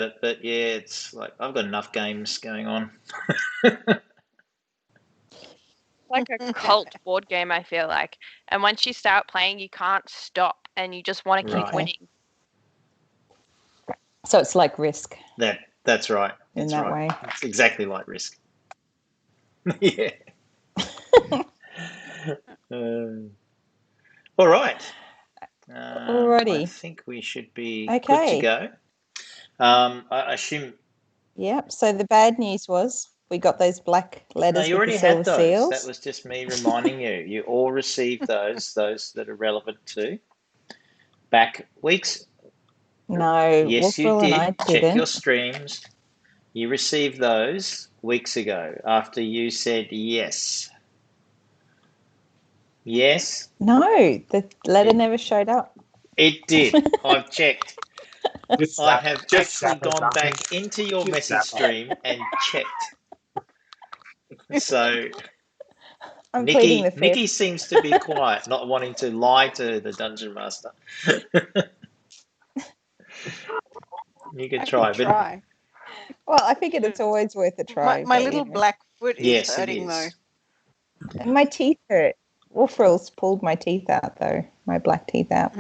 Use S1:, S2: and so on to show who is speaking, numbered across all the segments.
S1: it, but yeah, it's like I've got enough games going on.
S2: Like a cult board game, I feel like. And once you start playing, you can't stop, and you just want to keep
S1: Right.
S2: winning.
S3: So it's like Risk
S1: That's right.
S3: in
S1: That's
S3: that
S1: right.
S3: way.
S1: It's exactly like Risk. Yeah. All right. I
S3: Alrighty.
S1: think we should be good to
S3: Okay.
S1: go. I assume.
S3: Yep. So the bad news was we got those black
S1: No,
S3: letters
S1: you
S3: with the
S1: already
S3: silver
S1: had those.
S3: seals.
S1: That was just me reminding you. You all received those that are relevant to back weeks.
S3: No,
S1: Yes, you
S3: Wolfrill and I
S1: did. Check your
S3: didn't.
S1: streams. You received those weeks ago after you said yes. Yes,
S3: No, the letter never showed up.
S1: it did. I've checked.
S4: Just
S1: I
S4: zap-
S1: have
S4: just
S1: actually
S4: zap or
S1: gone
S4: something.
S1: back into your
S4: Just
S1: message
S4: zap or-
S1: stream and checked. So
S3: I'm pleading the
S1: Nikki
S3: fifth.
S1: seems to be quiet, not wanting to lie to the dungeon master. You can try, but
S5: Try.
S3: Well, I figured it's always worth a try.
S5: My
S3: but, you
S5: little
S3: know.
S5: black foot is
S1: yes, it
S5: hurting though.
S1: is.
S3: And my teeth hurt. Wolfrill's pulled my teeth out, though. My black teeth out.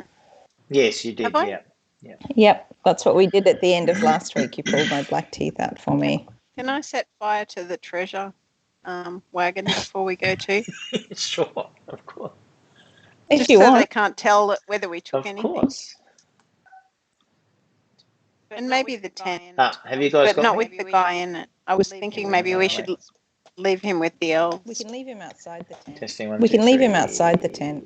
S1: Yes, you did.
S5: Have I?
S1: Yeah.
S3: Yep, that's what we did at the end of last week. You pulled my black teeth out for me.
S5: Can I set fire to the treasure wagon before we go to?
S1: Sure, of course.
S3: If
S5: Just
S3: you
S5: so they
S3: want.
S5: can't tell whether we took
S1: Of
S5: anything.
S1: course.
S5: And maybe the tent.
S1: Have you guys
S5: But
S1: got
S5: not
S1: me?
S5: with the guy in it. I was thinking maybe we should leave him with the elves.
S3: We can leave him outside the tent.
S1: Testing one,
S3: We
S1: two,
S3: can leave him
S1: three.
S3: outside the tent.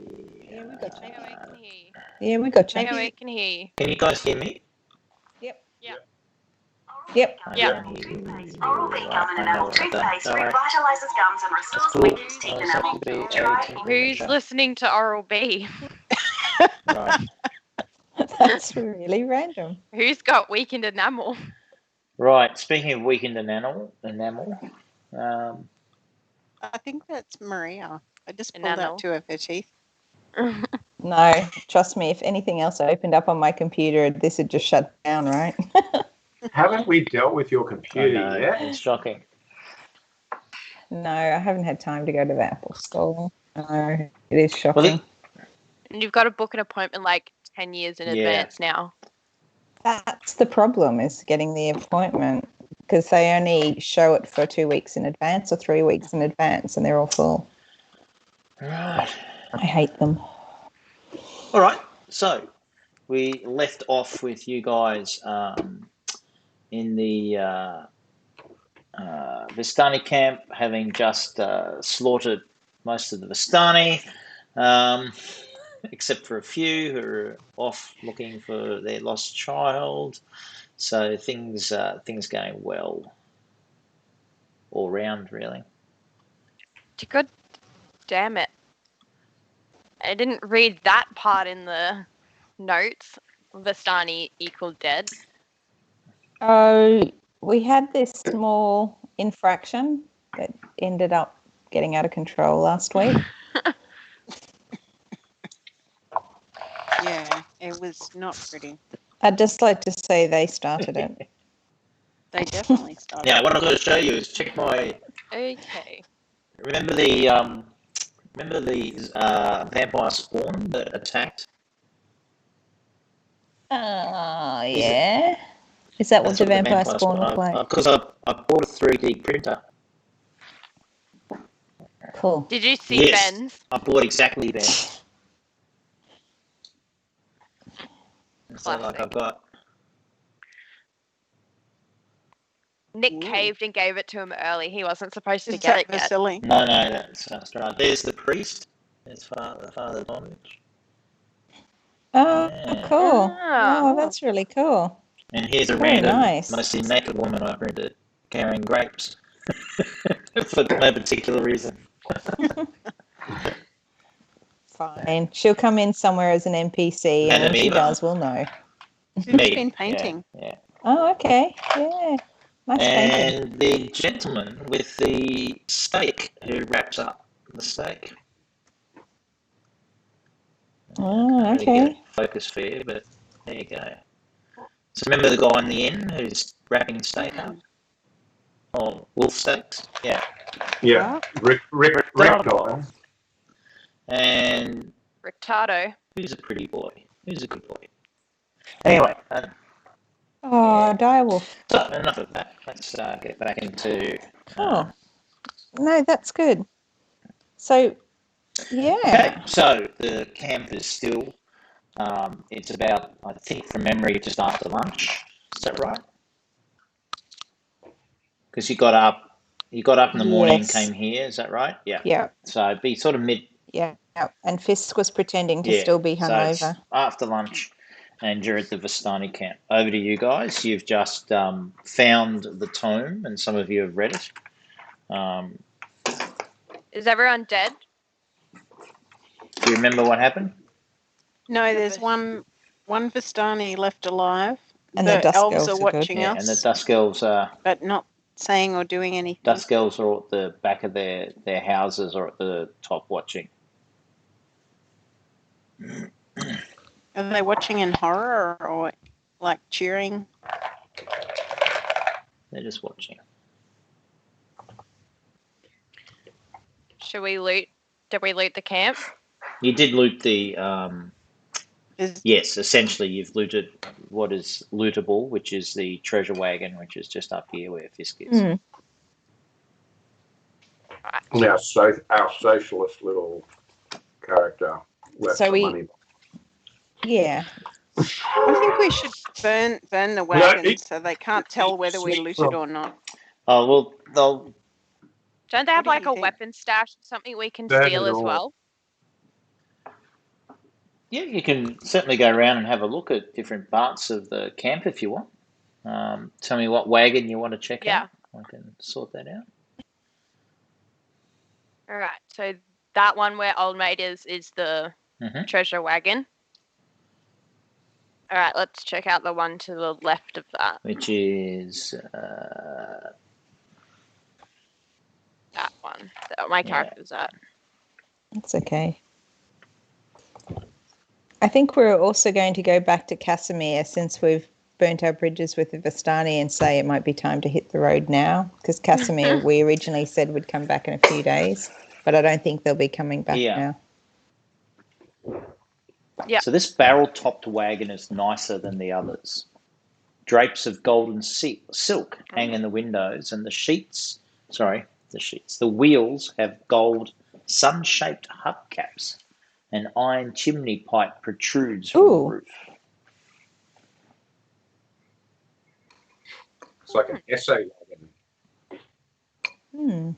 S3: Yeah, we got
S2: Hang on, I can hear you.
S3: Yeah, we got you.
S2: Hang on, I can hear you.
S1: Can you guys hear me?
S3: Yep.
S2: Yeah.
S3: Yep.
S1: I
S2: Yeah.
S1: can't hear you.
S6: Oral B gum and
S1: I know
S6: enamel
S1: what I've done.
S6: toothpaste
S1: Alright.
S6: revitalizes gums and restores
S1: Cool.
S6: weakened teeth
S1: I was
S6: enamel.
S1: supposed to be
S6: Try
S1: a
S2: Who's
S1: temperature.
S2: listening to Oral B?
S1: Right.
S3: That's really random.
S2: Who's got weakened enamel?
S1: Right. Speaking of weakened enamel,
S5: I think that's Maria. I just pulled
S2: Enamel.
S5: out two of her teeth.
S3: No, trust me, if anything else opened up on my computer, this would just shut down, right?
S4: Haven't we dealt with your
S1: I
S4: computer
S1: know,
S4: yet?
S1: it's shocking.
S3: No, I haven't had time to go to the Apple Store. No, it is
S1: Well,
S3: shocking.
S2: And you've got to book an appointment like 10 years in
S1: Yeah.
S2: advance now.
S3: That's the problem, is getting the appointment, because they only show it for 2 weeks in advance or 3 weeks in advance, and they're all full.
S1: Right.
S3: I hate them.
S1: All right. So we left off with you guys in the Vistani camp, having just slaughtered most of the Vistani, except for a few who are off looking for their lost child. So things going well all round, really.
S2: God damn it. I didn't read that part in the notes. Vistani equal dead.
S3: Oh, we had this small infraction that ended up getting out of control last week.
S5: Yeah, it was not pretty.
S3: I'd just like to say they started it.
S5: They definitely started.
S1: Yeah, what I'm going to show you is check my.
S2: Okay.
S1: Remember the vampire spawn that attacked?
S3: Yeah. Is that what
S1: That's
S3: the vampire spawn looked like?
S1: Because I bought a 3D printer.
S3: Cool.
S2: Did you see
S1: Yes.
S2: Ben's?
S1: I bought exactly Ben. So like I've got.
S2: Nick
S5: Ooh.
S2: caved and gave it to him early. He wasn't supposed to
S5: Is
S2: get
S5: that
S2: it yet.
S5: Vasily?
S1: No, that's Strahd. There's the priest. There's Father Dominic.
S3: Oh,
S1: Yeah.
S3: cool.
S2: Ah.
S3: Oh, that's really cool.
S1: And here's a
S3: Very
S1: random,
S3: nice.
S1: mostly naked woman I printed carrying grapes for no particular reason.
S3: Fine. She'll come in somewhere as an NPC, and when she
S1: Madam Eva.
S3: does, we'll know.
S5: She's
S1: Me.
S5: been painting.
S1: Yeah.
S3: Oh, okay. Yeah. Nice painting.
S1: And the gentleman with the steak who wraps up the steak.
S3: Oh,
S1: Can't really get
S3: okay.
S1: a focus for you, but there you go. So remember the guy in the inn who's wrapping steak up? Or wolf steaks? Yeah.
S4: Yeah, Rick Dalton.
S1: And
S2: Rictardo.
S1: who's a pretty boy? Who's a good boy? Anyway,
S3: Oh, direwolf.
S1: so enough of that. Let's get back into.
S3: Oh, no, that's good. So, yeah.
S1: Okay, so the camp is still. It's about, I think, from memory, just after lunch. Is that right? Because you got up in the morning and
S3: Yes.
S1: came here. Is that right? Yeah.
S3: Yeah.
S1: So it'd be sort of mid.
S3: Yeah. And Fisk was pretending to
S1: Yeah.
S3: still be
S1: So it's
S3: hungover.
S1: after lunch, and you're at the Vistani camp. Over to you guys. You've just found the tome, and some of you have read it.
S2: Is everyone dead?
S1: Do you remember what happened?
S5: No, there's one Vistani left alive.
S3: And the Dusk
S5: elves
S3: Elves
S5: are
S3: are good.
S5: watching
S1: Yeah,
S5: us,
S1: and the Dusk Elves are.
S5: but not saying or doing anything.
S1: Dusk Elves are at the back of their houses or at the top watching.
S5: Are they watching in horror or like cheering?
S1: They're just watching.
S2: Should we loot? Did we loot the camp?
S1: You did loot the.
S5: Is-
S1: Yes, essentially you've looted what is lootable, which is the treasure wagon, which is just up here where Fisk is.
S3: Hmm.
S4: Yeah, so our socialist little character left
S3: So
S4: some
S3: we-
S4: money.
S3: Yeah.
S5: I think we should burn the wagons so they can't tell whether we looted or not.
S1: Oh well, they'll.
S2: Don't they have
S5: What do
S2: like
S5: you
S2: a
S5: think?
S2: weapon stash or something we can
S4: Burn
S2: steal
S4: it
S2: as
S4: all.
S2: well?
S1: Yeah, you can certainly go around and have a look at different parts of the camp if you want. Tell me what wagon you want to check
S2: Yeah.
S1: out. I can sort that out.
S2: All right. So that one where Old Mate is the
S1: Mhm.
S2: treasure wagon. All right. Let's check out the one to the left of that.
S1: Which is
S2: That one. That my
S1: Yeah.
S2: character's at.
S3: That's okay. I think we're also going to go back to Casimir since we've burnt our bridges with the Vistani and say it might be time to hit the road now. Because Casimir, we originally said would come back in a few days, but I don't think they'll be coming back
S1: Yeah.
S3: now.
S2: Yeah.
S1: So this barrel-topped wagon is nicer than the others. Drapes of golden silk hang in the windows, and the wheels have gold sun-shaped hubcaps. An iron chimney pipe protrudes from the
S3: Ooh.
S1: roof.
S4: It's like an essay wagon.
S3: Hmm.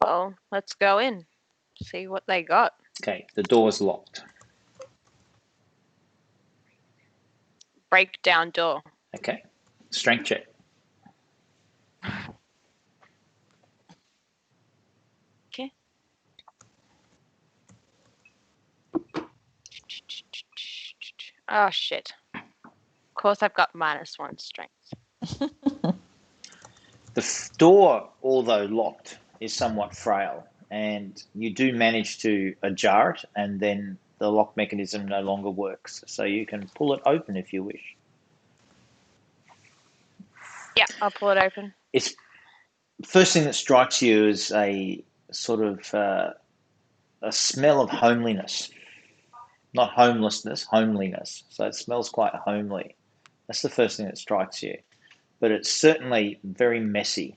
S2: Well, let's go in. See what they got.
S1: Okay, the door's locked.
S2: Breakdown door.
S1: Okay, strength check.
S2: Okay. Oh shit. Of course I've got -1 strength.
S1: The door, although locked, is somewhat frail, and you do manage to ajar it, and then the lock mechanism no longer works. So you can pull it open if you wish.
S2: Yeah, I'll pull it open.
S1: It's first thing that strikes you is a sort of a smell of homeliness, not homelessness, homeliness. So it smells quite homely. That's the first thing that strikes you. But it's certainly very messy.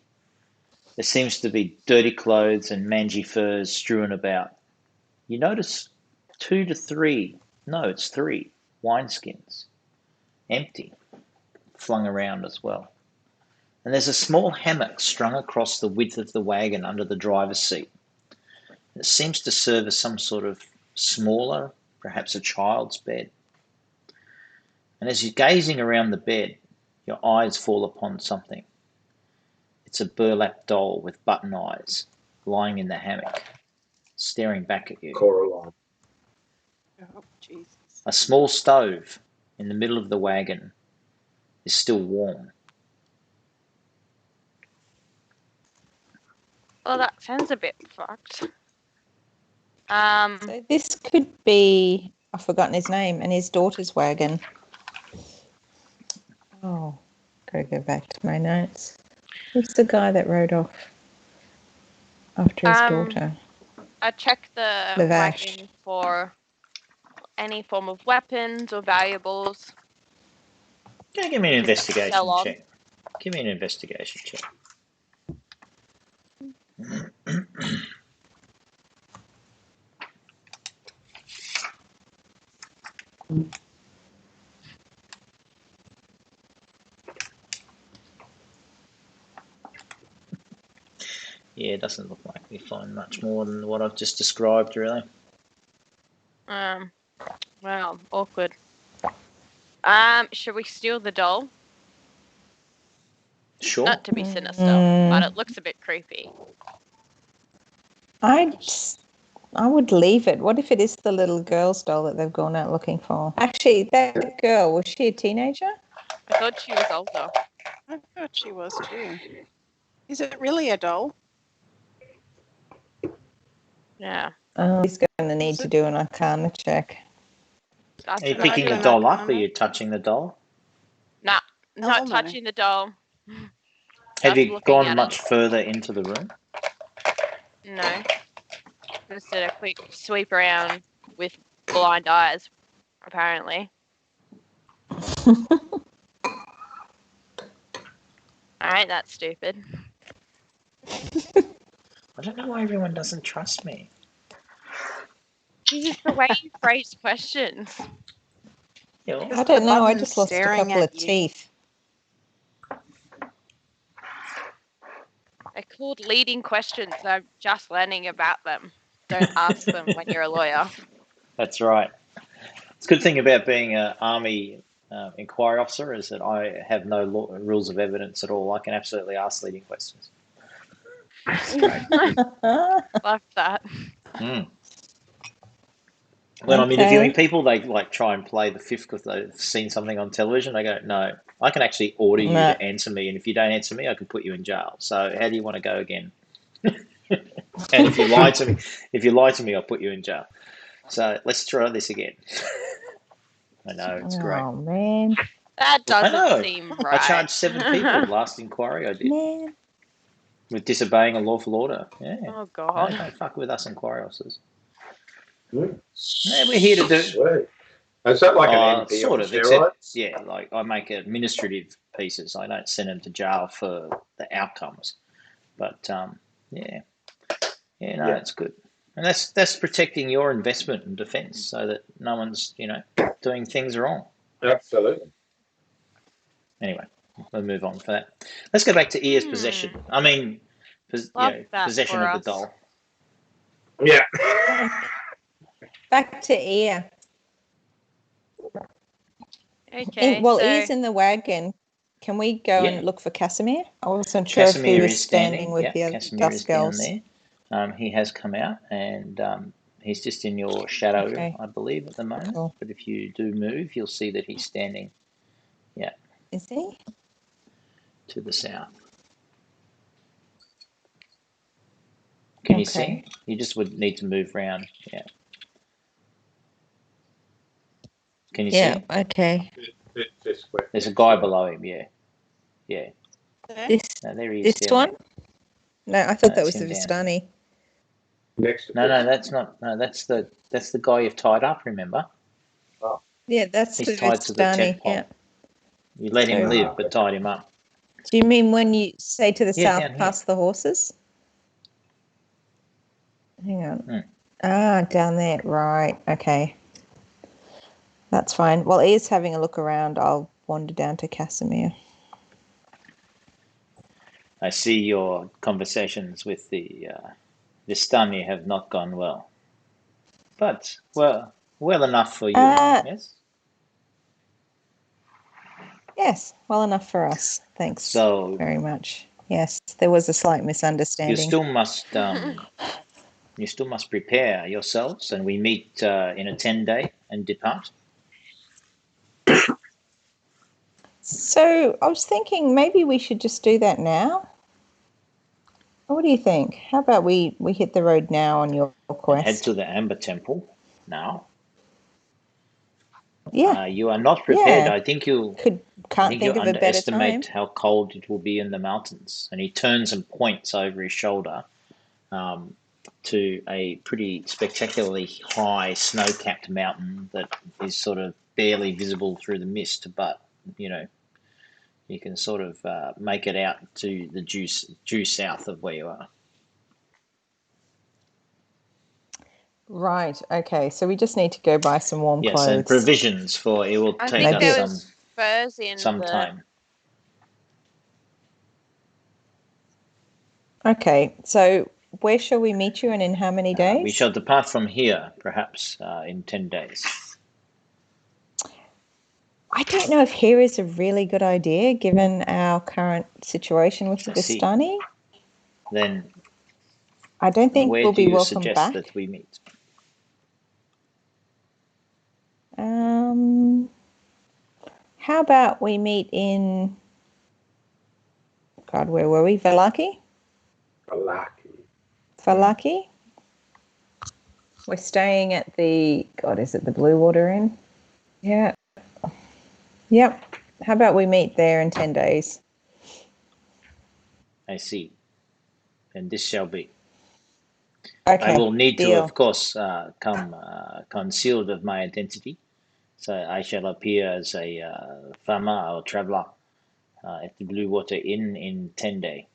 S1: There seems to be dirty clothes and mangy furs strewn about. You notice 2 to 3, no, it's 3 wineskins, empty, flung around as well. And there's a small hammock strung across the width of the wagon under the driver's seat. It seems to serve as some sort of smaller, perhaps a child's bed. And as you're gazing around the bed, your eyes fall upon something. It's a burlap doll with button eyes, lying in the hammock, staring back at you.
S4: Coraline.
S5: Oh, Jesus.
S1: A small stove in the middle of the wagon is still warm.
S2: Well, that sounds a bit fucked.
S3: So this could be, I've forgotten his name, and his daughter's wagon. Oh, gotta go back to my notes. Who's the guy that rode off after his daughter?
S2: I checked the
S3: Lavash.
S2: wagon for any form of weapons or valuables.
S1: Yeah, give me an investigation
S2: Sell on.
S1: check. Give me an investigation check. Yeah, it doesn't look like we find much more than what I've just described, really.
S2: Well, awkward. Should we steal the doll?
S1: Sure.
S2: Not to be sinister, but it looks a bit creepy.
S3: I would leave it. What if it is the little girl's doll that they've gone out looking for? Actually, that girl, was she a teenager?
S2: I thought she was older.
S5: I thought she was too. Is it really a doll?
S2: Yeah.
S3: He's going to need to do an arcana check.
S2: That's
S1: Are you
S2: what I
S1: picking
S2: do.
S1: the doll up, or are you touching the doll?
S2: Nah, not
S5: no.
S2: touching the doll.
S1: Have
S2: Just
S1: you
S2: looking
S1: gone
S2: at
S1: much further into the room?
S2: it. No. Just did a quick sweep around with blind eyes, apparently. Alright, that's stupid.
S1: I don't know why everyone doesn't trust me.
S2: It's the way you phrase questions.
S1: Yeah, well,
S3: I don't know. I
S5: button's
S3: just lost a
S5: staring
S3: couple of
S5: at you.
S3: teeth.
S2: They're called leading questions. I'm just learning about them. Don't ask them when you're a lawyer.
S1: that's right. It's a good thing about being an army inquiry officer is that I have no rules of evidence at all. I can absolutely ask leading questions. It's great.
S2: Love that.
S1: Mm. When I'm
S3: Okay.
S1: interviewing people, they like try and play the fifth because they've seen something on television. I go, no, I can actually order you
S3: No.
S1: to answer me, and if you don't answer me, I can put you in jail. So how do you want to go again? And if you lie to me, I'll put you in jail. So let's try this again. I know, it's great.
S3: Oh, man.
S2: That
S1: I know.
S2: doesn't seem
S1: I
S2: right.
S1: charged 7 people last inquiry I did
S3: Man.
S1: with disobeying a lawful order. Yeah.
S2: Oh
S1: No,
S2: god.
S1: don't fuck with us inquiry officers.
S4: Mm.
S1: Yeah, we're here to do.
S4: Sweet. Is that like an MP
S1: Sort
S4: on
S1: of,
S4: steroids?
S1: except yeah, like I make administrative pieces. I don't send them to jail for the outcomes. But yeah, no,
S4: Yeah.
S1: it's good, and that's protecting your investment and defence, so that no one's doing things wrong.
S4: Absolutely.
S1: Anyway, we'll move on for that. Let's go back to Ear's possession. I mean,
S2: Love that
S1: possession
S2: for
S1: of the
S2: us.
S1: doll.
S4: Yeah.
S3: Back to Ear.
S2: Okay.
S3: Well,
S2: so
S3: Ear's in the wagon. Can we go
S1: Yeah.
S3: and look for Casimir? I wasn't sure if he
S1: Casimir
S3: was
S1: is
S3: standing with the other
S1: Casimir
S3: dust
S1: is down
S3: girls.
S1: there. He has come out, and he's just in your shadow,
S3: Okay.
S1: I believe, at the moment.
S3: Cool.
S1: But if you do move, you'll see that he's standing
S3: Is he?
S1: to the south. Can you see?
S3: Okay.
S1: You just would need to move around. Yeah. Can you
S3: Yeah.
S1: see?
S3: Okay.
S4: This way.
S1: There's a guy below him. Yeah. Yeah.
S3: This
S1: No, there he is.
S3: this
S1: down
S3: one? No, I thought that
S1: that's
S3: was the
S1: him down
S3: Vistani.
S4: Next to
S1: there. No,
S4: this.
S1: that's not. No, that's the guy you've tied up. Remember?
S3: Yeah, that's
S1: He's
S3: the
S1: tied to the tent
S3: Vistani.
S1: pole.
S3: Yeah.
S1: You let him
S3: So-
S1: live, but tied him up.
S3: Do you mean when you say to the
S1: Yeah,
S3: south
S1: down here.
S3: past the horses? Hang on.
S1: Hmm.
S3: Ah, down there. Right. Okay. That's fine. While Ear's having a look around, I'll wander down to Casimir.
S1: I see your conversations with the Vistani have not gone well, but well enough for you. Yes.
S3: Yes, well enough for us. Thanks
S1: So
S3: very much. Yes, there was a slight
S1: you
S3: misunderstanding.
S1: still must prepare yourselves, and we meet in a 10-day and depart.
S3: So I was thinking maybe we should just do that now. What do you think? How about we hit the road now on your
S1: And head
S3: quest?
S1: to the Amber Temple now.
S3: Yeah.
S1: You are not prepared.
S3: Yeah.
S1: I think you
S3: Can't think of a better time.
S1: underestimate how cold it will be in the mountains. And he turns and points over his shoulder to a pretty spectacularly high snow-capped mountain that is sort of barely visible through the mist, but you can sort of make it out to the due south of where you are.
S3: Right. Okay. So we just need to go buy some warm
S1: Yes,
S3: clothes.
S1: and provisions for it will
S2: I
S1: take
S2: think
S1: us
S2: there was furs in
S1: some
S2: the.
S1: time.
S3: Okay. So where shall we meet you, and in how many days?
S1: We shall depart from here, perhaps in 10 days.
S3: I don't know if here is a really good idea, given our current situation with the
S1: I see.
S3: Vistani.
S1: Then
S3: I don't think
S1: where
S3: we'll
S1: do
S3: be
S1: you
S3: welcome
S1: suggest
S3: back.
S1: that we meet?
S3: How about we meet in, God, where were we? Valaki? Valaki? We're staying at the, God, is it the Blue Water Inn? Yeah. Yep. How about we meet there in 10 days?
S1: I see. And this shall be.
S3: Okay.
S1: I will need to,
S3: deal.
S1: of course, come concealed of my identity. So I shall appear as a farmer or traveler at the Blue Water Inn in 10 days.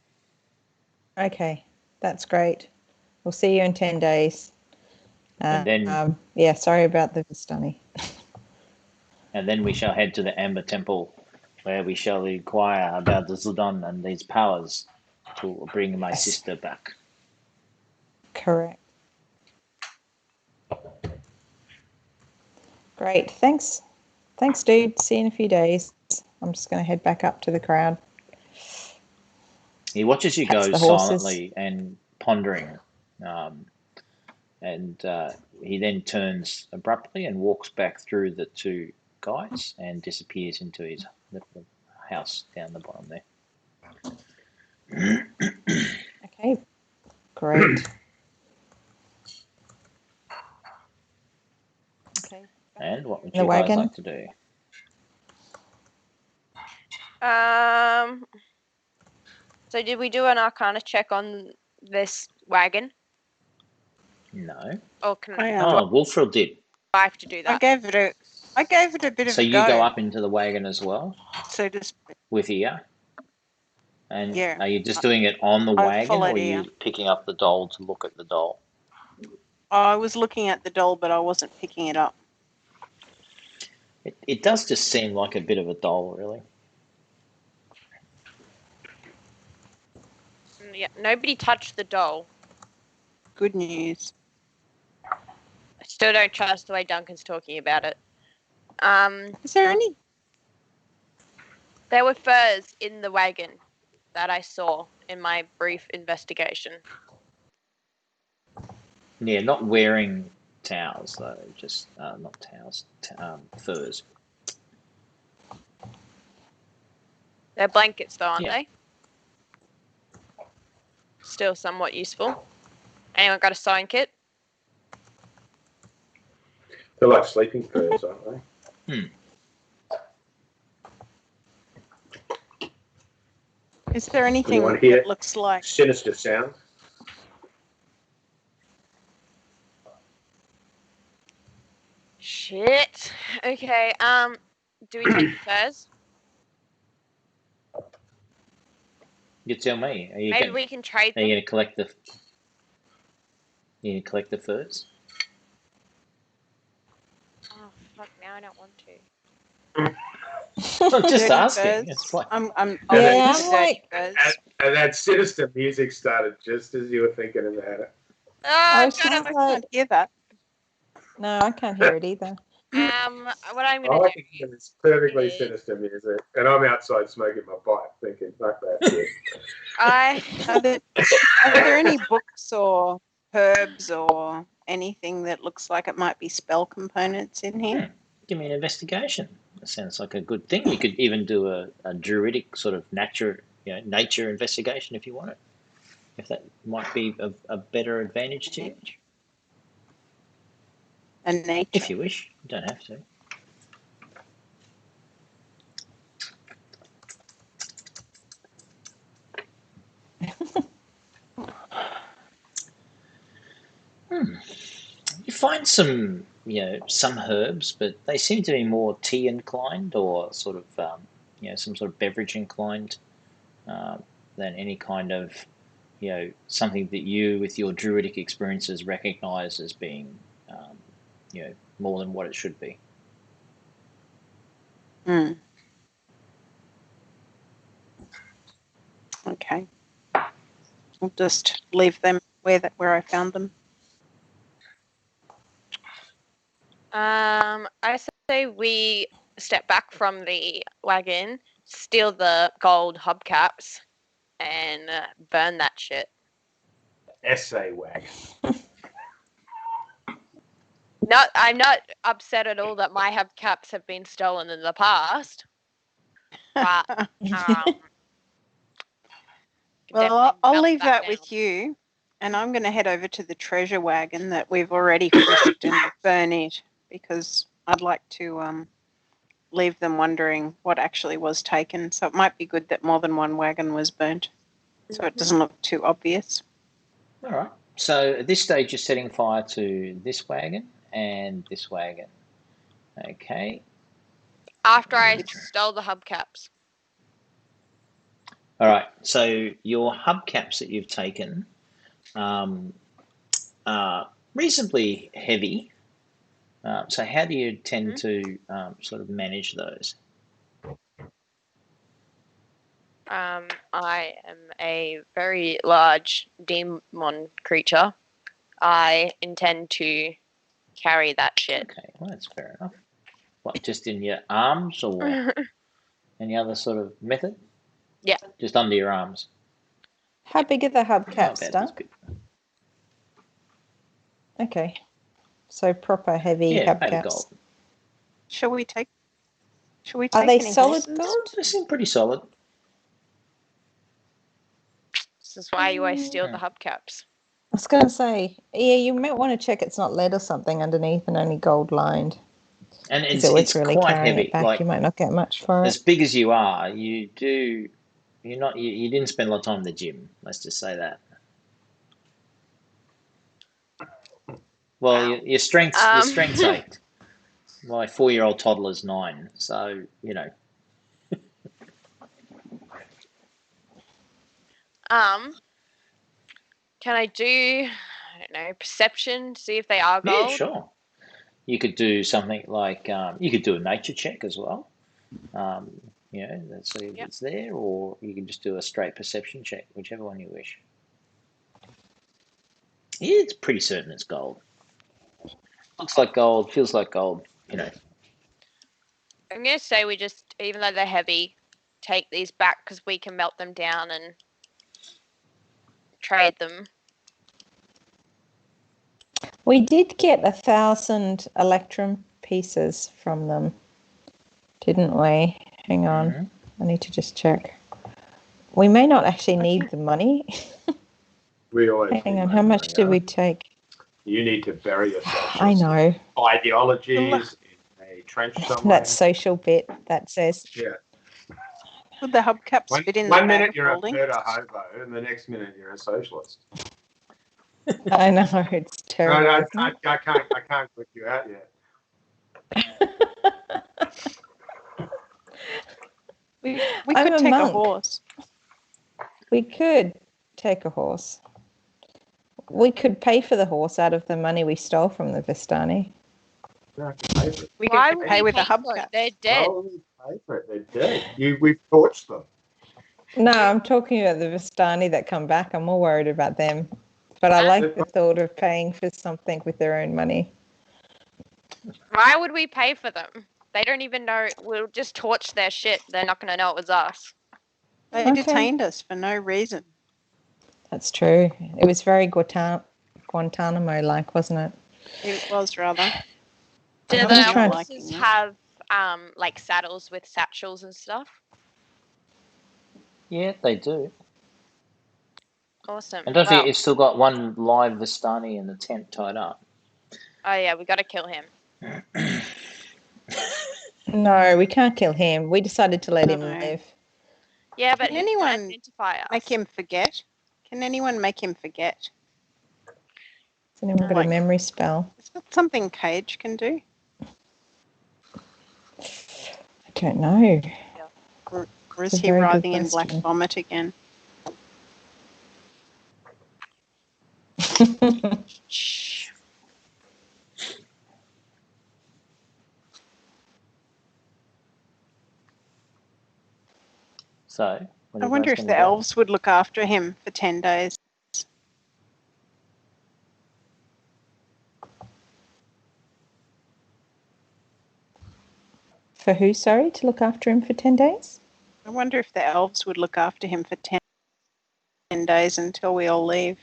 S3: Okay. That's great. We'll see you in 10 days.
S1: And then
S3: yeah, sorry about the Vistani.
S1: and then we shall head to the Amber Temple, where we shall inquire about the Zudon and these powers to bring my sister back.
S3: Correct. Great. Thanks. Thanks, dude. See you in a few days. I'm just going to head back up to the crowd.
S1: He watches you
S3: Pats
S1: go
S3: the horses.
S1: silently and pondering, and he then turns abruptly and walks back through the two guys and disappears into his little house down the bottom there.
S3: Okay. Great. Okay.
S1: And what would
S3: The
S1: you guys
S3: wagon.
S1: like to do?
S2: So did we do an Arcana check on this wagon,
S1: No.
S2: or can
S1: Oh, Wolfrill did.
S2: I have to do
S5: I
S2: that?
S5: gave it a bit of
S1: So
S5: a
S1: you
S5: go.
S1: go up into the wagon as well
S5: So just
S1: with Ear? And
S5: Yeah.
S1: are you just doing it on the
S5: I
S1: wagon,
S5: followed
S1: or are you
S5: Ear.
S1: picking up the doll to look at the doll?
S5: I was looking at the doll, but I wasn't picking it up.
S1: It does just seem like a bit of a doll, really.
S2: Yeah, nobody touched the doll.
S5: Good news.
S2: I still don't trust the way Duncan's talking about it.
S5: Is there any?
S2: There were furs in the wagon that I saw in my brief investigation.
S1: Yeah, not wearing towels though, just not towels, furs.
S2: They're blankets, though, aren't
S1: Yeah.
S2: they? Still somewhat useful. Anyone got a sewing kit?
S4: They're like sleeping furs, aren't they?
S5: Is there anything
S4: want to hear?
S5: that looks like?
S4: Sinister sound.
S2: Shit. Okay. Do we take the furs?
S1: You tell me. Are you
S2: Maybe
S1: going?
S2: we can trade
S1: Are you
S2: them.
S1: going to collect the? You going to collect the furs?
S2: Oh fuck! Now I don't want to.
S1: I'm just
S5: Dirty
S1: asking.
S5: furs?
S1: It's like
S5: I'm
S3: Yeah,
S5: into
S3: I'm
S5: dirty
S3: like-
S5: furs.
S4: And that sinister music started just as you were thinking about it.
S3: I
S2: Oh,
S3: was
S2: shut
S3: just
S2: up.
S5: I can't hear that.
S3: No, I can't hear it either.
S2: What I'm
S4: I
S2: gonna
S4: like
S2: do?
S4: it. It's perfectly
S2: is-
S4: sinister music. And I'm outside smoking my pipe thinking, fuck that shit.
S5: Are there any books or herbs or anything that looks like it might be spell components in here?
S1: Give me an investigation. That sounds like a good thing. You could even do a druidic sort of nature investigation if you want it. If that might be of a better advantage to you.
S5: And nature.
S1: If you wish. You don't have to. find some, some herbs, but they seem to be more tea inclined or sort of, some sort of beverage inclined than any kind of, something that you, with your druidic experiences, recognise as being, more than what it should be.
S5: Hmm. Okay. I'll just leave them where I found them.
S2: I say we step back from the wagon, steal the gold hubcaps, and burn that shit.
S4: Essay wagon.
S2: I'm not upset at all that my hubcaps have been stolen in the past, but
S5: Well, I'll
S2: melt
S5: leave that
S2: down.
S5: with you, and I'm going to head over to the treasure wagon that we've already frisked and burn it, because I'd like to leave them wondering what actually was taken. So it might be good that more than one wagon was burnt, so it doesn't look too obvious.
S1: All right. So at this stage, you're setting fire to this wagon and this wagon. Okay.
S2: After I stole the hubcaps.
S1: All right. So your hubcaps that you've taken are reasonably heavy. So how do you tend to sort of manage those?
S2: I am a very large demon creature. I intend to carry that shit.
S1: Okay, well, that's fair enough. What, just in your arms or any other sort of method?
S2: Yeah.
S1: Just under your arms.
S3: How big are the
S1: Not
S3: hubcaps,
S1: bad, this
S3: Doug?
S1: bit.
S3: Okay. So proper heavy
S1: Yeah, made of
S3: hubcaps.
S1: gold.
S5: Shall we take
S3: Are they
S5: any
S3: solid
S5: horses?
S3: gold?
S1: They seem pretty solid.
S2: This is why you always steal the hubcaps.
S3: I was going to say, yeah, you might want to check it's not lead or something underneath and only gold lined.
S1: And
S3: Because
S1: it's
S3: really
S1: quite
S3: carrying
S1: heavy.
S3: it back,
S1: Like,
S3: you might not get much for
S1: as
S3: it.
S1: big as you are, you didn't spend a lot of time in the gym. Let's just say that. Well,
S2: Wow.
S1: your strength's 8. My 4-year-old toddler's 9. So,
S2: Can I do, I don't know, perception, see if they are gold?
S1: Yeah, sure. You could do something like you could do a nature check as well. Let's see if it's there, or you can just do a straight perception check, whichever one you wish. Yeah, it's pretty certain it's gold. Looks like gold, feels like gold.
S2: I'm going to say we just, even though they're heavy, take these back because we can melt them down and trade them.
S3: We did get 1,000 electrum pieces from them, didn't we? Hang on. I need to just check. We may not actually need the money.
S4: We always
S3: Hang
S4: need
S3: on, how
S4: money,
S3: much did
S4: Mariana.
S3: we take?
S4: You need to bury yourself.
S3: I know.
S4: Ideologies in a trench somewhere.
S3: That social bit that says,
S4: Yeah.
S5: Would the hubcaps fit in
S4: One
S5: the
S4: minute
S5: bag of
S4: you're a
S5: holding?
S4: murder hobo, and the next minute you're a socialist.
S3: I know, it's terrible.
S4: No,
S3: isn't it?
S4: I can't click you out yet.
S5: We
S3: I'm
S5: could
S3: a
S5: take a
S3: monk.
S5: horse.
S3: We could take a horse. We could pay for the horse out of the money we stole from the Vistani.
S4: You don't have to pay for it.
S5: We
S2: Why
S5: could
S2: would
S5: pay
S2: we
S5: with a
S2: pay for it?
S5: hubcap.
S2: They're dead.
S4: Why would we pay for it? They're dead. We've torched them.
S3: No, I'm talking about the Vistani that come back. I'm more worried about them. But I like the thought of paying for something with their own money.
S2: Why would we pay for them? They don't even know. We'll just torch their shit. They're not going to know it was us.
S5: They
S3: Okay.
S5: detained us for no reason.
S3: That's true. It was very Guantanamo-like, wasn't it?
S5: It was rather.
S2: Do
S3: I'm
S2: the
S3: just trying-
S2: horses have like saddles with satchels and stuff?
S1: Yeah, they do.
S2: Awesome.
S1: And don't forget,
S2: Well,
S1: you've still got one live Vistani in the tent tied up.
S2: oh yeah, we got to kill him.
S3: No, we can't kill him. We decided to let him
S5: No.
S3: live.
S2: Yeah, but
S5: Can
S2: he
S5: anyone
S2: can identify us.
S5: Make him forget? Can anyone make him forget?
S3: Has anyone got
S5: Like-
S3: a memory spell?
S5: Is that something Cage can do?
S3: I don't know.
S5: Or
S3: It's
S5: is
S3: a
S5: he
S3: very good
S5: writhing in black
S3: question.
S5: vomit again? Shh.
S1: So, what are
S5: I
S1: you
S5: wonder
S1: guys
S5: if
S1: going
S5: the
S1: to do?
S5: elves would look after him for 10 days.
S3: For who, sorry? To look after him for 10 days?
S5: I wonder if the elves would look after him for 10 days until we all leave.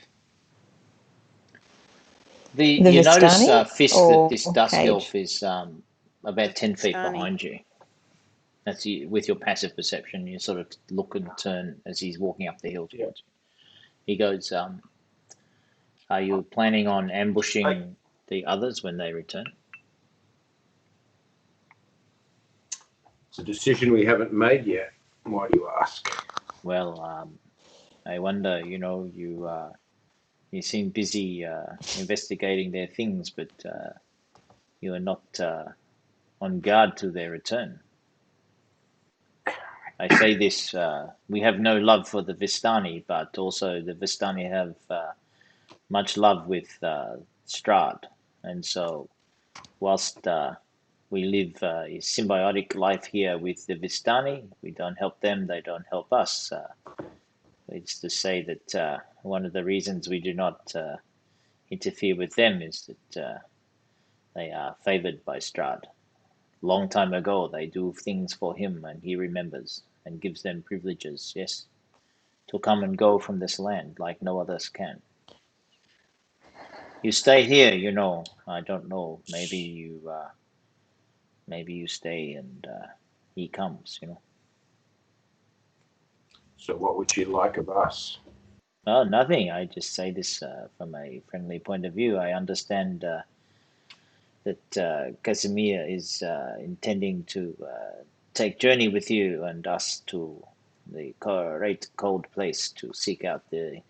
S3: The
S1: You notice,
S3: Vistani
S1: Fisk,
S3: or
S1: that this dusk
S3: Cage?
S1: elf is about 10 feet
S5: Vistani.
S1: behind you. That's you, with your passive perception, you sort of look and turn as he's walking up the hill towards you. He goes, are you planning on ambushing the others when they return?
S4: It's a decision we haven't made yet. Why do you ask?
S1: Well, I wonder, you seem busy investigating their things, but you are not on guard till their return. I say this, we have no love for the Vistani, but also the Vistani have much love with Strahd. And so, whilst we live a symbiotic life here with the Vistani, we don't help them, they don't help us. It's to say that one of the reasons we do not interfere with them is that they are favored by Strahd. Long time ago, they do things for him, and he remembers and gives them privileges, yes, to come and go from this land like no others can. You stay here, I don't know. Maybe you stay and he comes.
S4: So, what would you like of us?
S1: Oh, nothing. I just say this from a friendly point of view. I understand that Casimir is intending to take journey with you and us to the great cold place to seek out the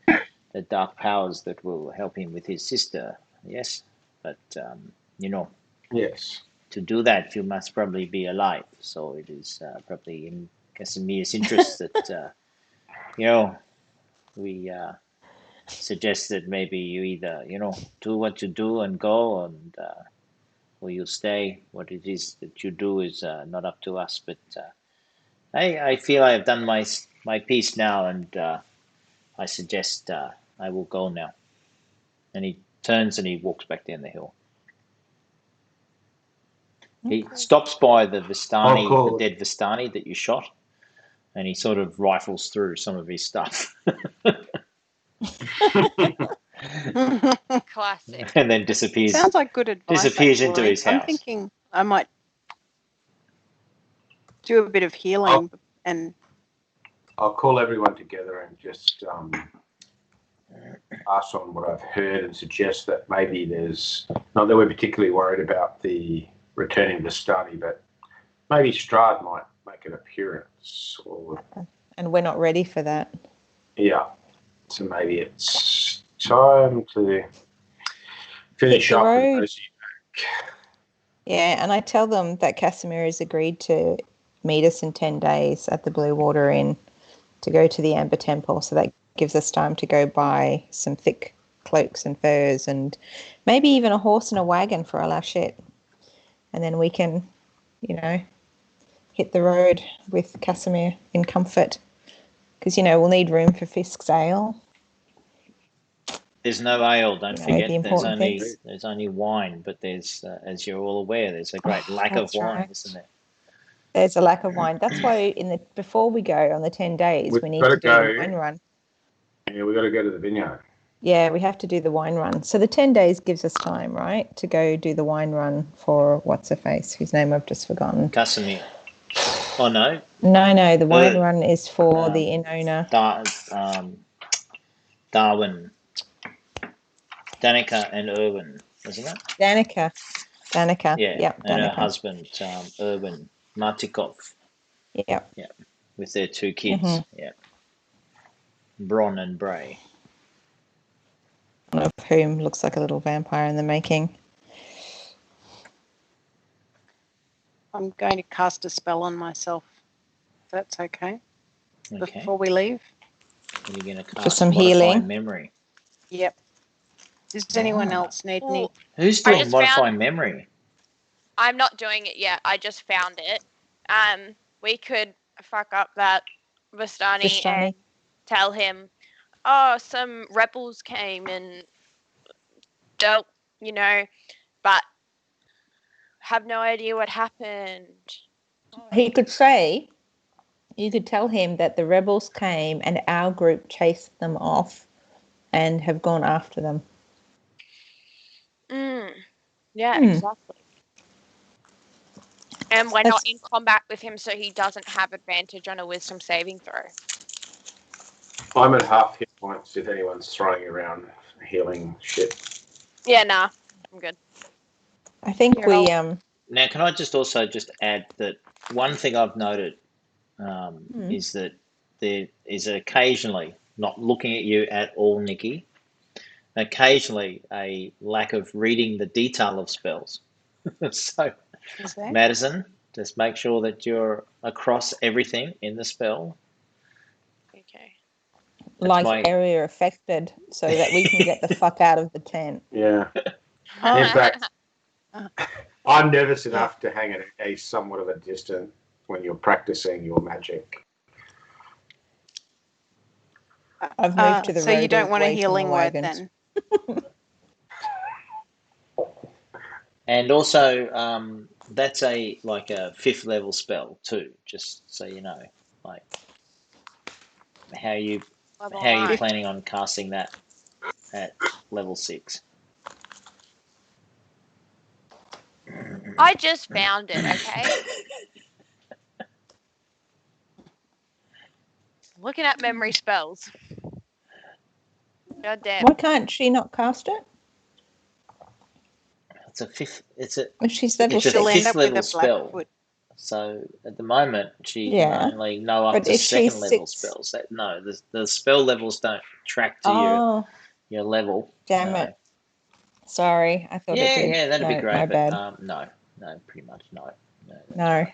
S1: dark powers that will help him with his sister. Yes, but
S4: Yes.
S1: to do that, you must probably be alive. So it is probably in Casimir's interest that we suggest that maybe you either do what you do and go, and or you stay. What it is that you do is not up to us. But I feel I have done my piece now, and I suggest I will go now. And he turns and he walks back down the hill. He stops by the Vistani, the dead Vistani that you shot, and he sort of rifles through some of his stuff.
S2: Classic.
S1: And then disappears.
S5: Sounds like good advice.
S1: Disappears into
S5: actually.
S1: his house.
S5: I'm thinking I might do a bit of healing and
S4: I'll call everyone together and just pass on what I've heard and suggest that maybe there's not that we're particularly worried about the returning to study, but maybe Strahd might make an appearance.
S3: And we're not ready for that.
S4: Yeah, so maybe it's time to finish
S3: Hit the
S4: up and
S3: road.
S4: nosy back.
S3: Yeah, and I tell them that Casimir has agreed to meet us in 10 days at the Blue Water Inn to go to the Amber Temple. So that gives us time to go buy some thick cloaks and furs and maybe even a horse and a wagon for a lachette. And then we can, hit the road with Casimir in comfort. Because, we'll need room for Fisk's ale.
S1: There's no ale. Don't
S3: the
S1: forget.
S3: important things.
S1: There's only wine, but there's, as you're all aware, there's a great lack of
S3: That's
S1: wine,
S3: right.
S1: isn't there?
S3: There's a lack of wine. That's why before we go on the 10 days,
S4: We've
S3: we need
S4: gotta
S3: to do the
S4: go.
S3: wine run.
S4: Yeah, we got to go to the vineyard.
S3: Yeah, we have to do the wine run. So the 10 days gives us time, right, to go do the wine run for what's-her-face, whose name I've just forgotten.
S1: Casimir. Oh, no.
S3: No, the wine run is for the inn owner.
S1: Darwin. Danica and Irwin, isn't it?
S3: Danica.
S1: Yeah,
S3: Yep,
S1: and her
S3: Danica.
S1: husband, Irwin Martikov.
S3: Yep.
S1: Yeah, with their two kids. Yeah, Bron and Bray.
S3: One of whom looks like a little vampire in the making.
S5: I'm going to cast a spell on myself. If that's okay.
S1: Okay.
S5: Before we leave.
S1: And you're going to
S3: For
S1: cast
S3: some
S1: Modify
S3: healing.
S1: Memory.
S5: Yep. Does anyone
S1: Ah.
S5: else need
S2: Well,
S5: any?
S1: Who's
S2: I
S1: doing
S2: just
S1: Modify
S2: found-
S1: Memory?
S2: I'm not doing it yet. I just found it. We could fuck up that Vistani and
S3: Vistani.
S2: tell him, oh, some rebels came and dealt, but have no idea what happened.
S3: He could say, you could tell him that the rebels came and our group chased them off and have gone after them.
S2: Yeah,
S3: Hmm.
S2: exactly. And we're not
S3: That's-
S2: in combat with him, so he doesn't have advantage on a wisdom saving throw.
S4: I'm at half hit points if anyone's throwing around healing shit.
S2: Yeah, nah, I'm good.
S3: I think
S2: You're
S3: we
S2: all-
S1: Now, can I also add that one thing I've noted
S3: Hmm.
S1: is that there is occasionally, not looking at you at all, Nikki, occasionally a lack of reading the detail of spells. So,
S5: Is there?
S1: Madison, just make sure that you're across everything in the spell.
S2: Okay.
S3: like area affected so that we can get the fuck out of the tent.
S4: Yeah. In fact, I'm nervous enough to hang at a somewhat of a distance when you're practicing your magic.
S3: I've moved to the
S5: So
S3: road
S5: you don't want a
S3: away from the
S5: healing word
S3: wagons.
S5: then?
S1: And also, that's a 5th level spell too. Just so you know, like how you
S2: Level
S1: how are you
S2: 9.
S1: planning on casting that at level 6?
S2: I just found it, okay? Looking at memory spells. God damn.
S3: Why can't she not cast it?
S1: It's a fifth. It's a
S3: If she's level
S1: it's a
S5: She'll
S3: 6.
S5: end
S1: fifth
S5: up with
S1: level
S5: a
S1: spell.
S5: Blackfoot.
S1: So at the moment, she
S3: Yeah.
S1: can only know up
S3: But
S1: to
S3: if she's
S1: 2nd level
S3: 6
S1: spells. No, the spell levels don't track to
S3: Oh,
S1: your level.
S3: damn
S1: No.
S3: it. Sorry, I thought it did.
S1: Yeah, that'd be
S3: No,
S1: great.
S3: my
S1: But
S3: bad.
S1: no, pretty much no. That's
S3: No,
S1: right.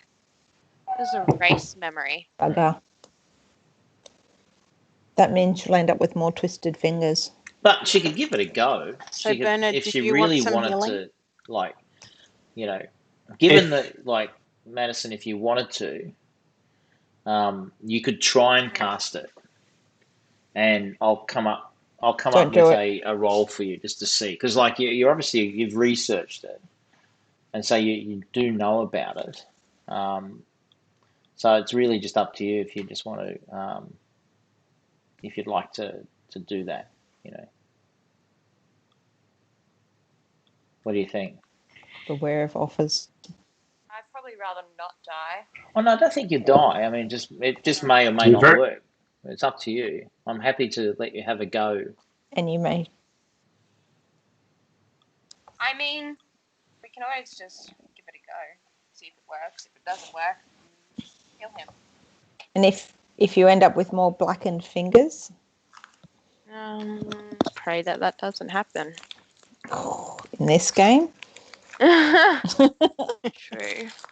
S2: This is a race memory.
S3: bugger. That means she'll end up with more twisted fingers.
S1: But she could give it a go.
S5: So
S1: She could,
S5: Bernard,
S1: if
S5: did
S1: she
S5: you want
S1: really
S5: some
S1: wanted
S5: healing?
S1: to, given
S4: If-
S1: that, Madison, if you wanted to, you could try and cast it, and I'll come up
S3: Don't
S1: with
S3: do
S1: a roll for you just to see, because you're obviously you've researched it, and so you do know about it. So it's really just up to you if you just want to, if you'd like to do that, What do you think?
S3: Beware of offers.
S2: I'd probably rather not die.
S1: Oh no, I don't think you die. I mean, it just may or may
S4: You're
S1: not
S4: very-
S1: work. It's up to you. I'm happy to let you have a go.
S3: And you may.
S2: I mean, we can always just give it a go. See if it works. If it doesn't work, kill him.
S3: And if you end up with more blackened fingers,
S2: Pray that doesn't happen.
S3: in this game,
S2: True.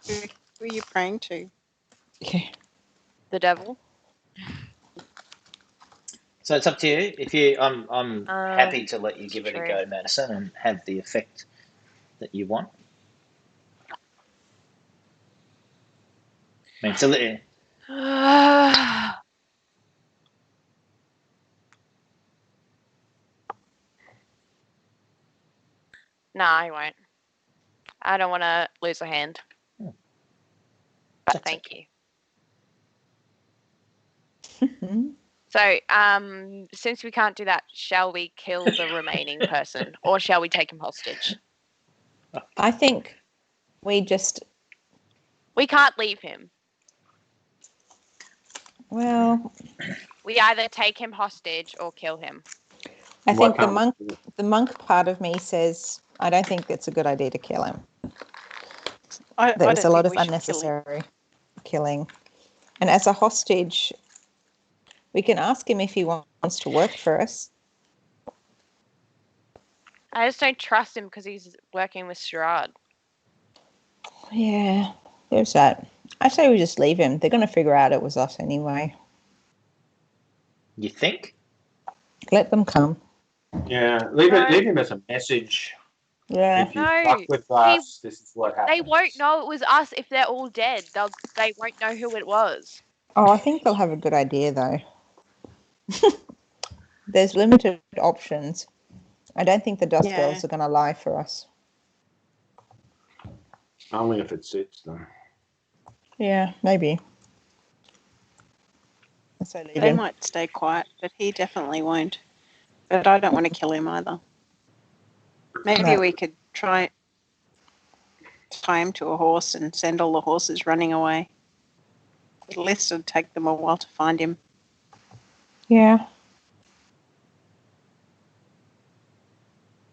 S5: Who are you praying to?
S3: okay.
S2: The devil.
S1: So it's up to you. If you, I'm happy to let you give it a
S2: true.
S1: go, Madison, and have the effect that you want. I mean, it's a little.
S2: Nah, I won't. I don't want to lose a hand. But
S1: That's
S2: thank
S1: okay.
S2: you. So, since we can't do that, shall we kill the remaining person, or shall we take him hostage?
S3: I think we just,
S2: We can't leave him.
S3: well,
S2: We either take him hostage or kill him.
S3: I
S4: Why
S3: think the monk part of me says I don't think it's a good idea to kill him.
S5: I
S3: There's a
S5: don't
S3: lot
S5: think
S3: of
S5: we should kill him.
S3: unnecessary killing. And as a hostage, we can ask him if he wants to work for us.
S2: I just don't trust him because he's working with Strahd.
S3: Yeah, there's that. I say we just leave him. They're going to figure out it was us anyway.
S1: You think?
S3: Let them come.
S4: Yeah,
S2: No.
S4: leave him as a message.
S3: Yeah.
S4: If you
S2: No,
S4: fuck with us, this is what happens.
S2: They won't know it was us if they're all dead. They won't know who it was.
S3: Oh, I think they'll have a good idea though. There's limited options. I don't think the Dust
S5: Yeah.
S3: Girls are going to lie for us.
S4: Only if it suits them.
S3: Yeah, maybe. So leave
S5: They
S3: him.
S5: might stay quiet, but he definitely won't. But I don't want to kill him either. Maybe
S3: No.
S5: we could try tie him to a horse and send all the horses running away. At least it'll take them a while to find him.
S3: Yeah.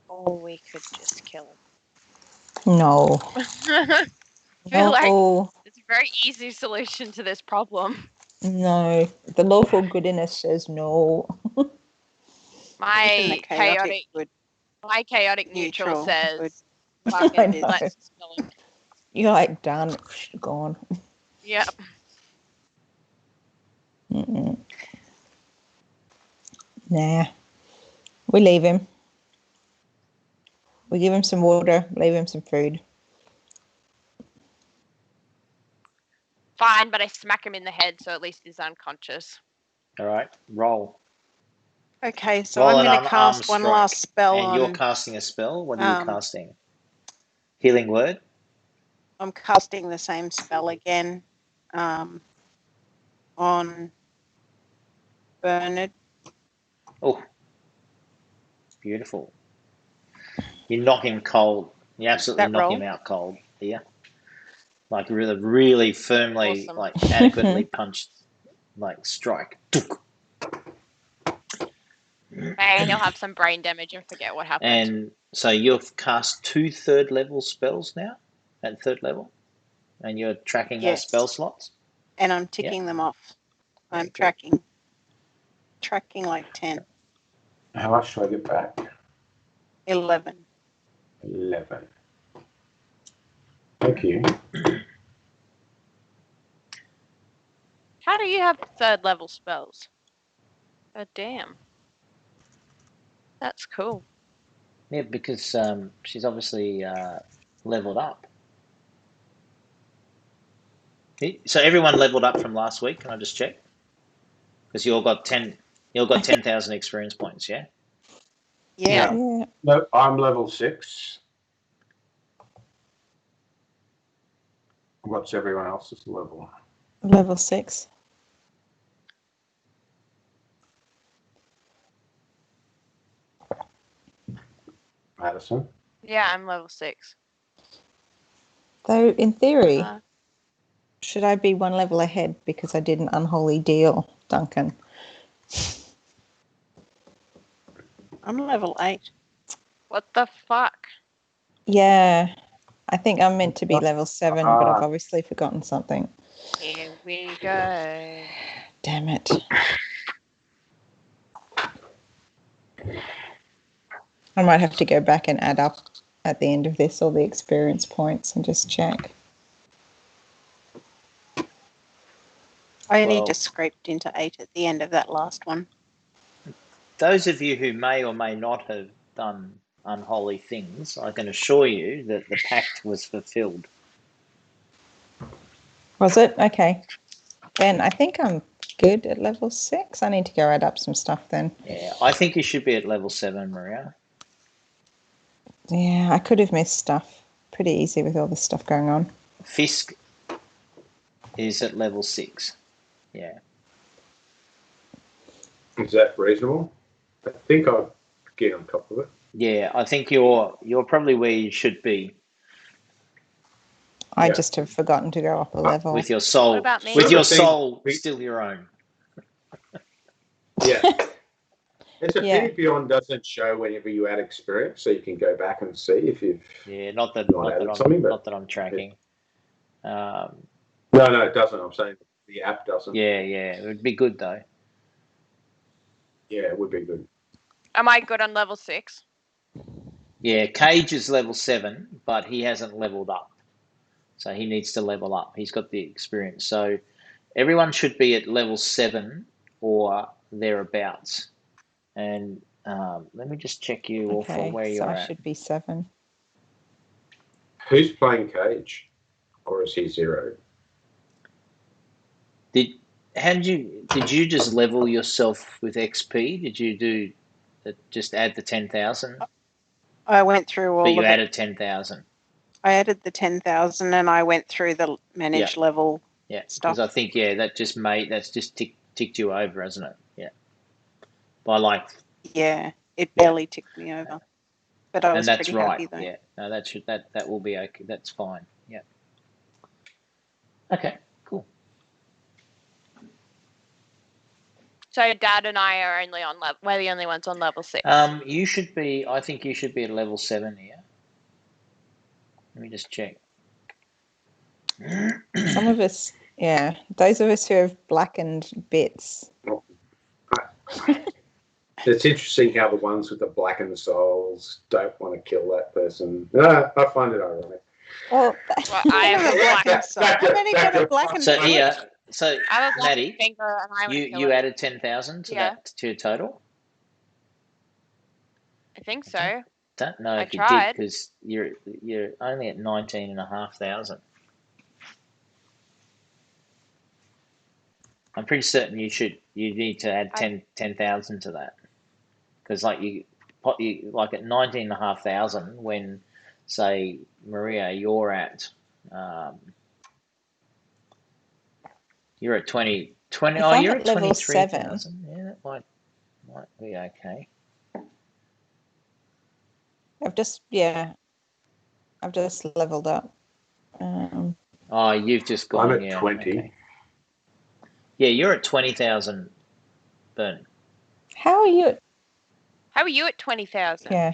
S2: Or we could just kill
S3: No.
S2: him. Feel like
S3: No.
S2: it's a very easy solution to this problem.
S3: No. The lawful goodness says no.
S5: Even
S2: My
S5: the chaotic good
S2: chaotic
S5: neutral
S2: neutral
S5: would.
S2: says fucking
S3: I know.
S2: let's kill him.
S3: You're like, done. Gone.
S2: Yep.
S3: Mm-mm. Nah. We leave him. We give him some water, leave him some food.
S2: Fine, but I smack him in the head so at least he's unconscious.
S1: All right, roll.
S5: Okay, so
S1: Roll
S5: I'm
S1: an
S5: going to cast
S1: unarmed
S5: one
S1: strike.
S5: last spell
S1: And you're
S5: on.
S1: casting a spell. What are you
S5: um,
S1: casting? Healing word.
S5: I'm casting the same spell again on Bernard.
S1: Oh, beautiful. You knock him cold. You absolutely
S5: That
S1: knock
S5: roll?
S1: him out cold here. Like really firmly,
S2: Awesome.
S1: like adequately punched, like strike.
S2: Hey, he'll have some brain damage and forget what happened.
S1: And so you've cast 2 third level spells now at third level, and you're tracking those
S5: Yes.
S1: spell slots.
S5: And I'm ticking them off. I'm
S1: Okay.
S5: tracking like 10,
S4: How much do I get back?
S5: 11.
S4: 11. Thank you.
S2: How do you have third level spells? Oh damn. That's cool.
S1: Yeah, because she's obviously leveled up. So everyone leveled up from last week. Can I just check? Because you all got 10,000 experience points. Yeah.
S5: Yeah.
S3: Yeah.
S4: No, I'm level 6. What's everyone else's level?
S3: Level 6.
S4: Madison?
S2: Yeah, I'm level 6.
S3: Though, in theory,
S2: Uh,
S3: should I be one level ahead because I did an unholy deal, Duncan?
S5: I'm level 8.
S2: what the fuck?
S3: Yeah. I think I'm meant to be level 7, but I've
S4: Ah.
S3: obviously forgotten something.
S2: Here we go.
S3: Damn it. I might have to go back and add up at the end of this all the experience points and just check.
S5: I only
S1: Well-
S5: just scraped into 8 at the end of that last one.
S1: Those of you who may or may not have done unholy things, I can assure you that the pact was fulfilled.
S3: Was it? Okay. Then I think I'm good at level 6. I need to go add up some stuff then.
S1: Yeah, I think you should be at level 7, Maria.
S3: Yeah, I could have missed stuff. Pretty easy with all this stuff going on.
S1: Fisk is at level 6. Yeah.
S4: Is that reasonable? I think I'll get on top of it.
S1: Yeah, I think you're probably where you should be
S3: I
S4: Yeah.
S3: just have forgotten to go up a level.
S1: with your soul.
S2: What about me?
S1: With your
S4: Sort of thing.
S1: soul still your own.
S4: Yeah. It's a
S3: Yeah.
S4: pity Beyond doesn't show whenever you add experience, so you can go back and see if you've.
S1: Yeah, not that
S4: added something, but
S1: I'm tracking.
S4: No, it doesn't. I'm saying the app doesn't.
S1: Yeah, it would be good though.
S4: Yeah, it would be good.
S2: Am I good on level 6?
S1: Yeah, Cage is level 7, but he hasn't leveled up. So he needs to level up. He's got the experience. So everyone should be at level 7 or thereabouts. And let me just check you all for
S3: Okay,
S1: where
S3: so
S1: you're
S3: I
S1: at.
S3: should be 7.
S4: Who's playing Cage? Or is he 0?
S1: Did you just level yourself with XP? Did you do just add the 10,000?
S5: I went through
S1: But
S5: all
S1: you
S5: of it.
S1: added 10,000.
S5: I added the 10,000 and I went through the manage level
S1: Yeah,
S5: stuff.
S1: because I think that's just ticked you over, hasn't it? Yeah, by like,
S5: Yeah, it barely ticked me over, but I
S1: and
S5: was
S1: that's
S5: pretty
S1: right.
S5: happy though.
S1: Yeah, no, that will be okay. That's fine. Yeah. Okay. Cool.
S2: So Dad and I are only on level. We're the only ones on level 6.
S1: You should be. I think you should be at level 7 here. Let me just check.
S3: Some of us, yeah, those of us who have blackened bits.
S4: It's interesting how the ones with the blackened souls don't want to kill that person. I find it ironic.
S3: Well,
S2: Well, I have
S5: have
S2: a
S5: a blackened soul.
S4: Back to-
S5: How many
S4: back
S5: got a
S4: to-
S5: blackened
S1: So
S5: foot?
S1: here, so
S2: I have a black
S1: Maddie,
S2: finger and I would kill
S1: you
S2: it.
S1: added 10,000 to
S2: Yeah.
S1: that to your total.
S2: I think so.
S1: Don't know
S2: I
S1: if you
S2: tried.
S1: did because you're only at 19,500. I'm pretty certain you need to add 10,000 to that because like you like at 19,500 when say Maria you're at you're at 20
S3: if
S1: oh
S3: I'm
S1: you're
S3: at
S1: at
S3: level 7,
S1: 23,000. Yeah, that might be okay.
S3: I've just leveled up.
S1: Oh, you've just
S4: I'm
S1: gone.
S4: at
S1: Yeah,
S4: 20.
S1: okay. Yeah, you're at 20,000. Burn.
S3: How are you?
S2: How are you at 20,000?
S3: Yeah.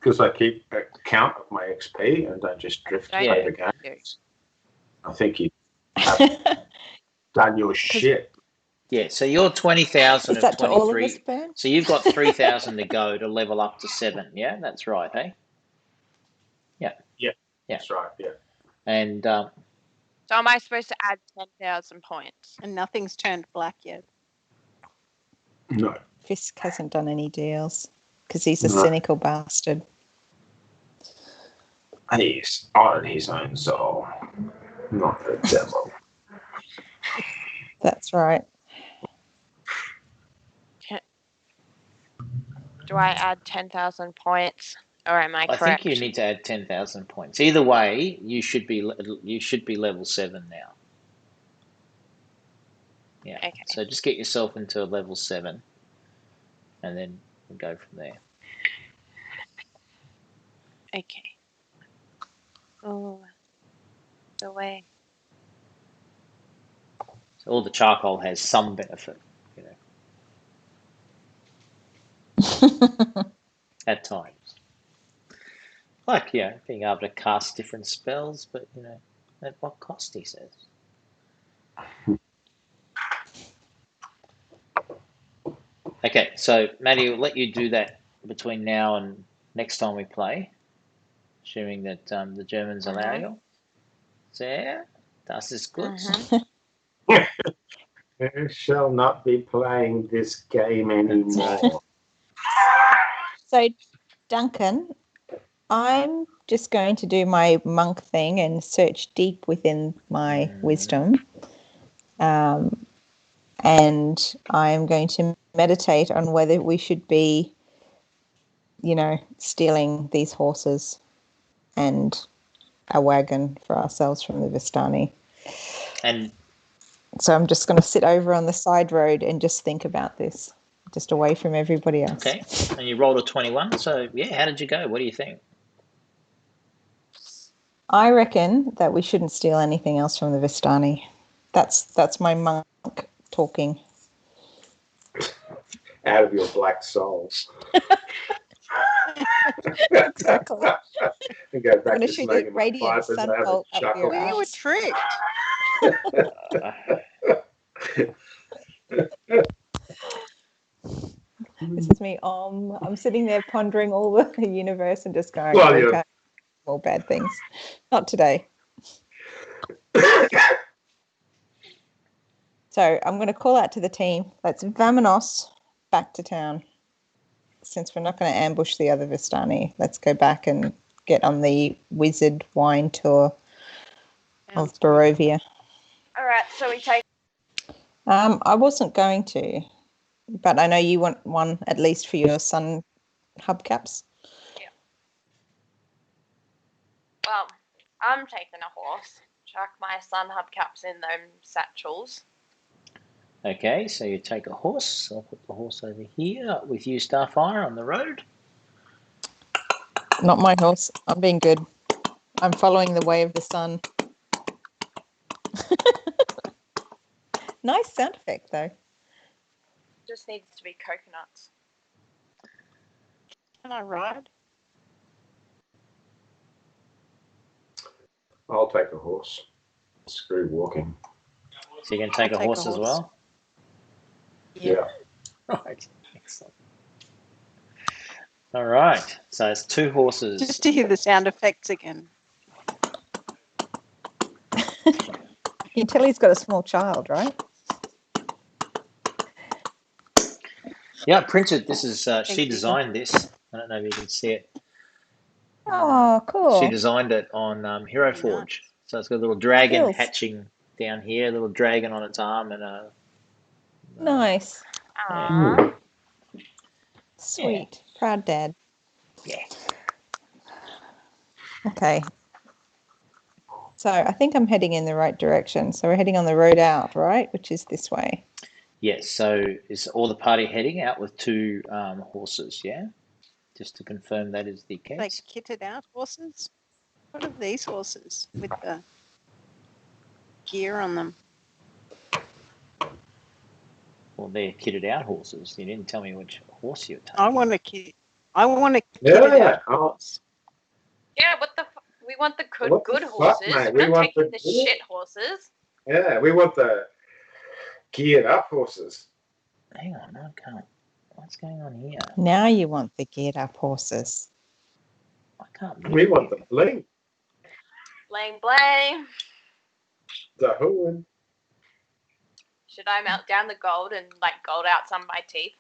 S4: Because I keep a count of my XP and don't just drift
S2: Don't
S4: over
S2: you?
S4: games. I think you have done your shit.
S1: Yeah, so you're 20,000
S3: Is
S1: of
S3: that to all of
S1: 23.
S3: us, Ben?
S1: So you've got 3,000 to go to level up to 7. Yeah, that's right, hey? Yeah.
S4: That's right, yeah.
S1: And
S2: So am I supposed to add 10,000 points?
S5: And nothing's turned black yet.
S4: No.
S3: Fisk hasn't done any deals because he's a
S4: No.
S3: cynical bastard.
S4: He's on his own soul, not the devil.
S3: That's right.
S2: Do I add 10,000 points, or am I
S1: I
S2: correct?
S1: think you need to add 10,000 points. Either way, you should be level 7 now. Yeah.
S2: Okay.
S1: So just get yourself into a level 7 and then we'll go from there.
S2: Okay. Oh, the way.
S1: So all the charcoal has some benefit, you know, at times. Like, yeah, being able to cast different spells, but, you know, at what cost, he says. Okay, so, Maddie, we'll let you do that between now and next time we play, assuming that the Germans allow you. So, yeah, das ist gut.
S4: I shall not be playing this game anymore.
S3: So, Duncan, I'm just going to do my monk thing and search deep within my wisdom. And I'm going to meditate on whether we should be, you know, stealing these horses and a wagon for ourselves from the Vistani.
S1: And
S3: so I'm just going to sit over on the side road and just think about this, just away from everybody else.
S1: Okay, and you rolled a 21, so yeah, how did you go? What do you think?
S3: I reckon that we shouldn't steal anything else from the Vistani. That's my monk talking.
S4: Out of your black soul.
S3: Exactly.
S4: And go back
S3: I'm going to
S4: to
S3: shoot a
S4: smoking my
S3: radiant
S4: pipe and
S3: sun
S4: have a
S3: bolt up
S4: chuckle.
S3: your
S5: We were
S3: ass.
S5: tricked.
S3: This is me. I'm sitting there pondering all the universe and just going,
S4: Well,
S3: okay, all bad things. Not today. So I'm going to call out to the team. Let's vamonos back to town. Since we're not going to ambush the other Vistani, let's go back and get on the wizard wine tour of Barovia.
S2: All right, so we take.
S3: I wasn't going to, but I know you want one at least for your sun hubcaps.
S2: Well, I'm taking a horse. Chuck my sun hubcaps in them satchels.
S1: Okay, so you take a horse. I'll put the horse over here with you, Starfire, on the road.
S3: Not my horse. I'm being good. I'm following the way of the sun. Nice sound effect, though.
S2: Just needs to be coconuts.
S5: Can I ride?
S4: I'll take a horse. Screw walking.
S1: So you can take
S5: I'll
S1: a horse as well?
S4: Yeah.
S1: Right, excellent. All right, so it's 2 horses.
S5: Just to hear the sound effects again.
S3: You can tell he's got a small child, right?
S1: Yeah, printed. This is she
S5: you.
S1: designed this. I don't know if you can see it.
S3: Oh, cool.
S1: She designed it on Hero
S5: Very
S1: Forge. So it's got a little dragon
S3: Skills.
S1: hatching down here, a little dragon on its arm, and a
S3: Nice.
S2: Aww.
S3: Sweet. Proud dad.
S1: yeah.
S3: Okay. So I think I'm heading in the right direction. So we're heading on the road out, right? Which is this way.
S1: Yes. So is all the party heading out with 2 horses? Yeah. Just to confirm that is the
S5: Like
S1: case.
S5: kitted out horses? What are these horses with the gear on them?
S1: Well, they're kitted out horses. You didn't tell me which horse you're taking.
S5: I want a kitted
S4: Yeah.
S5: out
S4: Oh,
S5: horse.
S2: Yeah, what the we want the good,
S4: What the
S2: good
S4: fuck,
S2: horses.
S4: mate?
S2: We're
S4: We
S2: not
S4: want
S2: taking
S4: the
S2: the
S4: good-
S2: shit horses.
S4: yeah, we want the geared up horses.
S1: Hang on, I can't. What's going on here?
S3: Now you want the geared up horses.
S1: I can't.
S4: We want the bling,
S2: Bling bling.
S4: the hood.
S2: Should I melt down the gold and like gold out some of my teeth?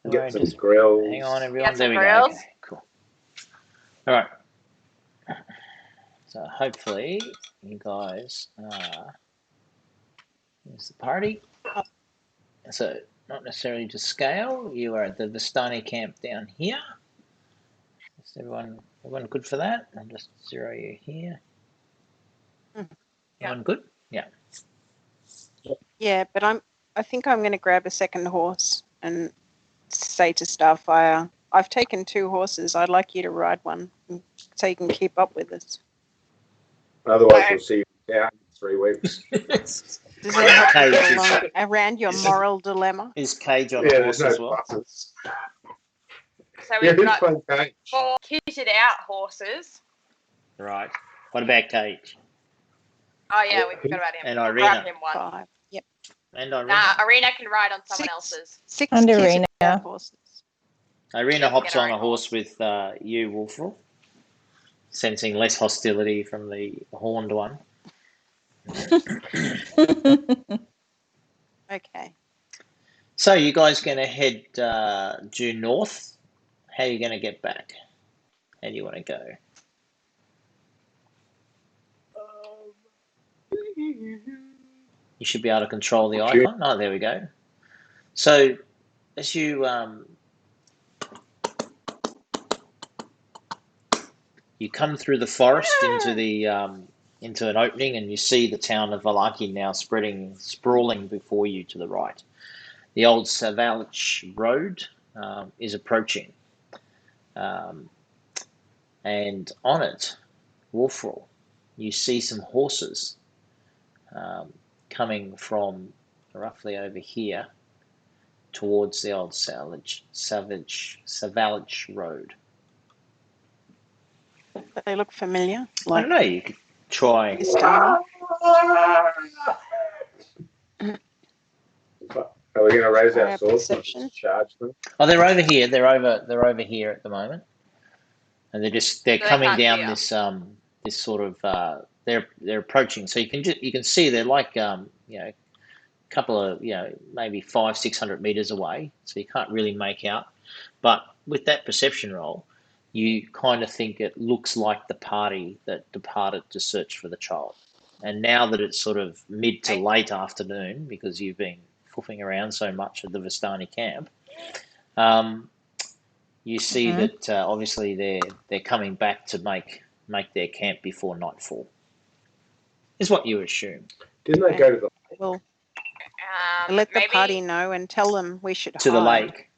S4: Get some
S1: Just
S4: grills.
S1: hang on, everyone.
S2: Get
S1: There
S2: some
S1: we go.
S2: grills.
S1: Okay, cool. All right. So hopefully you guys here's the party. So not necessarily to scale. You are at the Vistani camp down here. Is everyone good for that? I'll just zero you here. Everyone good? Yeah.
S5: Yeah, but I think I'm going to grab a second horse and say to Starfire, I've taken 2 horses. I'd like you to ride one so you can keep up with us.
S4: Otherwise, we'll see you down in 3 weeks.
S5: Does that help you
S1: Cage
S5: get
S1: is-
S5: along around your moral dilemma?
S1: Is Cage on
S4: Yeah,
S1: a
S4: there's
S1: horse as
S4: no
S1: well?
S4: buses.
S2: So
S4: Yeah,
S2: we've
S4: who's
S2: got
S4: playing Cage?
S2: 4 kitted out horses.
S1: Right. What about Cage?
S2: Oh yeah, we forgot about him.
S1: And
S2: I'll
S1: Irina.
S2: grab him one.
S5: 5. Yep.
S1: And Irina?
S2: Nah, Arena can ride on someone
S5: 6.
S2: else's.
S5: 6
S3: And
S5: kitted
S3: Irina.
S5: out horses.
S1: Irina
S2: She
S1: hops
S2: can
S1: on
S2: get
S1: a
S2: her
S1: horse
S2: own
S1: with you, Wolfrel, sensing less hostility from the horned one.
S5: Okay.
S1: So you guys going to head due north? How are you going to get back? How do you want to go? You should be able to control the
S4: Okay.
S1: icon. Oh, there we go. So as you you come through the forest into an opening, and you see the town of Valaki now sprawling before you to the right. The old Savalch Road is approaching, and on it, Wolfrel, you see some horses coming from roughly over here towards the old Savalch Road.
S5: They look familiar.
S1: I
S5: Like
S1: don't know. You could try.
S5: Vistani.
S4: Are we going to raise our
S5: Our
S4: swords and
S5: perception.
S4: just charge them?
S1: Oh, they're over here. They're over here at the moment, and they're
S2: So they
S1: coming
S2: can't
S1: down
S2: see
S1: this this sort of they're approaching. So you can see they're like a couple of maybe 500-600 meters away. So you can't really make out. But with that perception roll, you kind of think it looks like the party that departed to search for the child. And now that it's sort of mid to late afternoon, because you've been foofing around so much at the Vistani camp, you see that obviously they're coming back to make their camp before nightfall. Is what you assume.
S4: Didn't they go to the
S5: We'll let the
S2: maybe,
S5: party know and tell them we should
S1: To the
S5: hide.
S1: lake.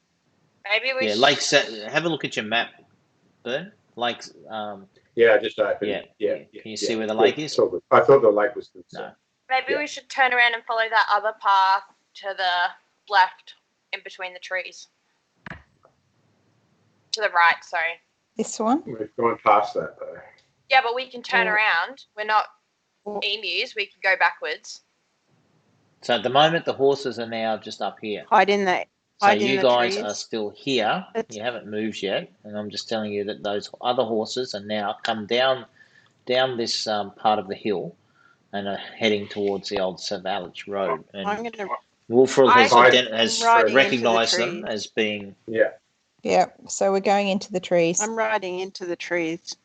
S2: Maybe we
S1: Yeah,
S2: should.
S1: Lake. Have a look at your map, Bern. Lakes.
S4: Yeah, just open.
S1: Yeah.
S4: Yeah.
S1: Can you see where the lake is?
S4: I thought the lake was the
S1: No.
S2: Maybe
S4: Yeah.
S2: we should turn around and follow that other path to the left, in between the trees. To the right, sorry.
S3: This one?
S4: We've gone past that though.
S2: Yeah, but we can turn
S5: Well-
S2: around. We're not emus. We can go backwards.
S1: So at the moment, the horses are now just up here.
S5: Hide in the
S1: So
S5: hide in
S1: you
S5: the
S1: guys
S5: trees.
S1: are still here.
S5: It's-
S1: You haven't moved yet, and I'm just telling you that those other horses are now come down this part of the hill and are heading towards the old Savage Road.
S5: I'm
S1: And
S5: gonna
S1: Wilfred has,
S4: I'm
S1: has
S5: riding into the
S1: recognised them
S5: trees.
S1: as being.
S4: Yeah.
S3: Yep. So we're going into the trees.
S5: I'm riding into the trees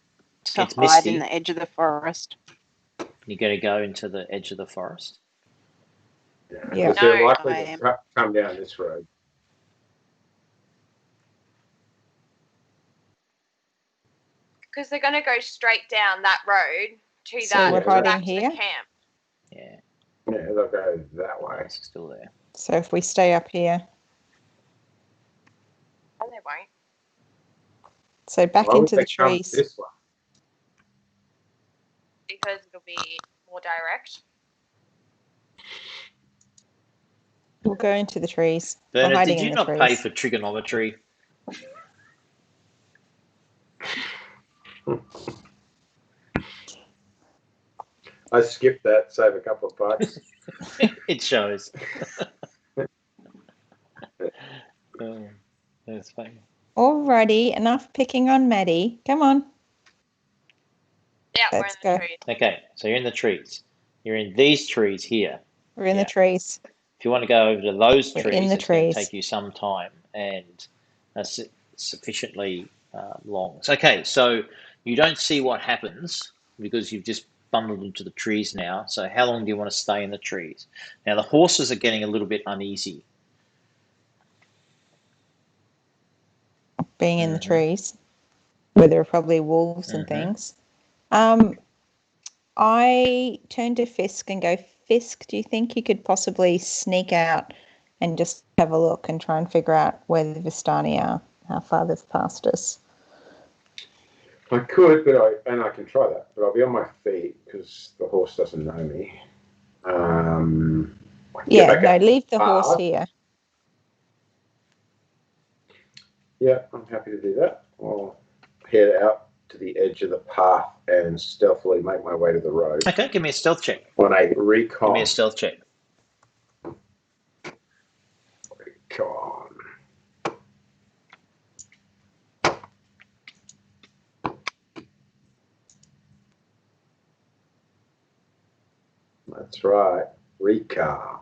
S5: to
S1: It's
S5: hide
S1: misty.
S5: in the edge of the forest.
S1: You're going to go into the edge of the forest.
S4: Yeah.
S3: Yeah.
S4: Because they're
S2: No,
S4: likely
S5: I
S4: to
S5: am.
S4: come down this road.
S2: Because they're going to go straight down that road to
S3: So
S2: that
S3: we're
S2: back
S3: hiding
S2: to
S3: here?
S2: the camp.
S1: Yeah,
S4: Yeah, they'll go that way.
S1: it's still there.
S3: So if we stay up here,
S2: Oh, they won't.
S3: so back
S4: Why would
S3: into
S4: they
S3: the
S4: come
S3: trees.
S4: this way?
S2: Because it'll be more direct.
S3: We'll go into the trees. We're
S1: Bernard,
S3: hiding
S1: did you
S3: in the
S1: not pay
S3: trees.
S1: for trigonometry?
S4: I skipped that, save a couple of bucks.
S1: It shows. Oh, that's funny.
S3: Alrighty, enough picking on Maddie. Come on.
S2: Yeah,
S3: Let's
S2: we're in
S3: go.
S2: the trees.
S1: Okay, so you're in the trees. You're in these trees here.
S3: We're in
S1: Yeah.
S3: the trees.
S1: If you want to go over to those
S3: We're
S1: trees,
S3: in the
S1: it's going to
S3: trees.
S1: take you some time and sufficiently long. So, okay, so you don't see what happens because you've just bundled into the trees now. So how long do you want to stay in the trees? Now, the horses are getting a little bit uneasy.
S3: Being in the
S1: Mhm.
S3: trees, where there are probably wolves and
S1: Mhm.
S3: things. I turn to Fisk and go, Fisk, do you think you could possibly sneak out and just have a look and try and figure out where the Vistani are, how far they've passed us?
S4: I could, but I can try that, but I'll be on my feet because the horse doesn't know me. I can get
S3: Yeah,
S4: back
S3: no,
S4: up.
S3: leave the horse
S4: Ah.
S3: here.
S4: Yeah, I'm happy to do that. I'll head out to the edge of the path and stealthily make my way to the road
S1: Okay, give me a stealth check.
S4: on a
S1: Give
S4: recon.
S1: me a stealth check.
S4: Recon. That's right, recon.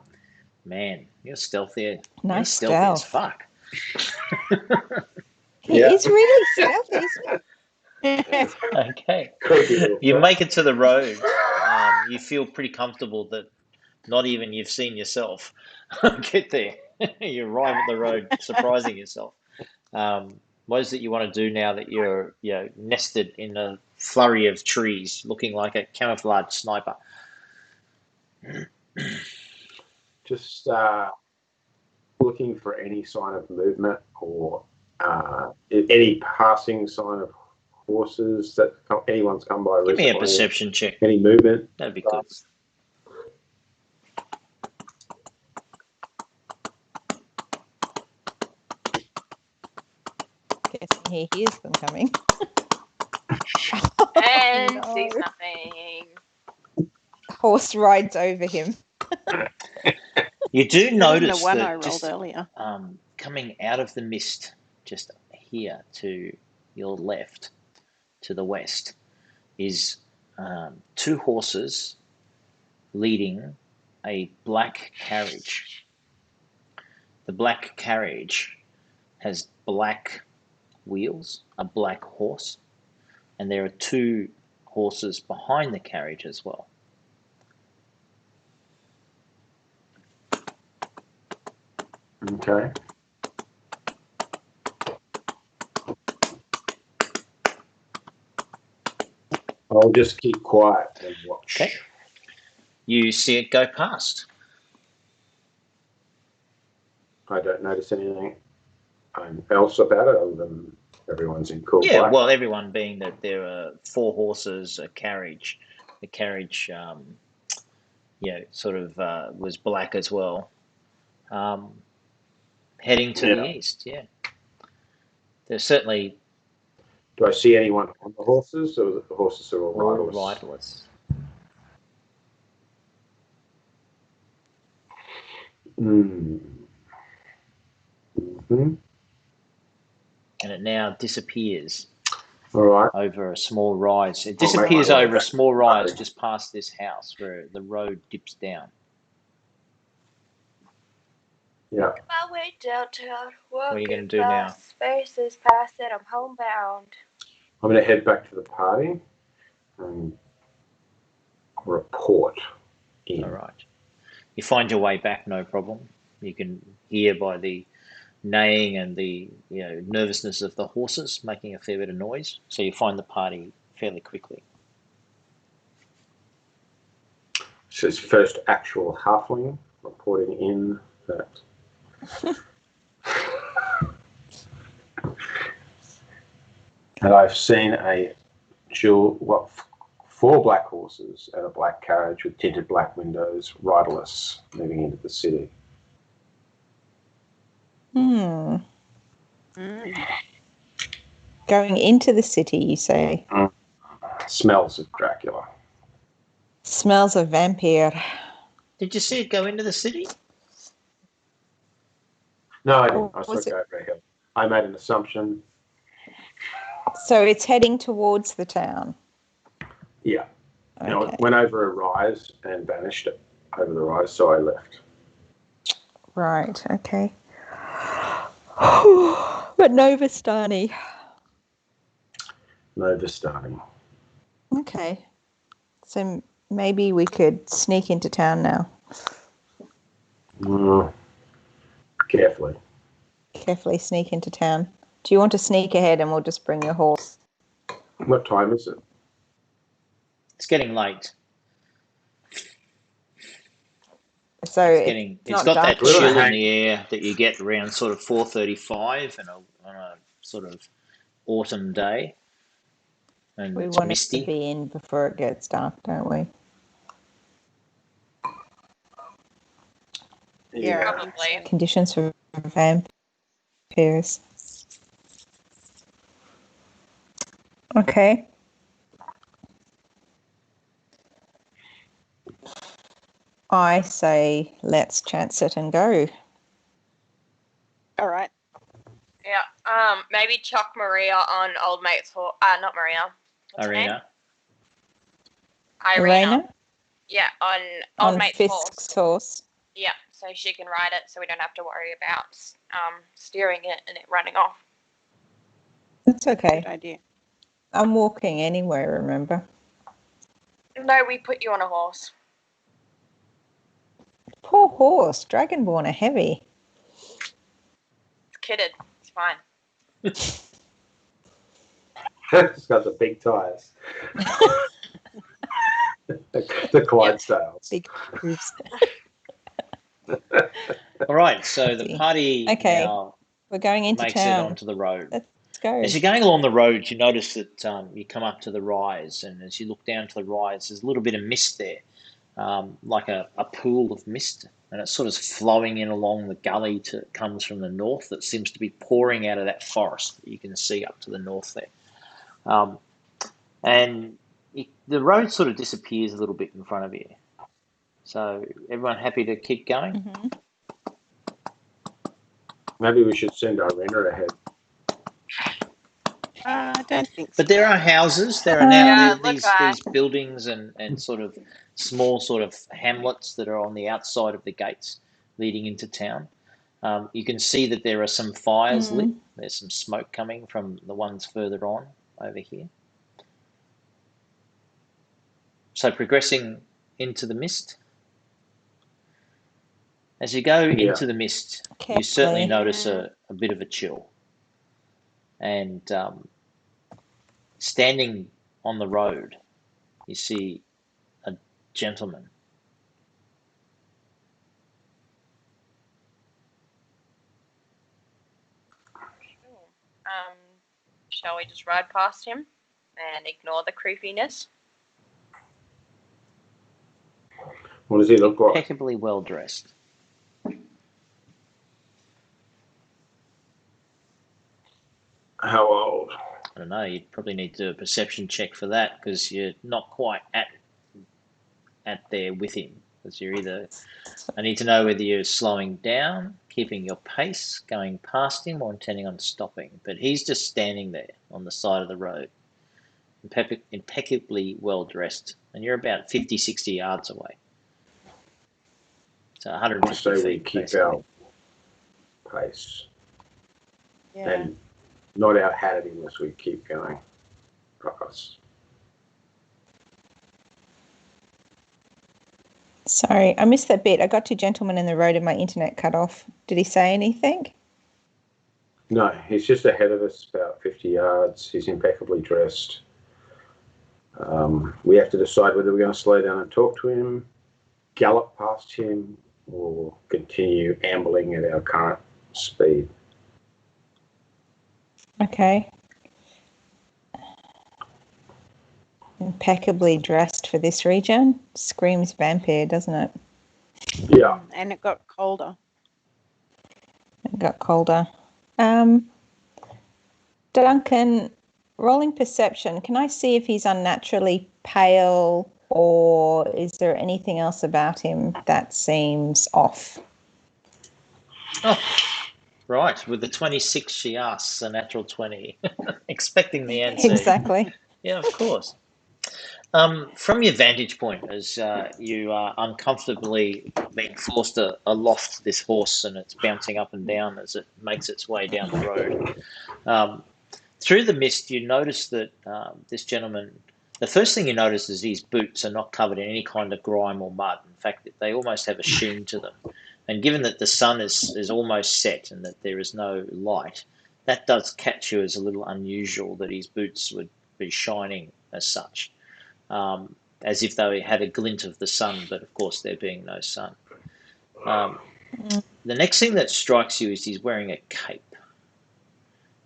S1: Man, you're stealthy.
S3: Nice
S1: You're stealthy as
S3: stealth.
S1: fuck.
S3: He
S4: Yeah.
S3: is really stealthy, isn't
S1: Okay.
S4: Creepy little
S1: You
S4: fuck.
S1: make it to the road. You feel pretty comfortable that not even you've seen yourself get there. You arrive at the road surprising yourself. What is it you want to do now that you're nested in a flurry of trees looking like a camouflage sniper?
S4: Just looking for any sign of movement or any passing sign of horses that anyone's come by
S1: Give me a
S4: recently.
S1: perception check.
S4: Any movement.
S1: That'd be good.
S3: Guessing he hears them coming.
S2: And
S3: No.
S2: sees nothing.
S3: Horse rides over him.
S1: You do
S5: Better than the
S1: notice
S5: one I
S1: that
S5: rolled
S1: just
S5: earlier.
S1: coming out of the mist, just here to your left, to the west, is two horses leading a black carriage. The black carriage has black wheels, a black horse, and there are two horses behind the carriage as well.
S4: Okay. I'll just keep quiet and watch.
S1: Okay. You see it go past.
S4: I don't notice anything else about it other than everyone's in cool
S1: Yeah,
S4: black.
S1: well, everyone being that there are four horses, a carriage. The carriage, sort of was black as well. Heading to the east, yeah. There's certainly
S4: Do I see anyone on the horses, or the horses are all
S1: all
S4: riderless?
S1: riderless.
S4: Mm. Mm-hmm.
S1: And it now disappears
S4: All right.
S1: over a small rise. It
S4: I'll make
S1: disappears
S4: my way
S1: over a
S4: back
S1: small
S4: to the
S1: rise
S4: party.
S1: just past this house where the road dips down.
S4: Yeah.
S2: My way downtown,
S1: What are you
S2: walking
S1: going to do now?
S2: fast, spaces past it, I'm homebound.
S4: I'm going to head back to the party and report in.
S1: All right. You find your way back, no problem. You can hear by the neighing and the nervousness of the horses making a fair bit of noise. So you find the party fairly quickly.
S4: So it's first actual halfling reporting in that. And I've seen four black horses and a black carriage with tinted black windows, riderless, moving into the city.
S3: Hmm.
S5: Mm.
S3: Going into the city, you say?
S4: Smells of Dracula.
S3: Smells of vampire.
S1: Did you see it go into the city?
S4: No, I didn't.
S3: Or
S4: I saw
S3: was
S4: it go over a hill. I made an assumption.
S3: So it's heading towards the town.
S4: Yeah.
S3: Okay.
S4: It went over a rise and vanished over the rise, so I left.
S3: Right, okay. But no Vistani.
S4: No Vistani.
S3: Okay. So maybe we could sneak into town now.
S4: Carefully.
S3: Carefully sneak into town. Do you want to sneak ahead and we'll just bring your horse?
S4: What time is it?
S1: It's getting late.
S3: So
S1: It's
S3: not
S1: got
S3: dark
S1: that chill
S4: yet.
S1: in the air that you get around sort of 4:35 on a sort of autumn day, and
S3: We
S1: it's
S3: want
S1: misty.
S3: to be in before it gets dark, don't we?
S5: Yeah.
S2: Probably.
S3: Conditions for vampires. Okay. I say let's chance it and go.
S5: All right.
S2: Yeah. Maybe chuck Maria on old mate's horse. Not Maria. What's her name? Irina. Yeah, on old mate's horse.
S3: Fisk's horse.
S2: Yeah, so she can ride it, so we don't have to worry about steering it and it running off.
S3: That's okay.
S5: Good idea.
S3: I'm walking anyway, remember?
S2: No, we put you on a horse.
S3: Poor horse. Dragonborn are heavy.
S2: It's kitted. It's fine.
S4: It's got the big tires. the Clydesdales.
S3: Big hooves.
S1: All right, so the party
S3: Okay.
S1: now
S3: We're going into
S1: makes
S3: town.
S1: it onto the road.
S3: Let's go.
S1: As you're going along the road, you notice that you come up to the rise, and as you look down to the rise, there's a little bit of mist there, like a pool of mist, and it's sort of flowing in along the gully comes from the north that seems to be pouring out of that forest that you can see up to the north there. And the road sort of disappears a little bit in front of you. So everyone happy to keep going?
S3: Mm-hmm.
S4: Maybe we should send Irina ahead.
S5: I don't think so.
S1: But there are houses. There are now
S2: Yeah, look,
S1: these buildings and sort of small sort of hamlets that are on the outside of the gates leading into town. You can see that there are some fires lit. There's some smoke coming from the ones further on over here. So progressing into the mist. As you go into the mist, you certainly
S3: Carefully.
S1: notice a bit of a chill. And standing on the road, you see a gentleman.
S2: Shall we just ride past him and ignore the creepiness?
S4: What does he look like?
S1: Impeccably well dressed.
S4: How old?
S1: I don't know. You'd probably need to do a perception check for that because you're not quite at there with him. Because you're either. I need to know whether you're slowing down, keeping your pace, going past him, or intending on stopping. But he's just standing there on the side of the road, impeccably well dressed, and you're about 50, 60 yards away. So 150
S4: So we
S1: feet.
S4: keep
S1: Basically.
S4: our pace
S5: Yeah.
S4: and not out ahead of him as we keep going past.
S3: Sorry, I missed that bit. I got to gentleman in the road and my internet cut off. Did he say anything?
S4: No, he's just ahead of us about 50 yards. He's impeccably dressed. We have to decide whether we're going to slow down and talk to him, gallop past him, or continue ambling at our current speed.
S3: Okay. Impeccably dressed for this region. Screams vampire, doesn't it?
S4: Yeah.
S5: And it got colder.
S3: It got colder. Duncan, rolling perception. Can I see if he's unnaturally pale or is there anything else about him that seems off?
S1: Oh, right. With the 26, she asks a natural 20, expecting the answer.
S3: Exactly.
S1: Yeah, of course. From your vantage point, as you are uncomfortably being forced aloft this horse and it's bouncing up and down as it makes its way down the road, through the mist, you notice that this gentleman, the first thing you notice is his boots are not covered in any kind of grime or mud. In fact, they almost have a sheen to them. And given that the sun is almost set and that there is no light, that does catch you as a little unusual that his boots would be shining as such. As if they had a glint of the sun, but of course there being no sun. The next thing that strikes you is he's wearing a cape,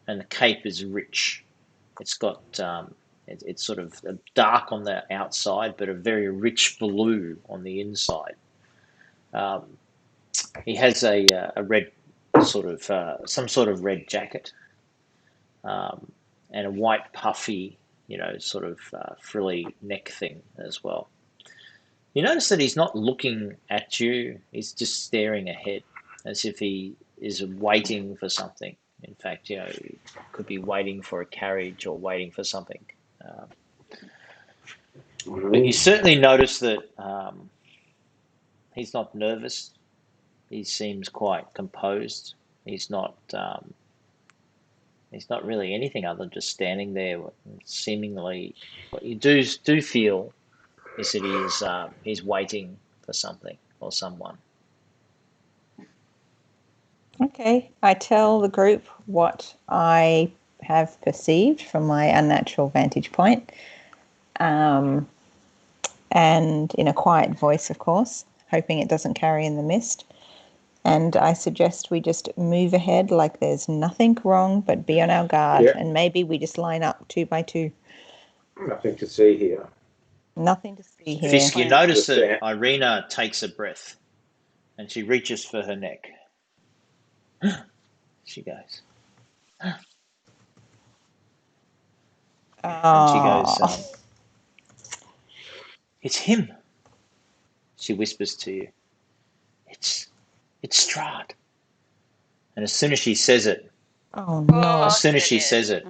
S1: and the cape is rich. It's got it's sort of dark on the outside, but a very rich blue on the inside. He has a red sort of some sort of red jacket, and a white puffy, sort of frilly neck thing as well. You notice that he's not looking at you, he's just staring ahead as if he is waiting for something. In fact, he could be waiting for a carriage or waiting for something. But you certainly notice that he's not nervous. He seems quite composed. He's not really anything other than just standing there, seemingly. What you do feel is that he's waiting for something or someone.
S3: Okay, I tell the group what I have perceived from my unnatural vantage point, and in a quiet voice, of course, hoping it doesn't carry in the mist. And I suggest we just move ahead like there's nothing wrong, but be on our guard.
S4: Yeah.
S3: And maybe we just line up 2 by 2.
S4: Nothing to see here.
S3: Nothing to see here.
S1: Fisk, you notice
S4: Just
S1: that Irina takes a breath and she reaches for her neck. She goes. And she goes, it's him. She whispers to you. It's Strahd. And as soon as she says it,
S3: Oh no.
S1: as soon as she
S2: goodness.
S1: says it,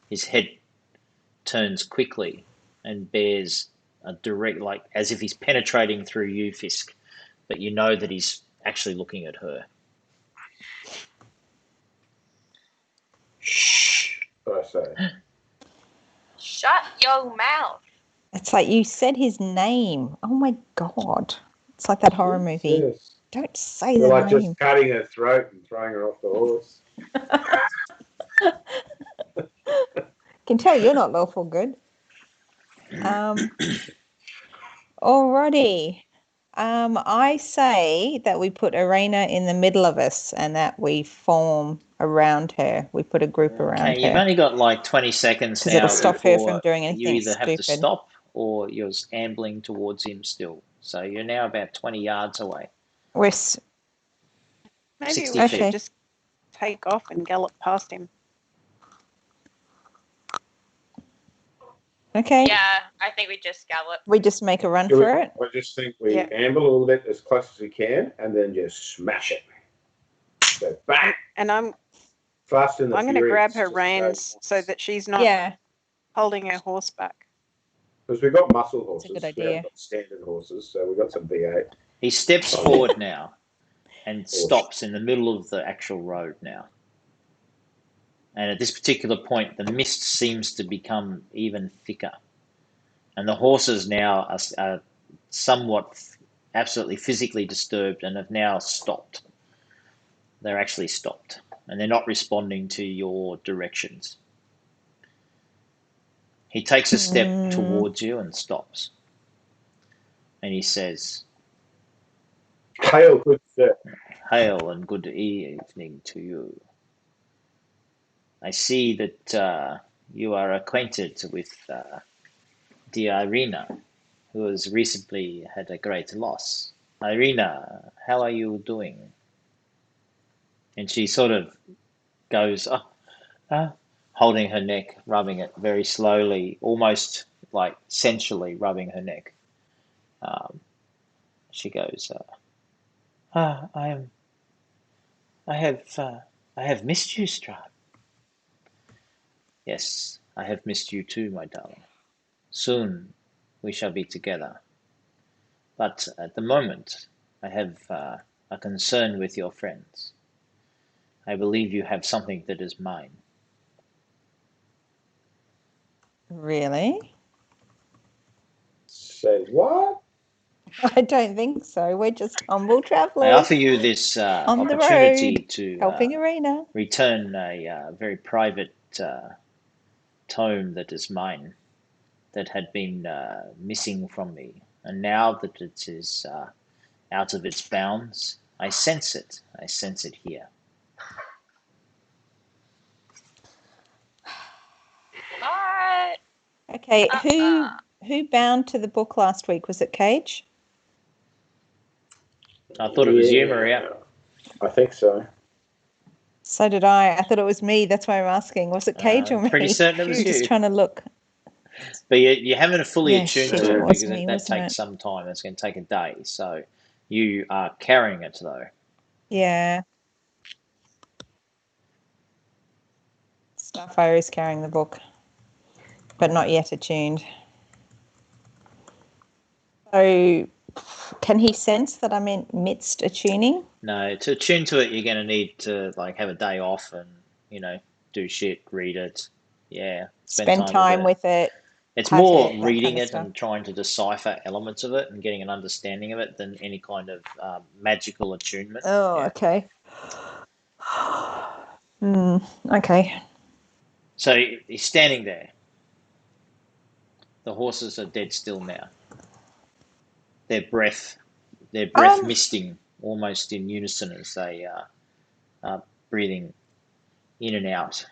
S1: his head turns quickly and bears a direct, like as if he's penetrating through you, Fisk, but you know that he's actually looking at her.
S4: Shh, I say.
S2: Shut your mouth.
S3: It's like you said his name. Oh my God. It's like that horror movie.
S4: Yes.
S3: Don't say
S4: They're
S3: the
S4: like
S3: name.
S4: just cutting her throat and throwing her off the horse.
S3: Can tell you're not lawful good. Alrighty. I say that we put Arena in the middle of us and that we form around her. We put a group around
S1: Okay, you've
S3: her.
S1: only got like 20 seconds
S3: 'Cause
S1: now
S3: it'll stop her
S1: before
S3: from doing
S1: you
S3: anything
S1: either have to
S3: stupid.
S1: stop or you're ambling towards him still. So you're now about 20 yards away.
S3: We're
S1: 60
S5: Maybe we
S1: feet.
S5: should just take off and gallop past him.
S3: okay.
S2: Yeah, I think we just gallop.
S3: We just make a run
S4: Do we-
S3: for it.
S4: I just think we
S5: Yeah.
S4: amble a little bit as close as we can and then just smash it. So bang!
S5: And I'm
S4: Fast and the
S5: going to
S4: Furious,
S5: grab her
S4: just
S5: reins
S4: goes-
S5: so that she's not
S3: Yeah.
S5: holding her horse back.
S4: Because we've got muscle
S3: That's a
S4: horses.
S3: good
S4: We
S3: idea.
S4: haven't got standard horses, so we've got some V8.
S1: He steps
S4: Oh,
S1: forward now and stops in the middle of the actual road now. And at this particular point, the mist seems to become even thicker. And the horses now are somewhat absolutely physically disturbed and have now stopped. They're actually stopped. And they're not responding to your directions. He takes a step towards you and stops. And he says,
S4: Hail, good sir.
S1: "Hail and good evening to you. I see that you are acquainted with the Irina, who has recently had a great loss. Irina, how are you doing?" And she sort of goes, holding her neck, rubbing it very slowly, almost like sensually rubbing her neck. She goes, I am. I have missed you, Strahd. Yes, I have missed you too, my darling. Soon we shall be together. But at the moment, I have a concern with your friends. I believe you have something that is mine.
S3: Really?
S4: Says what?
S3: I don't think so. We're just humble
S1: I
S3: travellers
S1: offer you this
S3: on the
S1: opportunity
S3: road,
S1: to
S3: helping Arena.
S1: return a very private tome that is mine, that had been missing from me. And now that it is out of its bounds, I sense it. I sense it here.
S2: What?
S3: Okay, who bound to the book last week? Was it Cage?
S1: I thought it was you, Maria.
S4: I think so.
S3: So did I. I thought it was me. That's why I'm asking. Was it Cage or me?
S1: Pretty certain it was
S3: I'm just
S1: you.
S3: trying to look.
S1: But you haven't fully
S3: Yeah,
S1: attuned
S3: shit,
S1: to
S4: it
S1: it
S3: was
S1: because
S3: me,
S1: that
S3: wasn't
S1: takes
S3: it?
S1: some time. It's going to take a day. So you are carrying it, though.
S3: Yeah. Starfire is carrying the book, but not yet attuned. So, can he sense that I'm in midst attuning?
S1: No, to attune to it, you're going to need to like have a day off and do shit, read it,
S3: Spend time with it.
S1: It's
S3: touch
S1: more
S3: it, that
S1: reading
S3: kind of
S1: it
S3: stuff.
S1: and trying to decipher elements of it and getting an understanding of it than any kind of magical attunement.
S3: Oh,
S1: Yeah.
S3: okay. Okay.
S1: So he's standing there. The horses are dead still now. Their breath misting almost in unison as they are breathing in and out.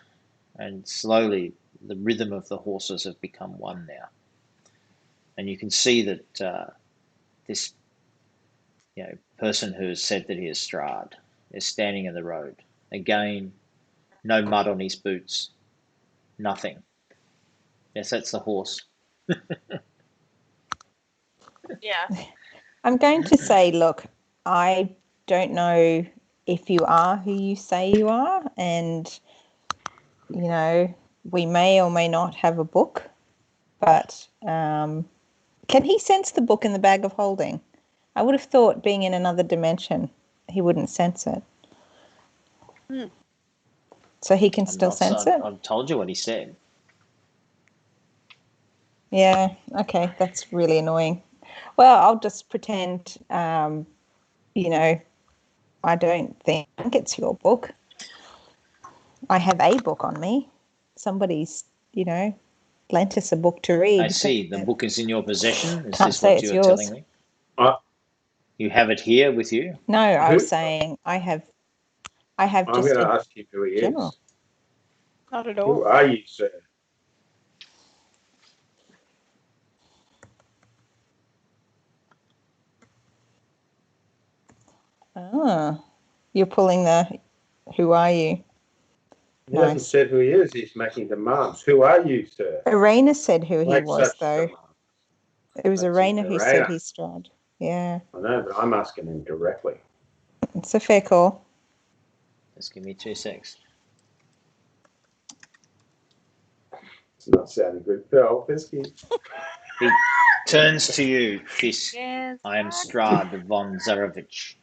S1: And slowly the rhythm of the horses have become one now. And you can see that this person who has said that he is Strahd is standing in the road. Again, no mud on his boots. Nothing. Yes, that's the horse.
S2: Yeah.
S3: I'm going to say, look, I don't know if you are who you say you are, and we may or may not have a book, but can he sense the book in the bag of holding? I would have thought, being in another dimension, he wouldn't sense it. So he can still sense it?
S1: I've told you what he said.
S3: Yeah, okay, that's really annoying. Well, I'll just pretend, I don't think it's your book. I have a book on me. Somebody's, lent us a book to read.
S1: I see. The book is in your possession. Is
S3: Can't
S1: this
S3: say
S1: what
S3: it's
S1: you're
S3: yours.
S1: telling me?
S4: Uh,
S1: You have it here with you?
S3: No, I was
S4: Who?
S3: saying I have
S4: I'm
S3: just
S4: going to
S3: a
S4: ask you who he
S3: general.
S4: is.
S5: Not at
S4: Who
S5: all.
S4: are you, sir?
S3: Ah, you're pulling the who are you?
S4: He hasn't
S3: Nice.
S4: said who he is. He's making demands. Who are you, sir?
S3: Arena said who he
S4: Make
S3: was,
S4: such
S3: though.
S4: demands.
S3: It was
S4: That's
S3: Arena who said
S4: Arena.
S3: he's Strahd. Yeah,
S4: I know, but I'm asking him directly.
S3: it's a fair call.
S1: Just give me 2 secs.
S4: It's not sounding good. Phil, Fisky.
S1: He turns to you, Fisk.
S2: Yes.
S1: I am Strahd von Zarevich,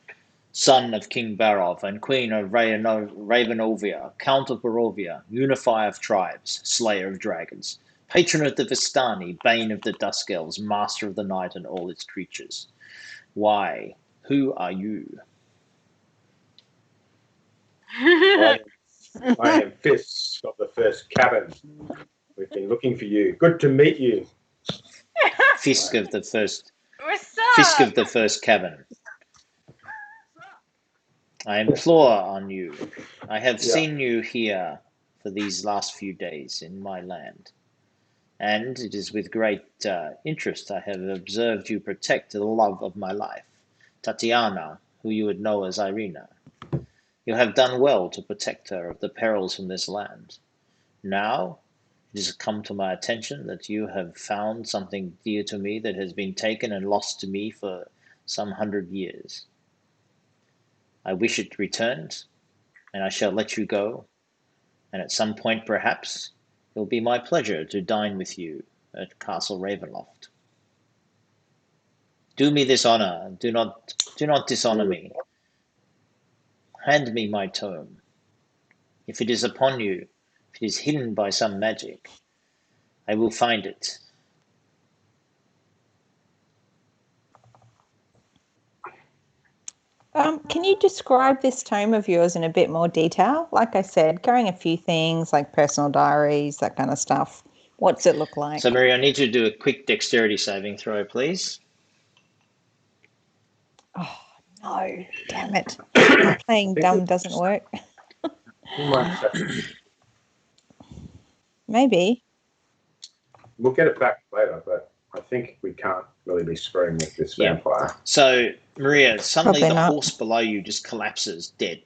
S1: son of King Barov and Queen of Ravenovia, Count of Barovia, unifier of tribes, slayer of dragons, patron of the Vistani, bane of the Dusk Elves, master of the night and all its creatures. Why? Who are you?
S4: I am Fisk of the first cabin. We've been looking for you. Good to meet you.
S1: Fisk of the first cabin. I implore on you. I have seen you here for these last few days in my land, and it is with great interest I have observed you protect the love of my life, Tatiana, who you would know as Irina. You have done well to protect her of the perils from this land. Now it has come to my attention that you have found something dear to me that has been taken and lost to me for some 100 years. I wish it returned, and I shall let you go, and at some point perhaps it will be my pleasure to dine with you at Castle Ravenloft. Do me this honor, do not dishonor me. Hand me my tome. If it is upon you, if it is hidden by some magic, I will find it.
S3: Can you describe this tome of yours in a bit more detail? Like I said, carrying a few things like personal diaries, that kind of stuff. What's it look like?
S1: So, Maria, I need you to do a quick dexterity saving throw, please.
S3: Oh, no, damn it. Playing dumb doesn't work.
S4: We might have to-
S3: Maybe.
S4: We'll get it back later, but I think we can't really be screwing with this
S1: Yeah.
S4: vampire.
S1: So, Maria, suddenly
S3: Probably
S1: the
S3: not.
S1: horse below you just collapses dead.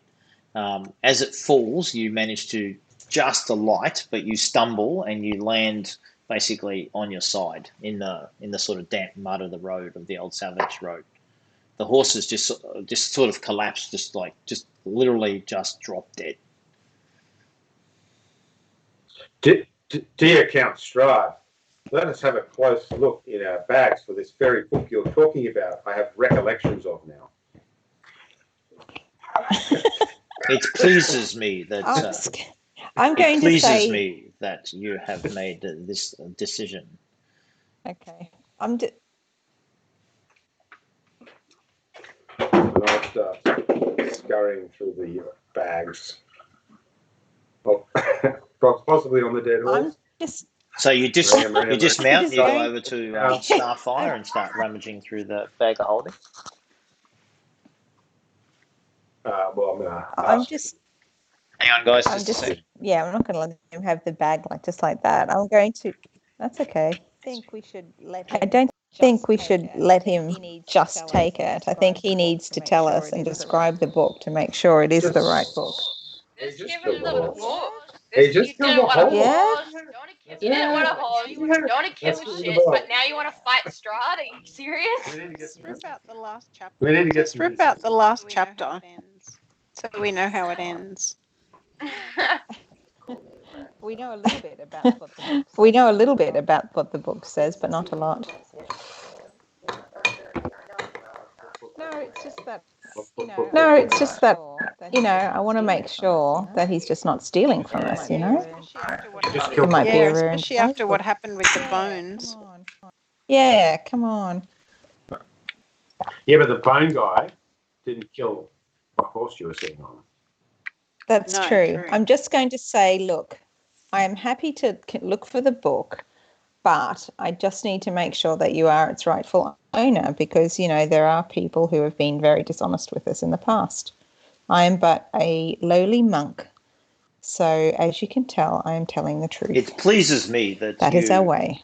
S1: As it falls, you manage to just alight, but you stumble and you land basically on your side in the sort of damp mud of the road, of the old Savage Road. The horse is just sort of collapsed, just literally just dropped dead.
S4: Dear Count Strahd, let us have a close look in our bags for this very book you're talking about. I have recollections of now.
S1: It pleases me that
S3: I'm going
S1: it
S3: to
S1: pleases
S3: say.
S1: me that you have made this decision.
S3: Okay.
S4: And I'll start scurrying through the bags. Oh, possibly on the dead horse.
S1: So you dismount, you go over to Starfire and start rummaging through the bag of holding. Hang on, guys, just a second.
S3: Yeah, I'm not going to let him have the bag just like that. I'm going to. That's okay. I don't think we should let him just take it. I think he needs to tell us and describe the book to make sure it is the right book.
S2: Just give him the book.
S4: He just
S2: You
S4: killed
S2: didn't
S4: a
S2: want a
S4: horse.
S2: horse. You didn't want a horse. You don't want to kill
S4: That's
S2: shit, but now you want to fight Strahd? Are you serious?
S5: Just rip out the last chapter.
S4: We need to get
S5: Just rip out the last chapter. So we know how it ends.
S3: We know a little bit about what the book says. We know a little bit about what the book says, but not a lot. No, it's just that. No, it's just that. I want to make sure that he's just not stealing from us.
S5: Especially after what
S4: Just
S5: happened.
S4: kill
S3: It might be a
S5: Yeah,
S3: ruined
S5: especially after what
S3: Facebook.
S5: happened with the bones.
S3: Come on. Yeah, come on.
S4: Yeah, but the bone guy didn't kill the horse you were sitting on.
S3: That's
S5: No,
S3: true.
S5: true.
S3: I'm just going to say, look, I am happy to look for the book, but I just need to make sure that you are its rightful owner because, there are people who have been very dishonest with us in the past. I am but a lowly monk. So, as you can tell, I am telling the truth.
S1: It pleases me that
S3: That is our way.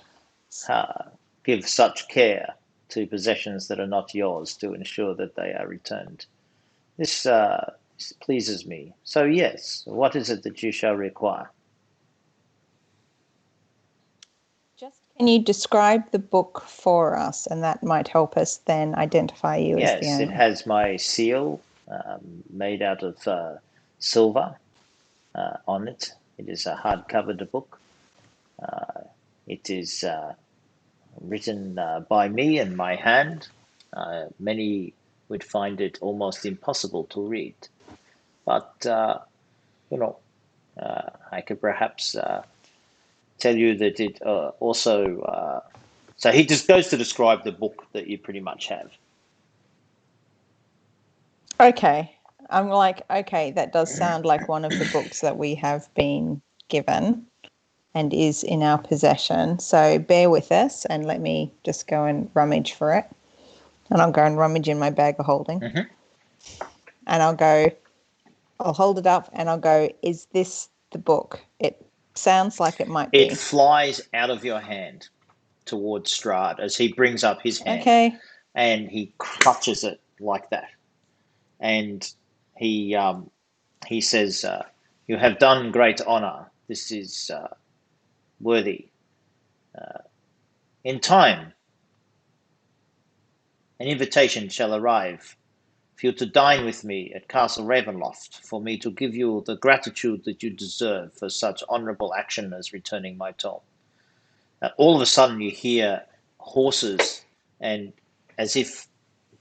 S1: give such care to possessions that are not yours to ensure that they are returned. This pleases me. So yes, what is it that you shall require?
S3: Can you describe the book for us, and that might help us then identify you as the
S1: Yes,
S3: owner?
S1: it has my seal made out of silver on it. It is a hard-covered book. It is written by me and my hand. Many would find it almost impossible to read, but I could perhaps tell you that it also. So he just goes to describe the book that you pretty much have.
S3: Okay. I'm like, okay, that does sound like one of the books that we have been given and is in our possession. So bear with us and let me just go and rummage for it. And I'll go and rummage in my bag of holding.
S1: Mhm.
S3: And I'll hold it up and I'll go, is this the book? It sounds like it might
S1: It
S3: be.
S1: flies out of your hand towards Strahd as he brings up his hand
S3: Okay.
S1: and he clutches it like that. And he says, "You have done great honor. This is worthy. In time, an invitation shall arrive for you to dine with me at Castle Ravenloft, for me to give you the gratitude that you deserve for such honourable action as returning my tome." All of a sudden, you hear horses, and as if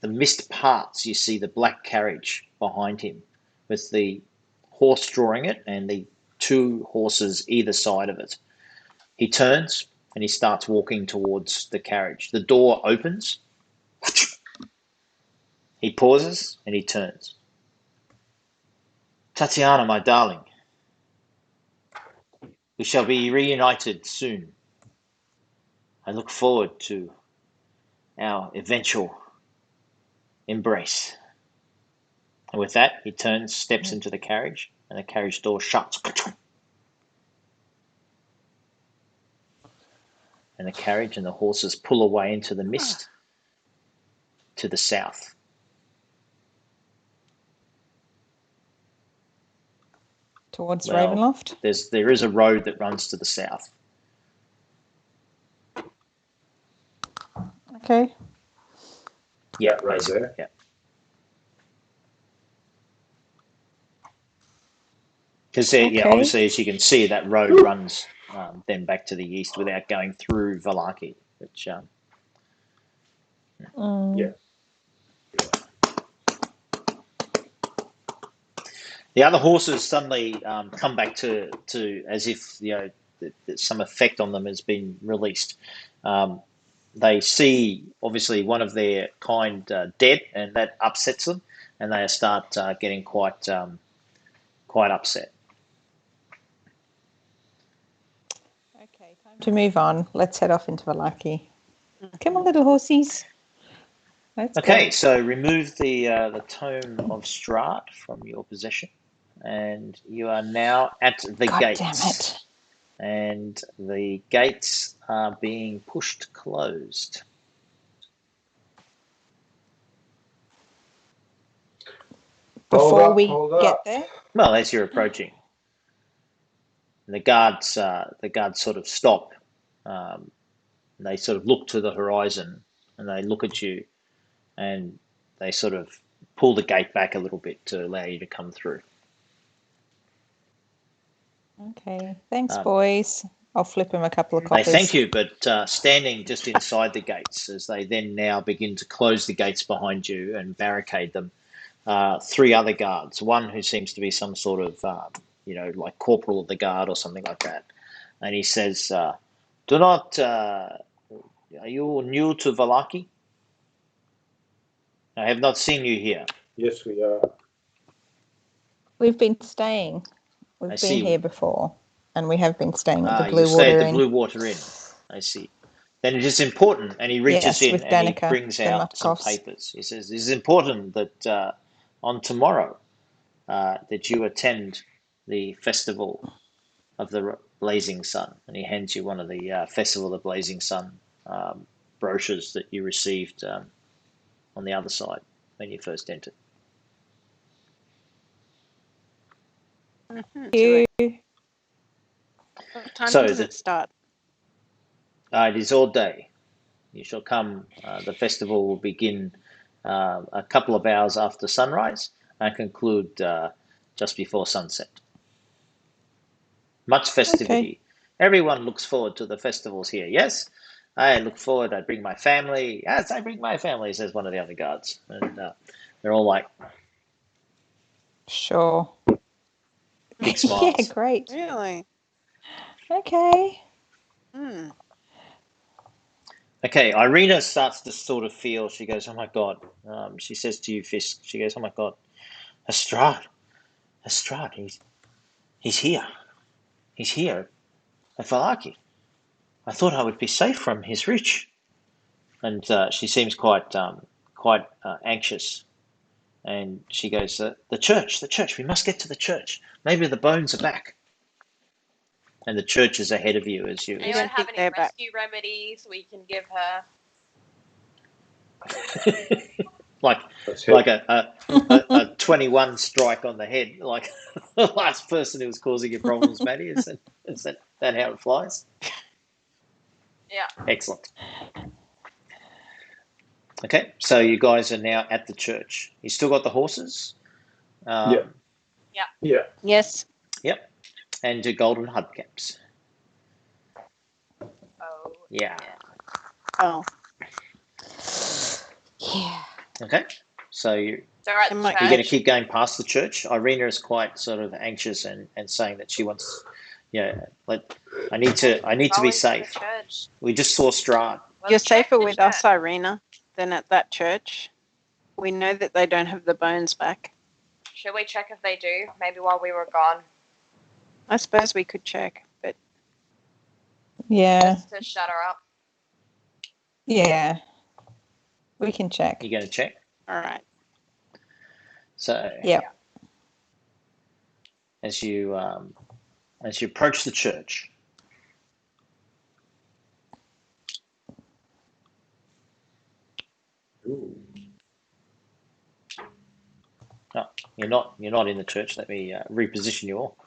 S1: the mist parts, you see the black carriage behind him with the horse drawing it and the two horses either side of it. He turns and he starts walking towards the carriage. The door opens. He pauses and he turns. "Tatiana, my darling, we shall be reunited soon. I look forward to our eventual embrace." And with that, he turns, steps into the carriage, and the carriage door shuts. And the carriage and the horses pull away into the mist to the south.
S3: Towards
S1: Well,
S3: Ravenloft?
S1: there is a road that runs to the south.
S3: Okay.
S1: Yeah,
S4: Right
S1: basically.
S4: there.
S1: Yeah. Because
S3: Okay.
S1: obviously, as you can see, that road runs then back to the east without going through Valaki, which
S4: Yeah.
S1: the other horses suddenly come back to as if that some effect on them has been released. They see obviously one of their kind dead, and that upsets them, and they start getting quite upset.
S3: Okay, time to move on. Let's head off into Valaki. Come on, little horsies. Let's
S1: Okay,
S3: go.
S1: so remove the tome of Strahd from your possession, and you are now at the
S3: God
S1: gates.
S3: damn it.
S1: And the gates are being pushed closed.
S3: Before we
S4: hold
S3: get
S4: up.
S3: there?
S1: Well, as you're approaching, the guards sort of stop. They sort of look to the horizon, and they look at you, and they sort of pull the gate back a little bit to allow you to come through.
S3: Okay, thanks, boys. I'll flip him a couple of
S1: They
S3: coppers.
S1: thank you, but standing just inside the gates as they then now begin to close the gates behind you and barricade them, 3 other guards, one who seems to be some sort of, like corporal of the guard or something like that. And he says, do not, are you new to Valaki? I have not seen you here.
S4: Yes, we are.
S3: We've been staying.
S1: I
S3: We've
S1: see.
S3: been here before, and we have been staying at the
S1: You
S3: Blue
S1: stay
S3: Water
S1: at the
S3: Inn.
S1: Blue Water Inn. I see. Then it is important, and he reaches
S3: Yes,
S1: in
S3: with
S1: and he
S3: Danica,
S1: brings
S3: the
S1: out some
S3: Matkovs.
S1: papers. He says, it is important that on tomorrow that you attend the Festival of the Blazing Sun. And he hands you one of the Festival of the Blazing Sun brochures that you received on the other side when you first entered.
S5: Mhm.
S3: You.
S5: What time
S1: So
S5: does it start?
S1: it is all day. You shall come. The festival will begin a couple of hours after sunrise and conclude just before sunset. Much festivity. Everyone looks forward to the festivals here. Yes, I look forward. I bring my family. Yes, I bring my family, says one of the other guards. And they're all like
S3: Sure.
S1: big
S3: Yeah,
S1: smiles.
S3: great.
S5: Really?
S3: Okay.
S5: Hmm.
S1: Okay, Irina starts to sort of feel, she goes, oh my God. She says to you, Fisk, she goes, oh my God, Strahd, he's here. He's here at Valaki. I thought I would be safe from his reach. And she seems quite anxious. And she goes, the church, we must get to the church. Maybe the bones are back. And the church is ahead of you as you.
S5: You
S2: Anyone
S5: don't
S2: have
S5: think
S2: any
S5: they're back?
S2: rescue remedies we can give her?
S1: like
S4: That's
S1: like
S4: it.
S1: a 21 strike on the head, like the last person who was causing you problems, Maddie. Is that how it flies?
S2: Yeah.
S1: Excellent. Okay, so you guys are now at the church. You still got the horses?
S4: Yeah.
S5: Yes.
S1: Yep. And your golden hubcaps.
S2: Oh.
S1: Yeah.
S5: Oh.
S3: Yeah.
S1: Okay. So you're
S2: So we're at the
S5: Am I-
S2: church.
S1: going to keep going past the church. Irina is quite sort of anxious and saying that she wants, I need to be
S2: Going to the
S1: safe.
S2: church.
S1: We just saw Strahd.
S5: You're
S2: Let's check
S5: safer
S2: the
S5: with
S2: church.
S5: us, Irina, than at that church. We know that they don't have the bones back.
S2: Should we check if they do? Maybe while we were gone.
S5: I suppose we could check, but
S3: Yeah.
S2: Just to shut her up.
S3: Yeah. We can check.
S1: You're going to check.
S5: all right.
S1: So
S3: Yep.
S1: as you approach the church,
S4: Ooh.
S1: oh, you're not in the church. Let me reposition you all.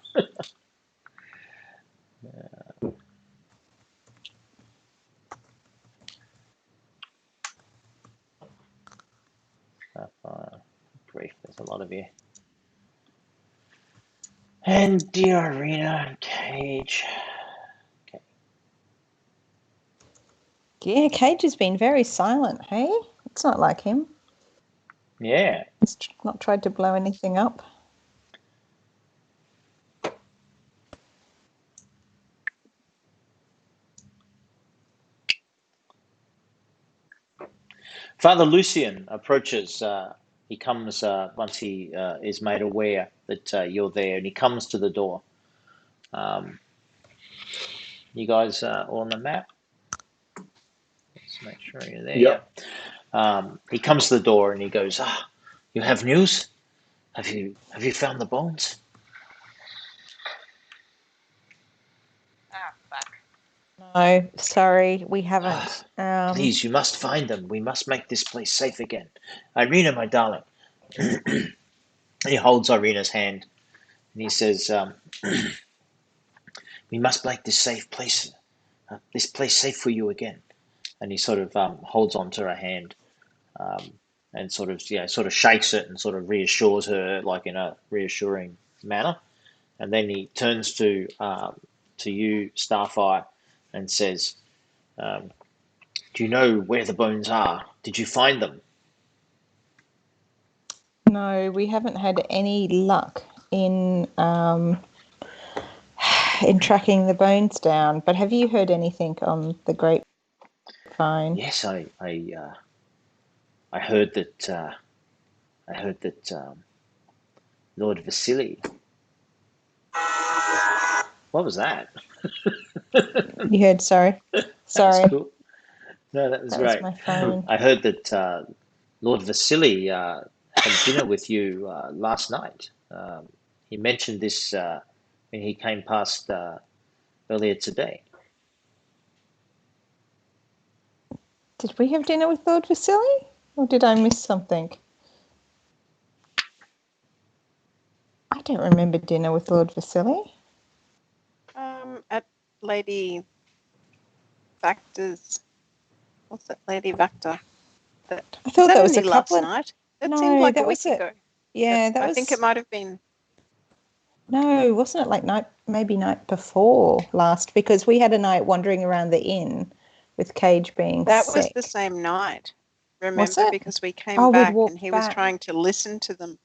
S1: Grief, there's a lot of you. And dear Irina and Cage. Okay.
S3: Yeah, Cage has been very silent, hey? It's not like him.
S1: Yeah.
S3: He's not tried to blow anything up.
S1: Father Lucian approaches. He comes once he is made aware that you're there, and he comes to the door. You guys all on the map? Let's make sure you're there.
S4: Yep.
S1: Yeah. He comes to the door and he goes, you have news? Have you found the bones?
S2: Ah, fuck.
S3: No, sorry, we haven't.
S1: Please, you must find them. We must make this place safe again. Irina, my darling. He holds Irina's hand and he says, we must make this place safe for you again. And he sort of holds on to her hand. and sort of shakes it and sort of reassures her like in a reassuring manner, and then he turns to you, Starfire, and says, "Do you know where the bones are? Did you find them?"
S3: No, we haven't had any luck in tracking the bones down. But have you heard anything on the grapevine?
S1: Yes, I heard that. Lord Vasily. What was that?
S3: You heard? Sorry,
S1: That was
S3: sorry,
S1: cool. No, that was
S3: that was
S1: great.
S3: my phone.
S1: I heard that Lord Vasily had dinner with you last night. He mentioned this when he came past earlier today.
S3: Did we have dinner with Lord Vasily, or did I miss something? I don't remember dinner with Lord Vasily.
S5: At Lady Vactor's. What's it, Lady Vactor?
S3: I
S5: Was
S3: thought
S5: that
S3: that was
S5: only
S3: a
S5: last
S3: couple of.
S5: night? It
S3: No,
S5: seemed like
S3: that
S5: a
S3: was
S5: week
S3: it.
S5: ago.
S3: Yeah,
S5: But
S3: that
S5: I
S3: was.
S5: think it might have been.
S3: No, wasn't it like maybe night before last? Because we had a night wandering around the inn with Cage being
S5: That was
S3: sick.
S5: the same night.
S3: Was
S5: Remember,
S3: it?
S5: because we came
S3: Oh, we'd
S5: back and
S3: walked
S5: he was
S3: back.
S5: trying to listen to them.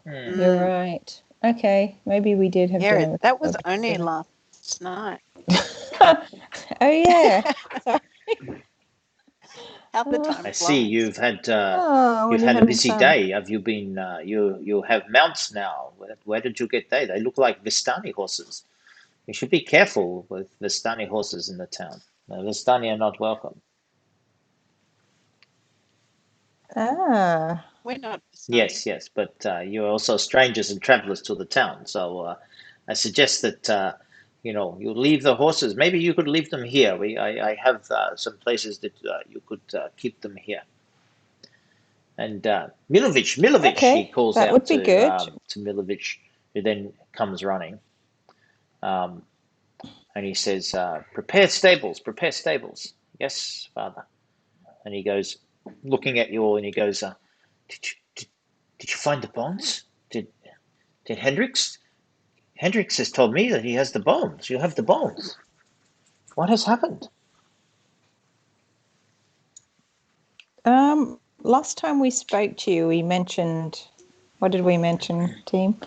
S1: Hmm.
S3: You're right. Okay, maybe we did have
S5: Yeah,
S3: dinner with
S5: that was
S3: Lord
S5: only
S3: Vasily.
S5: last night.
S3: Oh yeah. Sorry.
S5: How the
S3: Oh,
S5: time
S1: I see
S5: flies.
S1: you've had
S3: when you're
S1: a
S3: having
S1: busy
S3: fun.
S1: day. Have you been you have mounts now? Where did you get they look like Vistani horses. You should be careful with Vistani horses in the town. Vistani are not welcome.
S3: Ah,
S5: We're not
S1: Yes,
S5: Pakistani.
S1: yes, but you're also strangers and travelers to the town. So I suggest that you leave the horses. Maybe you could leave them here. I have some places that you could keep them here. And Milovich, he
S3: okay.
S1: calls
S3: That
S1: out
S3: would be good.
S1: to Milovich, who then comes running, um, and he says, "Prepare stables, prepare stables." Yes, father. And he goes, looking at you all, and he goes, did you find the bones? Did Hendrix? Hendrix has told me that he has the bones. You have the bones. What has happened?"
S3: Last time we spoke to you, we mentioned. What did we mention, team?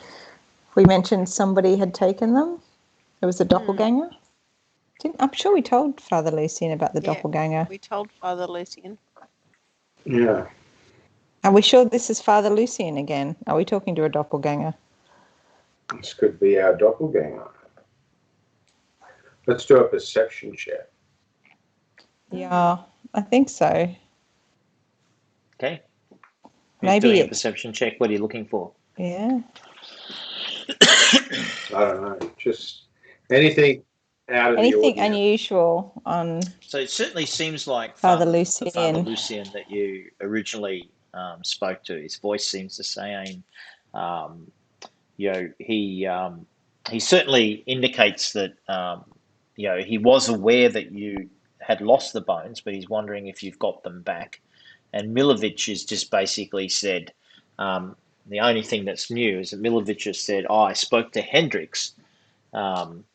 S3: We mentioned somebody had taken them. It was a doppelganger. I'm sure we told Father Lucian about the
S5: Yeah,
S3: doppelganger.
S5: we told Father Lucian.
S4: Yeah.
S3: Are we sure this is Father Lucian again? Are we talking to a doppelganger?
S4: This could be our doppelganger. Let's do a perception check.
S3: Yeah, I think so.
S1: Okay. Who's
S3: Maybe
S1: doing a
S3: it's
S1: perception check? What are you looking for?
S3: yeah.
S4: I don't know. Just anything out of the
S3: Anything
S4: ordinary.
S3: unusual on
S1: So it certainly seems like
S3: Father
S1: Father
S3: Lucian?
S1: Lucian that you originally spoke to. His voice seems the same. Um, he certainly indicates that he was aware that you had lost the bones, but he's wondering if you've got them back. And Milovich has just basically said the only thing that's new is that Milovich has said, "Oh, I spoke to Hendrix, um,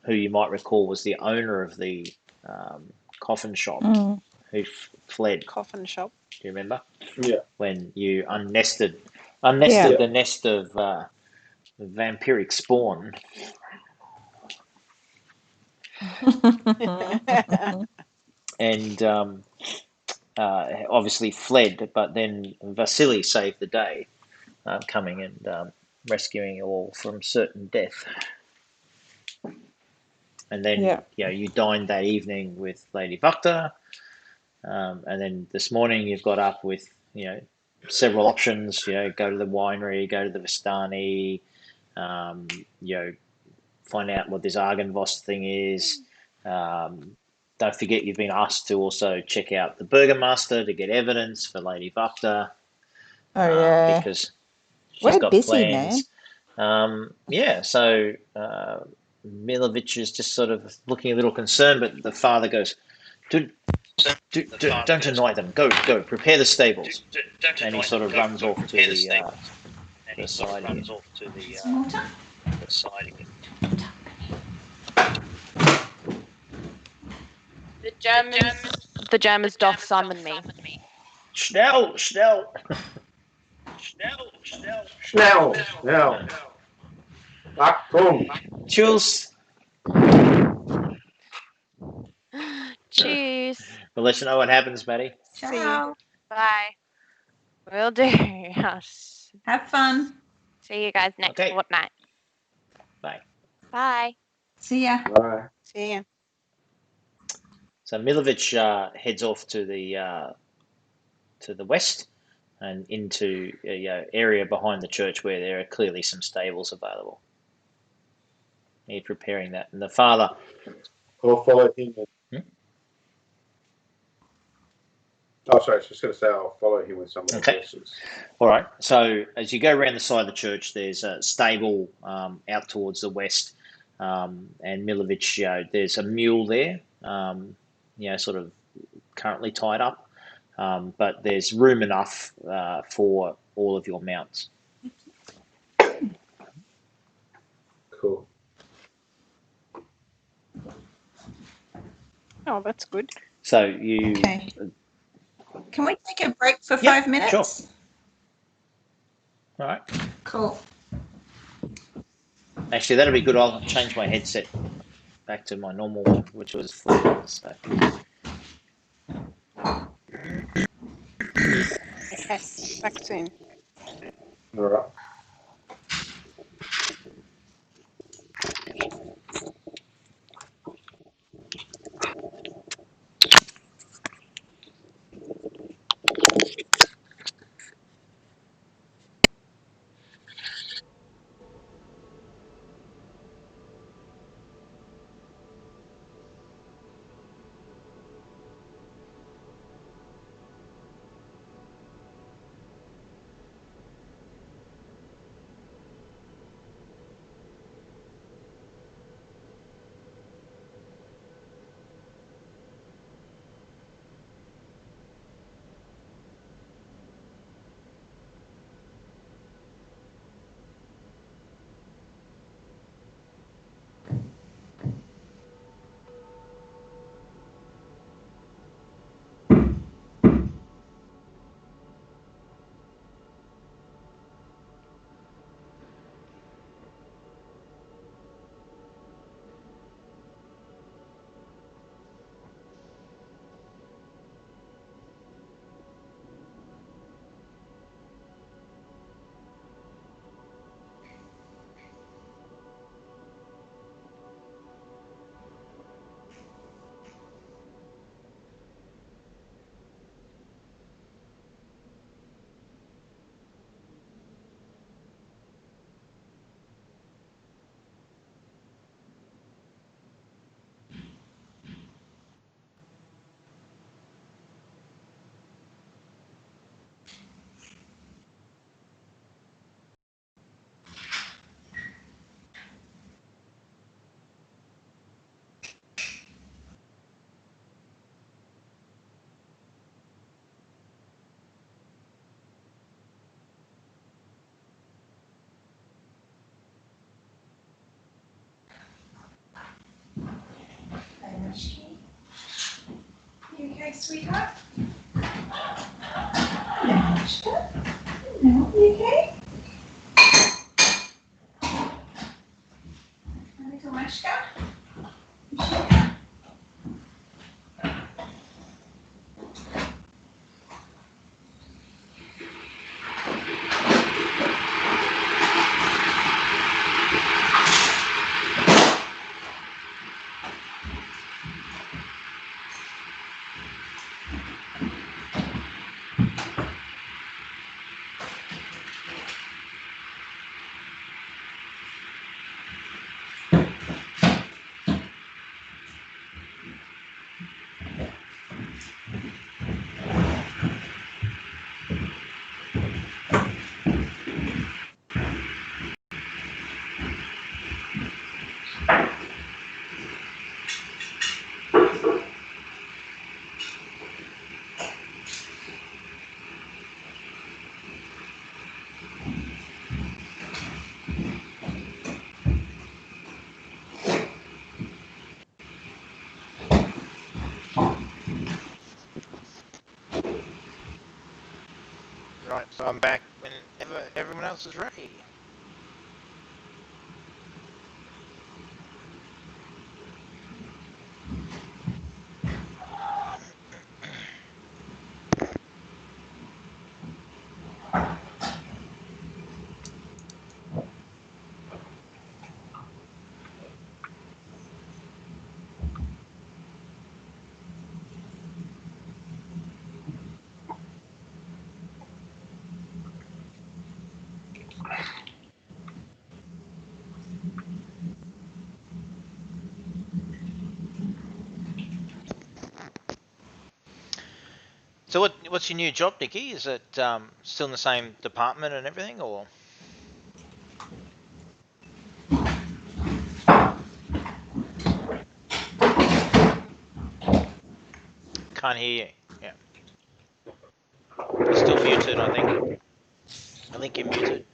S1: who you might recall was the owner of the coffin shop, who fled."
S5: Coffin shop.
S1: Do you remember
S4: Yeah.
S1: when you unnested
S3: Yeah.
S1: the nest of vampiric spawn? And obviously fled, but then Vasily saved the day, coming and rescuing you all from certain death. And then
S3: Yeah.
S1: you dined that evening with Lady Vukta, and then this morning you've got up with several options. Go to the winery, go to the Vistani, um, find out what this Argynvost thing is. Don't forget you've been asked to also check out the Burgomaster to get evidence for Lady Vukta,
S3: Oh yeah.
S1: because she's
S3: We're
S1: got
S3: busy, man.
S1: plans. So Milovich is just sort of looking a little concerned, but the father goes, "Do Don't annoy them. Go. Prepare the stables. And he sort of runs off to the side here.
S2: The Germans doth summon me.
S1: Schnell.
S4: Schnell. Achtung.
S1: Tschüss.
S2: Cheers.
S1: We'll let you know what happens, Maddie.
S5: See you.
S3: Ciao.
S2: Bye. Will do. Yes.
S3: Have fun.
S2: See you guys next
S1: Okay.
S2: fortnight.
S1: Bye.
S2: Bye.
S3: See ya.
S4: Bye.
S5: See you.
S1: So Milovic heads off to the west and into a area behind the church where there are clearly some stables available. He's preparing that, and the father.
S4: I'll follow him. Oh, sorry, I was just going to say I'll follow him with some of the horses.
S1: All right. So as you go around the side of the church, there's a stable out towards the west, and Milovic. There's a mule there, sort of currently tied up, but there's room enough for all of your mounts.
S4: Cool.
S5: Oh, that's good.
S1: So you.
S3: Okay. Can we take a break for
S1: Yep,
S3: 5 minutes?
S1: sure. All right.
S3: Cool.
S1: Actually, that'll be good. I'll change my headset back to my normal one, which was full. So.
S5: Okay, back soon.
S4: All right.
S3: You okay, sweetheart? No, no, you okay? Little Mashka?
S7: Right, so I'm back whenever everyone else is ready. So what's your new job, Nikki? Is it still in the same department and everything, or? Can't hear you. Yeah. You're still muted, I think. I think you're muted.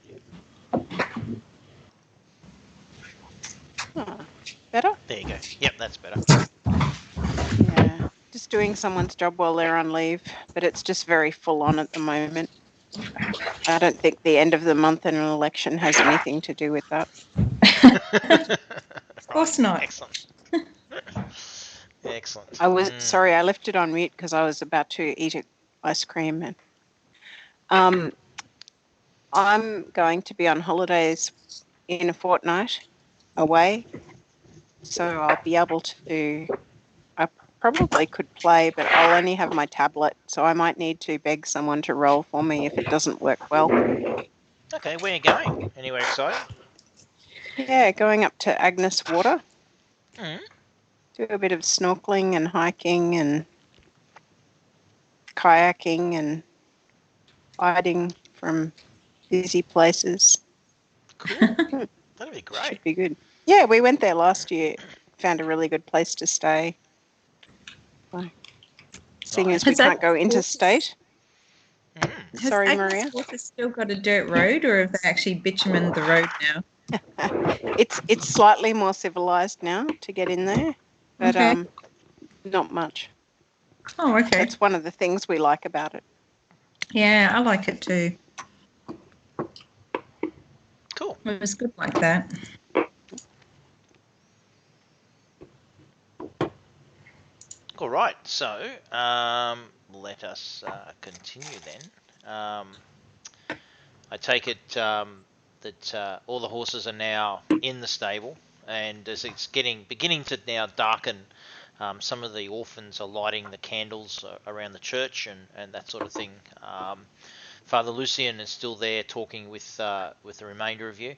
S5: Better?
S7: There you go. Yep, that's better.
S5: Yeah. Just doing someone's job while they're on leave, but it's just very full on at the moment. I don't think the end of the month and an election has anything to do with that.
S3: Of course not.
S7: Excellent. Excellent.
S5: I was sorry, I left it on mute because I was about to eat ice cream. And I'm going to be on holidays in a fortnight away, so I'll be able to. I probably could play, but I'll only have my tablet, so I might need to beg someone to roll for me if it doesn't work well.
S7: Okay, where are you going? Anywhere exciting?
S5: Yeah, going up to Agnes Water.
S7: Mm.
S5: Do a bit of snorkeling and hiking and kayaking and hiding from busy places.
S7: Cool. That'd be great.
S5: Should be good. Yeah, we went there last year. Found a really good place to stay. Seeing as we can't go interstate.
S7: Mm.
S5: Sorry,
S3: Has
S5: Maria.
S3: Agnes Water still got a dirt road, or have they actually bitumened the road now?
S5: It's slightly more civilized now to get in there, but
S3: Okay.
S5: not much.
S3: Oh, okay.
S5: That's one of the things we like about it.
S3: Yeah, I like it too.
S7: Cool.
S3: It was good like that.
S7: All right. So let us continue then. I take it that all the horses are now in the stable, and as it's beginning to now darken, some of the orphans are lighting the candles around the church and that sort of thing. Father Lucian is still there talking with the remainder of you.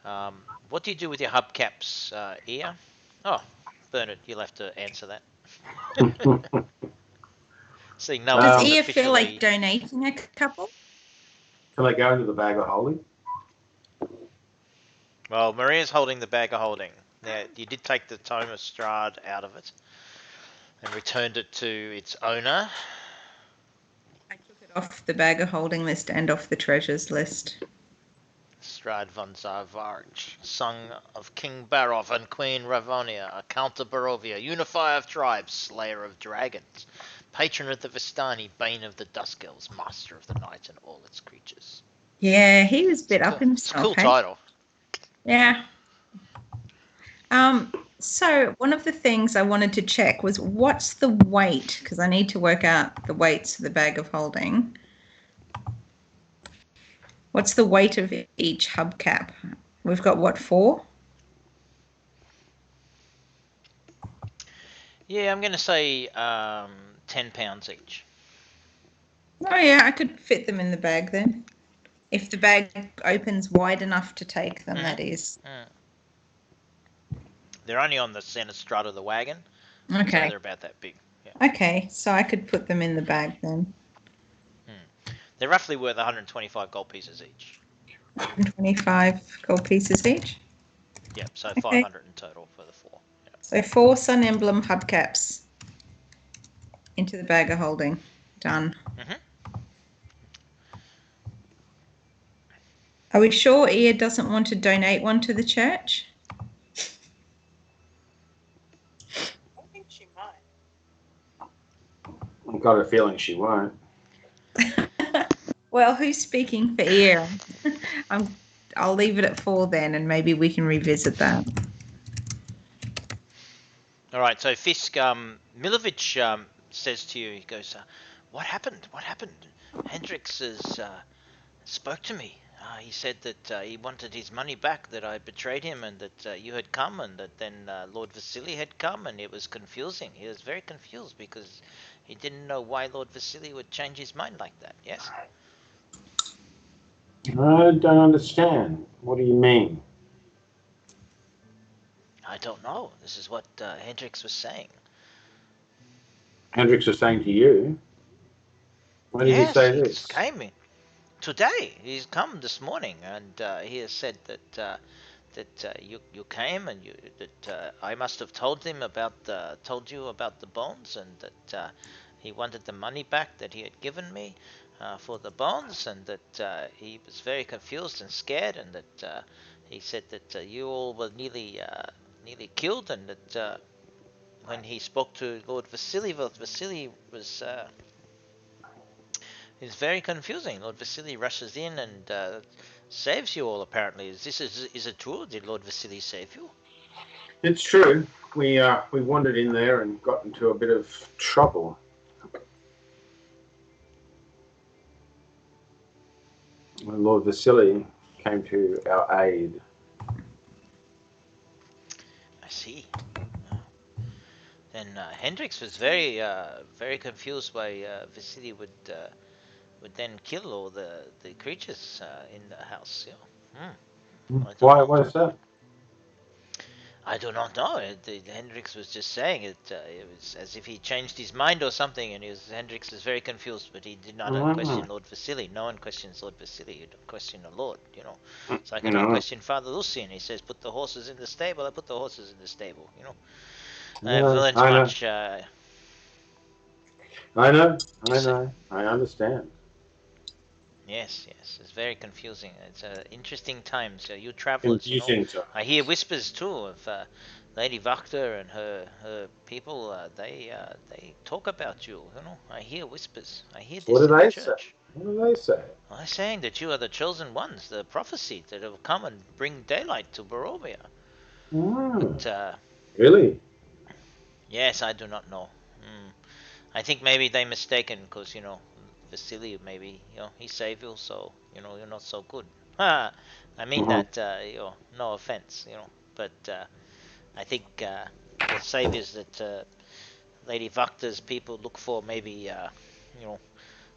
S7: What do you do with your hubcaps, Ia? Oh, Bernard, you'll have to answer that. Seeing no
S3: Does
S7: one's
S3: Ia feel
S7: officially.
S3: like donating a couple?
S4: Can they go into the bag of holding?
S7: Well, Maria's holding the bag of holding. Now, you did take the tome of Strahd out of it and returned it to its owner.
S3: I took it off the bag of holding list and off the treasures list.
S7: Strahd von Zarvarch, son of King Barov and Queen Ravonia, a Count of Barovia, unifier of tribes, slayer of dragons, patron of the Vistani, bane of the Dusk Elves, master of the night and all its creatures.
S3: Yeah, he was a bit up
S7: It's a
S3: himself.
S7: cool
S3: hey?
S7: title.
S3: Yeah. So one of the things I wanted to check was what's the weight, because I need to work out the weights of the bag of holding. What's the weight of each hubcap? We've got what, 4?
S7: Yeah, I'm going to say 10 pounds each.
S3: Oh yeah, I could fit them in the bag then. If the bag opens wide enough to take them, that is.
S7: They're only on the centre strut of the wagon, so
S3: Okay.
S7: they're about that big. Yeah.
S3: Okay, so I could put them in the bag then.
S7: They're roughly worth 125 gold pieces each.
S3: 125 gold pieces each.
S7: Yep, so
S3: Okay.
S7: 500 in total for the 4. Yep.
S3: So 4 Sun Emblem hubcaps into the bag of holding. Done. Are we sure Ia doesn't want to donate one to the church?
S5: I think she might.
S4: I've got a feeling she won't.
S3: Well, who's speaking for ear? I'll leave it at 4 then, and maybe we can revisit that.
S7: All right. So Fisk, Milovic says to you, he goes, "What happened? What happened? Hendrix spoke to me. He said that he wanted his money back, that I betrayed him, and that you had come, and that then Lord Vasily had come, and it was confusing. He was very confused because he didn't know why Lord Vasily would change his mind like that. Yes."
S4: I don't understand. What do you mean?
S7: I don't know. This is what Hendrix was saying.
S4: Hendrix is saying to you. When did he
S7: Yes,
S4: say
S7: he
S4: this?
S7: came in today. He's come this morning, and he has said that you came, and that I must have told you about the bones, and that he wanted the money back that he had given me for the bones, and that he was very confused and scared, and that he said that you all were nearly killed, and that when he spoke to Lord Vasily, Lord Vasily was. It's very confusing. Lord Vasily rushes in and saves you all. Apparently, is it true? Did Lord Vasily save you?
S4: It's true. We wandered in there and got into a bit of trouble. Lord Vasily came to our aid.
S7: I see. Then Hendrix was very confused why Vasily would then kill all the creatures in the house. I don't
S4: Why?
S7: know.
S4: What is that?
S7: I do not know. Hendrix was just saying it. It was as if he changed his mind or something, and Hendrix is very confused. But he did not question Lord Vasily. No one questions Lord Vasily. You don't question a lord. It's like I don't
S4: No.
S7: question Father Lucian. He says, "Put the horses in the stable." I put the horses in the stable. I have
S4: No.
S7: learned
S4: I know.
S7: much.
S4: I know. I
S7: Yes,
S4: know. I understand.
S7: yes, yes. It's very confusing. It's interesting times. You travelers,
S4: Confusing time.
S7: I hear whispers too of Lady Vakta and her people. They talk about you. I hear whispers. I hear
S4: What do
S7: this in the
S4: they say?
S7: church.
S4: What do they say?
S7: They're saying that you are the chosen ones, the prophecy that have come and bring daylight to Barovia.
S4: Mm,
S7: But
S4: really?
S7: yes, I do not know. I think maybe they mistaken because Vasily maybe he saved you, so you're not so good. I mean
S4: Uh-huh.
S7: that no offense, but I think the saviors that Lady Vakta's people look for maybe you know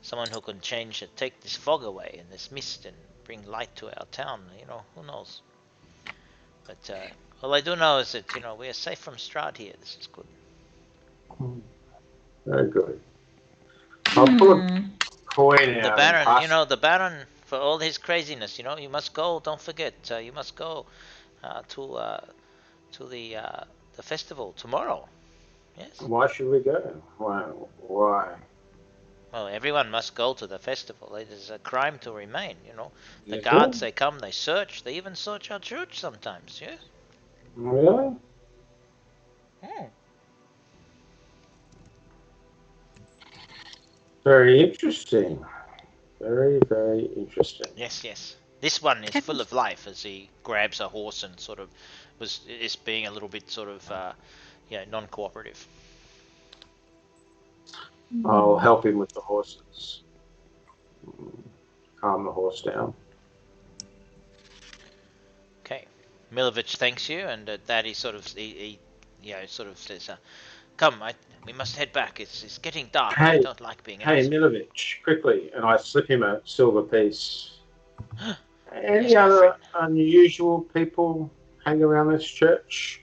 S7: someone who can take this fog away and this mist and bring light to our town. Who knows? But all I do know is that we are safe from Strahd here. This is good.
S4: Very good. I'll pull a coin
S7: The
S4: out and
S7: Baron,
S4: pass.
S7: the Baron, for all his craziness, you must go. Don't forget, you must go to the festival tomorrow. Yes.
S4: Why should we go? Why? Why?
S7: Well, everyone must go to the festival. It is a crime to remain. The
S4: Is it?
S7: guards they come, they search. They even search our church sometimes. Yes.
S4: Really?
S7: Hmm.
S4: Very interesting. Very, very interesting.
S7: Yes, yes. This one is
S5: Can,
S7: full of life as he grabs a horse and sort of is being a little bit sort of non-cooperative.
S4: I'll help him with the horses. Calm the horse down.
S7: Okay. Milovich thanks you, and that he sort of sort of says, "Come, we must head back. It's getting dark. I
S4: Hey,
S7: don't like being
S4: hey,
S7: out."
S4: Milovich, quickly, and I slip him a silver piece. Any
S7: Yes, my
S4: other
S7: friend.
S4: unusual people hang around this church?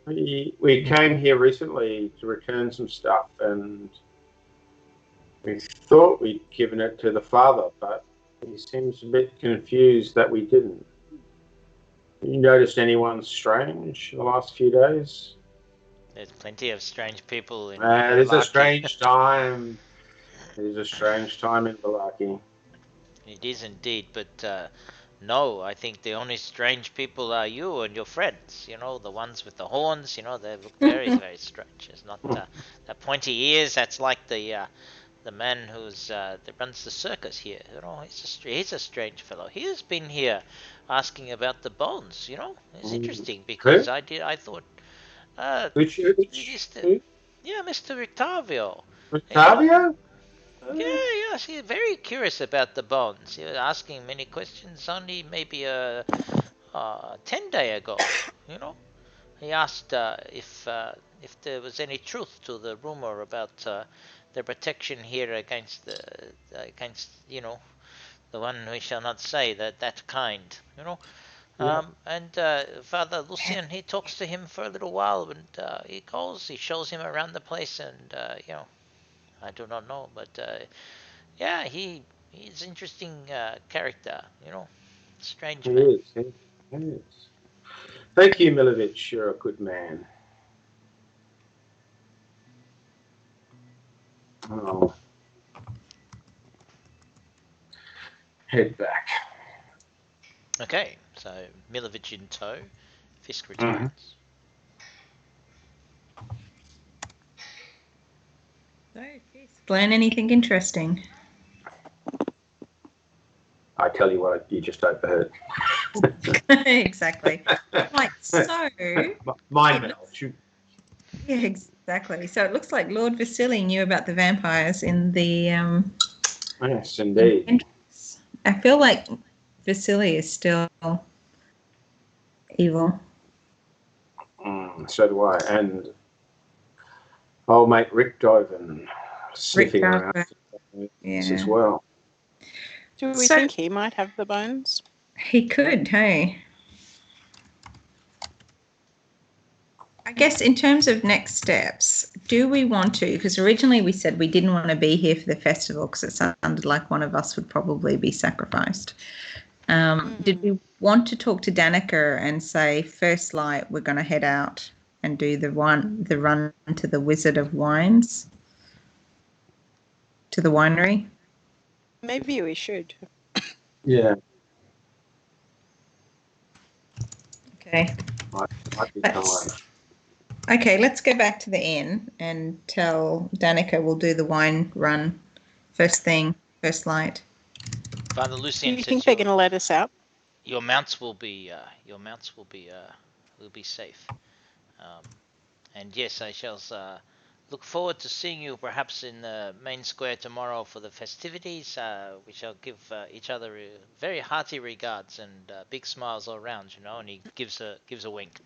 S4: We came here recently to return some stuff, and we thought we'd given it to the father, but he seems a bit confused that we didn't. You noticed anyone strange in the last few days?
S7: There's plenty of strange people in
S4: It is a
S7: Vallaki.
S4: strange time. It is a strange time in Balaki.
S7: It is indeed, but no, I think the only strange people are you and your friends. The ones with the horns. They look very, very strange. It's not the pointy ears. That's like the man that runs the circus here. He's a strange fellow. He has been here asking about the bonds. It's interesting because
S4: Who?
S7: I thought,
S4: Which?
S7: Mr.
S4: Who?
S7: Yeah, Mr. Rictavio. You know,
S4: Octavio?
S7: yeah, she's very curious about the bonds. He was asking many questions only maybe 10 day ago. You know, he asked if there was any truth to the rumor about the protection here against the one we shall not say that kind.
S4: Yeah.
S7: And Father Lucian, he talks to him for a little while, and he shows him around the place, and I do not know, but yeah, he's an interesting character.
S4: He
S7: Strange man.
S4: is. He is. Thank you, Milovich. You're a good man. I'll head back.
S7: Okay, so Milovic in tow, Fisk
S4: Mm-hmm.
S7: returns.
S3: So, learn anything interesting?
S4: I tell you what, you just overheard.
S3: Exactly. Right. So,
S4: Mind
S3: it
S4: meld.
S3: looks, yeah, exactly. So it looks like Lord Vasily knew about the vampires in the
S4: Yes,
S3: in the
S4: indeed.
S3: entrance. I feel like Vasily is still evil.
S4: So do I. And old mate Rick Doven sniffing around
S3: Yeah.
S4: as well.
S5: Do we
S3: So
S5: think he might have the bones?
S3: he could, hey. I guess in terms of next steps, do we want to? Because originally we said we didn't want to be here for the festival because it sounded like one of us would probably be sacrificed. Did we want to talk to Danica and say, first light, we're going to head out and do the run to the Wizard of Wines, to the winery?
S5: Maybe we should.
S4: Yeah.
S3: Okay.
S4: Might be time.
S3: Okay, let's go back to the inn and tell Danica we'll do the wine run first thing, first light.
S7: Father
S5: Do
S7: Lucian
S5: you
S7: says
S5: think they're going to let us out?
S7: your mounts will be safe. And yes, I shall look forward to seeing you perhaps in the main square tomorrow for the festivities. We shall give each other very hearty regards and big smiles all around, and he gives a wink.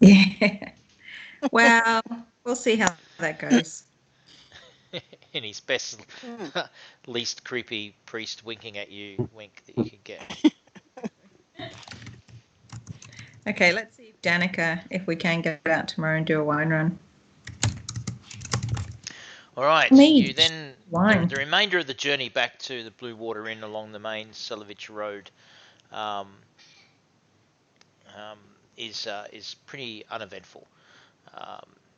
S3: Yeah. Well, we'll see how that goes.
S7: In his best,
S5: Hmm.
S7: least creepy priest winking at you wink that you could get.
S3: Okay, let's see if Danica, if we can get out tomorrow and do a wine run.
S7: All right,
S3: Me.
S7: you then
S3: Wine.
S7: the remainder of the journey back to the Blue Water Inn along the main Selovich Road is pretty uneventful.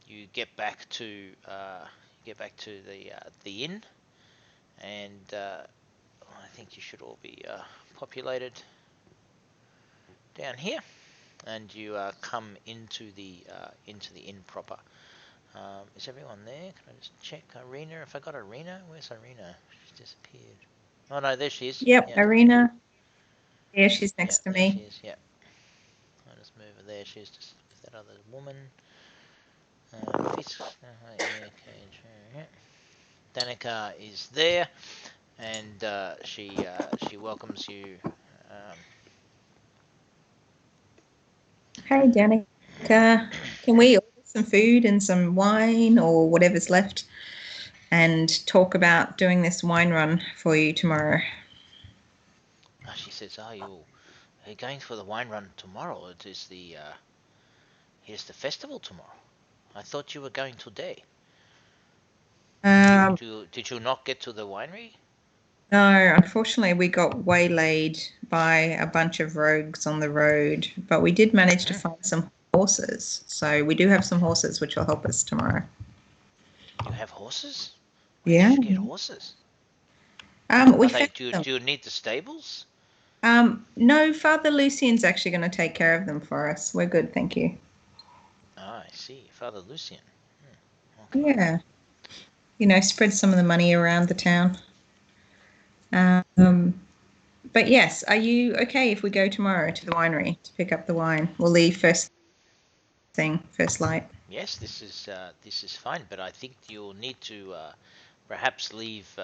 S7: You get back to the inn, and I think you should all be populated down here, and you come into the inn proper. Is everyone there? Can I just check Arena? If I got Arena, where's Arena? She's disappeared. Oh no, there she is.
S3: Yep,
S7: Yeah.
S3: Arena. Yeah, she's
S7: Yeah,
S3: next to
S7: there she
S3: me.
S7: is. Yeah. I'll just move her there. She's just with that other woman. Danica is there, and she welcomes you.
S3: Hey, Danica. Can we order some food and some wine or whatever's left and talk about doing this wine run for you tomorrow?
S7: She says, "Are you going for the wine run tomorrow? It is here's the festival tomorrow. I thought you were going today.
S3: Um,
S7: Did you not get to the winery?"
S3: no, unfortunately, we got waylaid by a bunch of rogues on the road, but we did manage to find some horses. So we do have some horses, which will help us tomorrow.
S7: You have horses? Where
S3: Yeah.
S7: did you get horses?
S3: We
S7: Are they,
S3: found them.
S7: do you need the stables?
S3: No, Father Lucian's actually going to take care of them for us. We're good, thank you.
S7: Ah, I see. Father Lucian. Okay.
S3: Yeah. spread some of the money around the town. But yes, are you okay if we go tomorrow to the winery to pick up the wine? We'll leave first light.
S7: Yes, this is fine, but I think you'll need to perhaps leave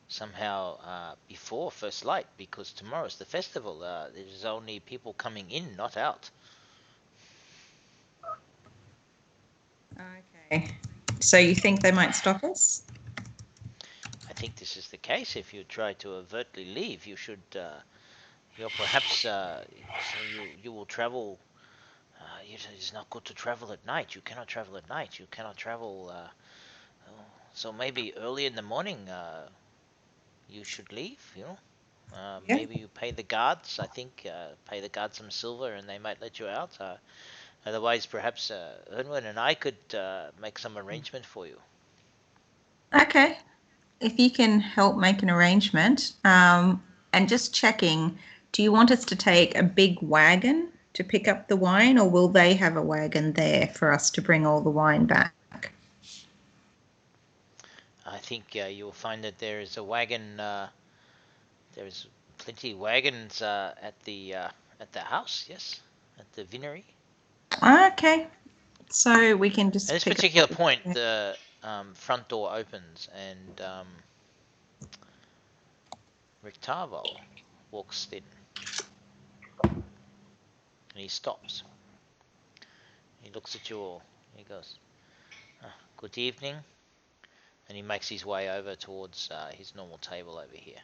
S7: somehow before first light, because tomorrow's the festival. There's only people coming in, not out.
S3: Okay. So you think they might stop us?
S7: I think this is the case. If you try to overtly leave, you should. You're perhaps. So you will travel. It's not good to travel at night. You cannot travel at night. You cannot travel. So maybe early in the morning, you should leave.
S3: Yeah.
S7: Maybe you pay the guards. I think pay the guards some silver, and they might let you out. Otherwise, perhaps Ernwin and I could make some arrangement for you.
S3: Okay. If you can help make an arrangement, and just checking, do you want us to take a big wagon to pick up the wine, or will they have a wagon there for us to bring all the wine back?
S7: I think you'll find that there is a wagon. There is plenty of wagons at the house. Yes, at the vinery.
S3: Okay. So we can just
S7: At this
S3: pick
S7: particular
S3: up.
S7: point, the front door opens, and Rictavo walks in, and he stops. He looks at you all. He goes, "Good evening," and he makes his way over towards his normal table over here,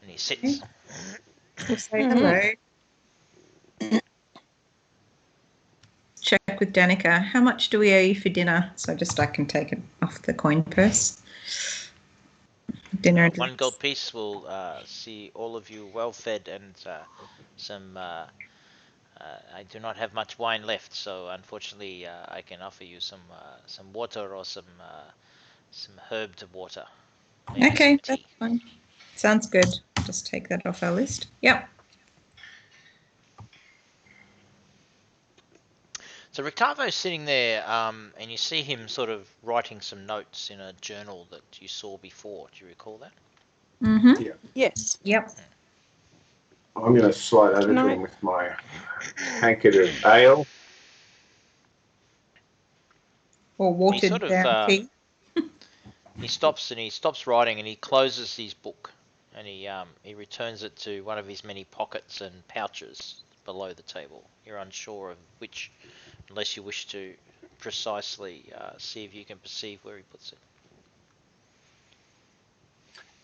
S7: and he sits.
S3: We'll say hello. Check with Danica. How much do we owe you for dinner? So just I can take it off the coin purse. Dinner.
S7: One gold piece will see all of you well fed, and some. I do not have much wine left, so unfortunately, I can offer you some water or some herbed water. Maybe
S3: Okay,
S7: some
S3: that's
S7: tea.
S3: fine. Sounds good. Just take that off our list. Yep.
S7: So Rictavo's sitting there, and you see him sort of writing some notes in a journal that you saw before. Do you recall that?
S3: Mm-hmm.
S4: Yeah.
S5: Yes.
S3: Yep.
S4: I'm going to slide over
S5: Can
S4: to
S5: I-
S4: him with my tankard of ale.
S3: Or
S7: He
S3: watered
S7: sort of
S3: down tea.
S7: he stops writing, and he closes his book, and he returns it to one of his many pockets and pouches below the table. You're unsure of which, unless you wish to precisely see if you can perceive where he puts it.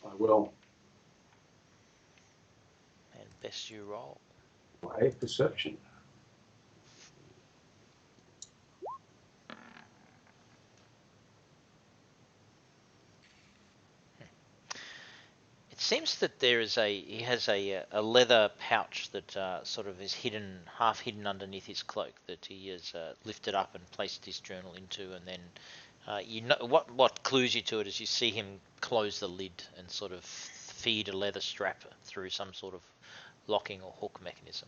S4: I will.
S7: And best you roll.
S4: A perception.
S7: It seems that he has a leather pouch that sort of is half hidden underneath his cloak, that he has lifted up and placed his journal into, and then what clues you to it is you see him close the lid and sort of feed a leather strap through some sort of locking or hook mechanism.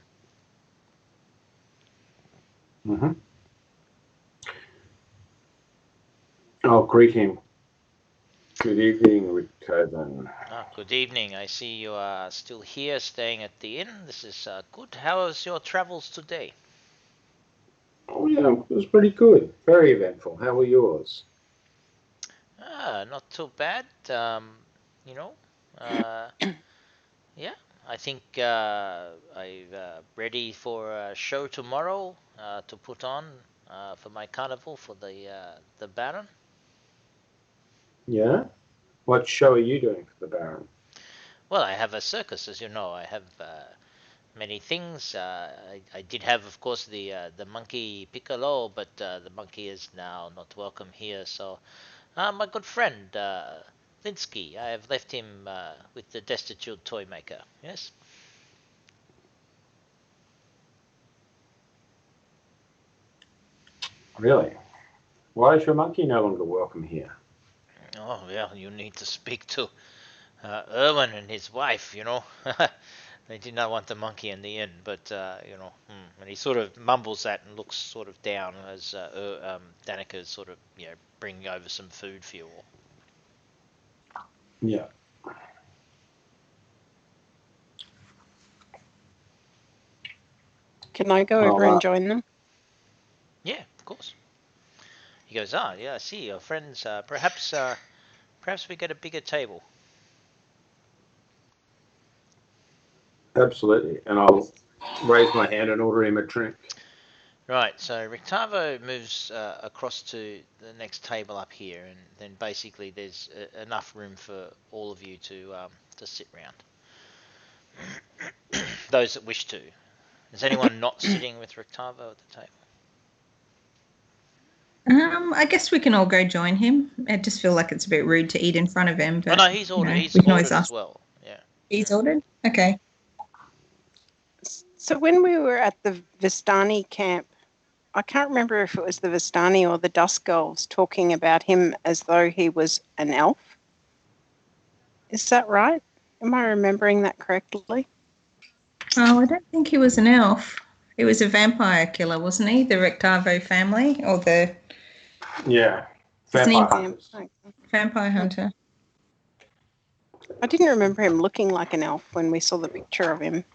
S4: Mm-hmm. I'll greet him. Good evening, Rick.
S7: Good evening. I see you are still here, staying at the inn. This is good. How was your travels today?
S4: Oh, yeah, it was pretty good. Very eventful. How were yours?
S7: Not too bad. You know, yeah. I think I'm ready for a show tomorrow to put on for my carnival for the Baron.
S4: Yeah? What show are you doing for the Baron?
S7: Well, I have a circus, as you know. I have many things. I did have, of course, the monkey Piccolo, but the monkey is now not welcome here. So, my good friend Linsky, I have left him with the destitute toy maker. Yes.
S4: Really? Why is your monkey no longer welcome here?
S7: Oh well, you need to speak to Erwin and his wife. They did not want the monkey in the inn, but and he sort of mumbles that and looks sort of down as Danica's sort of bringing over some food for you all.
S4: Yeah.
S5: Can I go over and join them?
S7: Yeah, of course. He goes, yeah, I see your friends. Perhaps we get a bigger table.
S4: Absolutely. And I'll raise my hand and order him a drink.
S7: Right, so Rictavo moves across to the next table up here, and then basically there's enough room for all of you to sit round. Those that wish to. Is anyone not sitting with Rictavo at the table?
S3: I guess we can all go join him. I just feel like it's a bit rude to eat in front of him. But,
S7: no, he's ordered. He's
S3: we can
S7: ordered
S3: always ask.
S7: as well. Yeah.
S3: He's ordered? Okay.
S5: So when we were at the Vistani camp, I can't remember if it was the Vistani or the Dusk Elves talking about him as though he was an elf. Is that right? Am I remembering that correctly?
S3: Oh, I don't think he was an elf. He was a vampire killer, wasn't he? The Rectavo family, or the
S4: Yeah.
S3: Vampire
S4: Hunters.
S3: Vampire hunter.
S5: I didn't remember him looking like an elf when we saw the picture of him.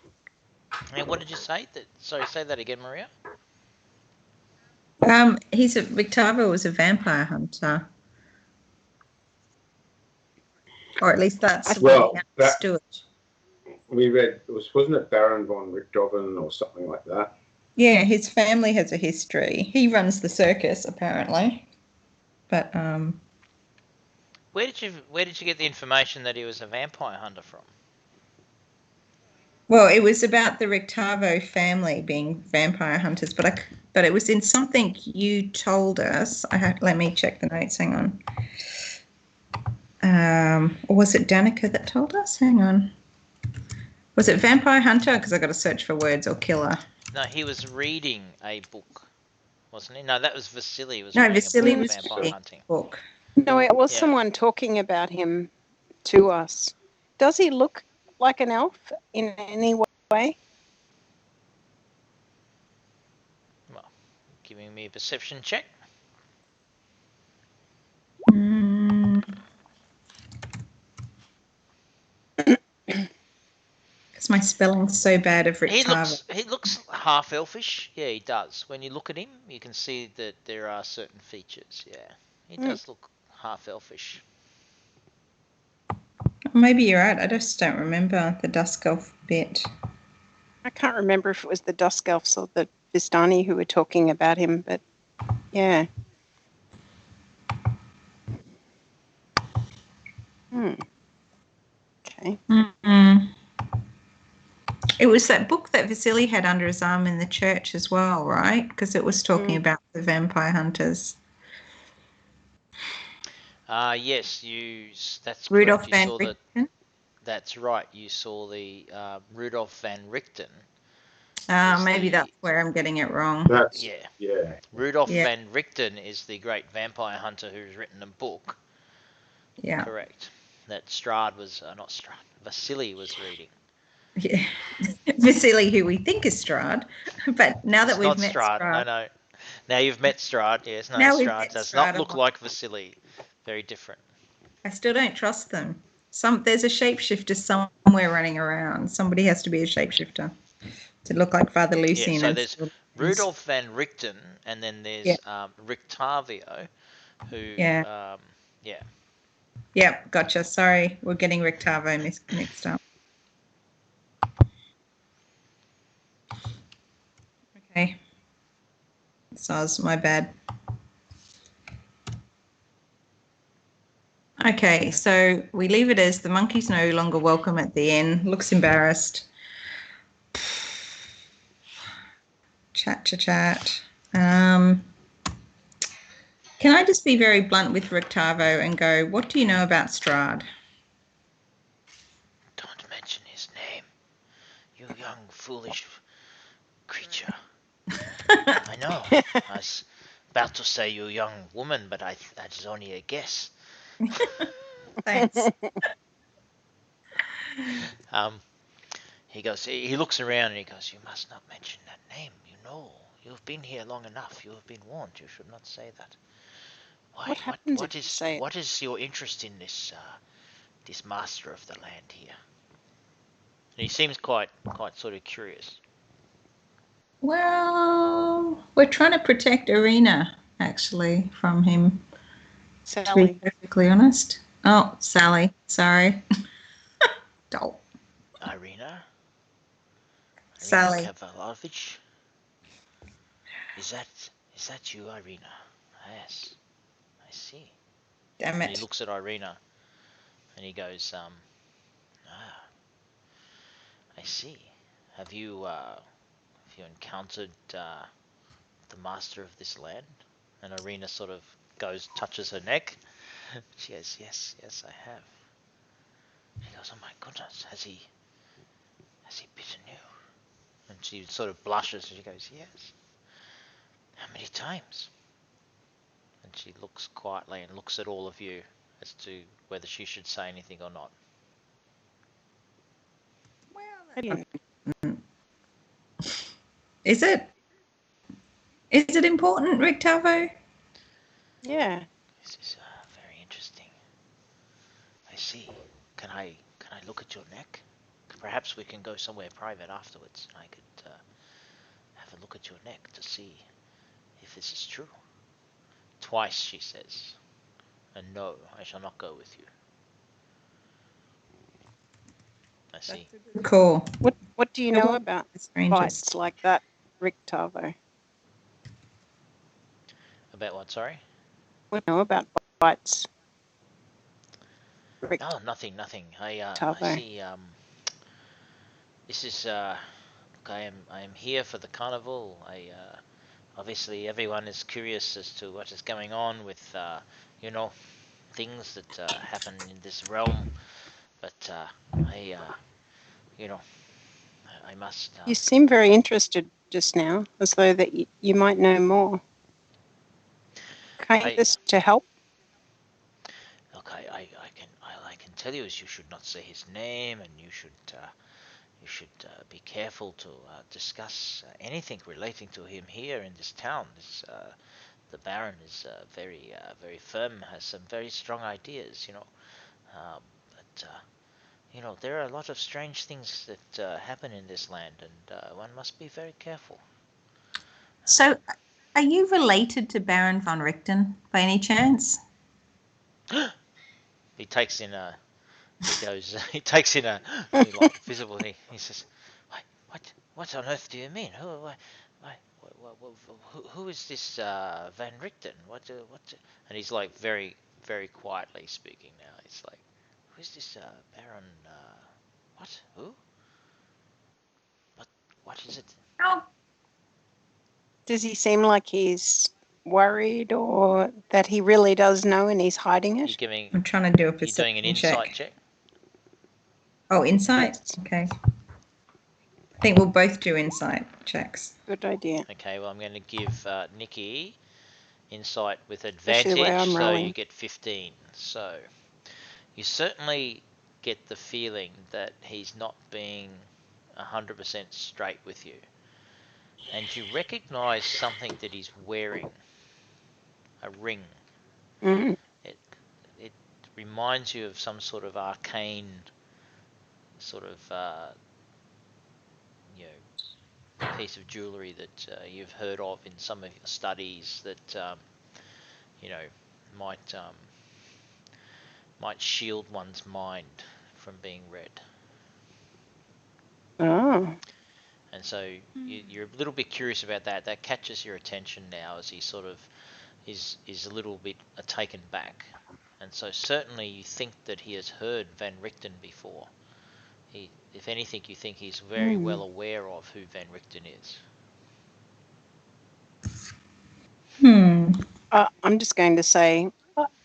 S7: And what did you say? Sorry, say that again, Maria.
S3: Victavo was a vampire hunter. Or at least that's what we understood.
S4: We read, wasn't it Baron von Richthofen or something like that?
S3: Yeah, his family has a history. He runs the circus, apparently. But
S7: where did you get the information that he was a vampire hunter from?
S3: Well, it was about the Rictavo family being vampire hunters, but it was in something you told us. Let me check the notes. Hang on. Or was it Danica that told us? Hang on. Was it Vampire Hunter? Because I got to search for words, or Killer.
S7: No, he was reading a book, wasn't he? No, that was Vasily.
S3: Vasily
S7: reading
S3: was
S7: a book about
S3: reading
S7: vampire hunting.
S3: a book.
S5: No, it was someone talking about him to us. Does he look like an elf in any way?
S7: Well, giving me a perception check.
S3: Because my spelling's so bad of Rictavo.
S7: He looks half elfish. Yeah, he does. When you look at him, you can see that there are certain features. Yeah, he does look half elfish.
S3: Maybe you're right. I just don't remember the Dusk Elf bit.
S5: I can't remember if it was the Dusk Elves or the Vistani who were talking about him, but yeah. Okay.
S3: It was that book that Vasily had under his arm in the church as well, right? Because it was talking about the vampire hunters.
S7: Yes, that's
S3: Rudolf
S7: correct.
S3: van Richten.
S7: That's right. You saw the Rudolf van Richten.
S3: Maybe that's where I'm getting it wrong.
S7: Rudolf van Richten is the great vampire hunter who's written a book.
S3: Yeah.
S7: Correct. That Strahd was not Strahd. Vasily was reading.
S3: Yeah. Vasily, who we think is Strahd, but now that we've met Strahd.
S7: No. Now you've met Strahd. Yes, no, Strahd does not look like Vasily. Very different.
S3: I still don't trust them. There's a shapeshifter somewhere running around. Somebody has to be a shapeshifter to look like Father Lucian.
S7: Yeah, so there's Rudolf van Richten, and then there's Rictavio, who
S3: Yeah, gotcha. Sorry, we're getting Rictavo mixed up. Okay. Soz, my bad. Okay, so we leave it as the monkey's no longer welcome at the inn. Looks embarrassed. Chat. Can I just be very blunt with Rictavo and go, what do you know about Strahd?
S7: Don't mention his name, you young foolish creature. I know. I was about to say you young woman, but that is only a guess.
S3: Thanks.
S7: he goes. He looks around and he goes, "You must not mention that name. You know, you have been here long enough. You have been warned. You should not say that. Why?
S5: What happens
S7: What
S5: if you say it?
S7: what is your interest in this this master of the land here?" And he seems quite sort of curious.
S3: Well, we're trying to protect Arena, actually, from him, to be
S5: Sally.
S3: perfectly honest. Oh, Sally, sorry. Doll.
S7: Irina
S3: Sally.
S7: Kavalovich. Is that you, Irina? Yes, I see.
S3: Damn
S7: And he
S3: it.
S7: looks at Irina and he goes, ah, I see. Have you encountered the master of this land? And Irina sort of touches her neck. She goes, yes, I have. She goes, oh my goodness, has he bitten you? And she sort of blushes and she goes, yes. How many times? And she looks quietly and looks at all of you as to whether she should say anything or not.
S5: I didn't.
S3: Is it important, Rick Tavo?
S5: Yeah.
S7: This is very interesting. I see. Can I look at your neck? Perhaps we can go somewhere private afterwards, and I could have a look at your neck to see if this is true. Twice, she says. And no, I shall not go with you. I see.
S3: Cool.
S5: What do you know about bites like that, Rick Tavo?
S7: About what, sorry?
S5: What do you know about bites? Rick
S7: Oh, nothing. I
S5: Tavo.
S7: see. This is look, I am here for the carnival. Obviously everyone is curious as to what is going on with things that happen in this realm. But you know, I must.
S5: You seem very interested just now, as though that you might know more. Can't you this to help?
S7: Look, I can tell you is you should not say his name, and you should be careful to discuss anything relating to him here in this town. The Baron is very firm, has some very strong ideas, but there are a lot of strange things that happen in this land, and one must be very careful.
S3: So, are you related to Baron von Richten by any chance?
S7: He takes in a. He takes in a. He like visible. He says, What on earth do you mean? Who is this Van Richten? What? And he's like very, very quietly speaking now. It's like, who is this Baron? What? Who? What is it?
S3: Oh,
S5: Does he seem like he's worried, or that he really does know and he's hiding it?
S3: I'm trying to do a
S7: You're doing an
S3: perception
S7: insight check.
S3: Oh, insight? Okay. I think we'll both do insight checks.
S5: Good idea.
S7: Okay, well, I'm going to give Nikki insight with
S5: Especially the way
S7: advantage,
S5: I'm
S7: so
S5: rolling.
S7: you get 15. So you certainly get the feeling that he's not being 100% straight with you. And you recognize something that he's wearing, a ring.
S5: Mm-hmm.
S7: It reminds you of some sort of arcane sort of piece of jewelry that you've heard of in some of your studies that might might shield one's mind from being read.
S5: Oh.
S7: And so you're a little bit curious about that. That catches your attention now as he sort of is a little bit taken back. And so certainly you think that he has heard Van Richten before. If anything, you think he's very well aware of who Van Richten is.
S5: I'm just going to say,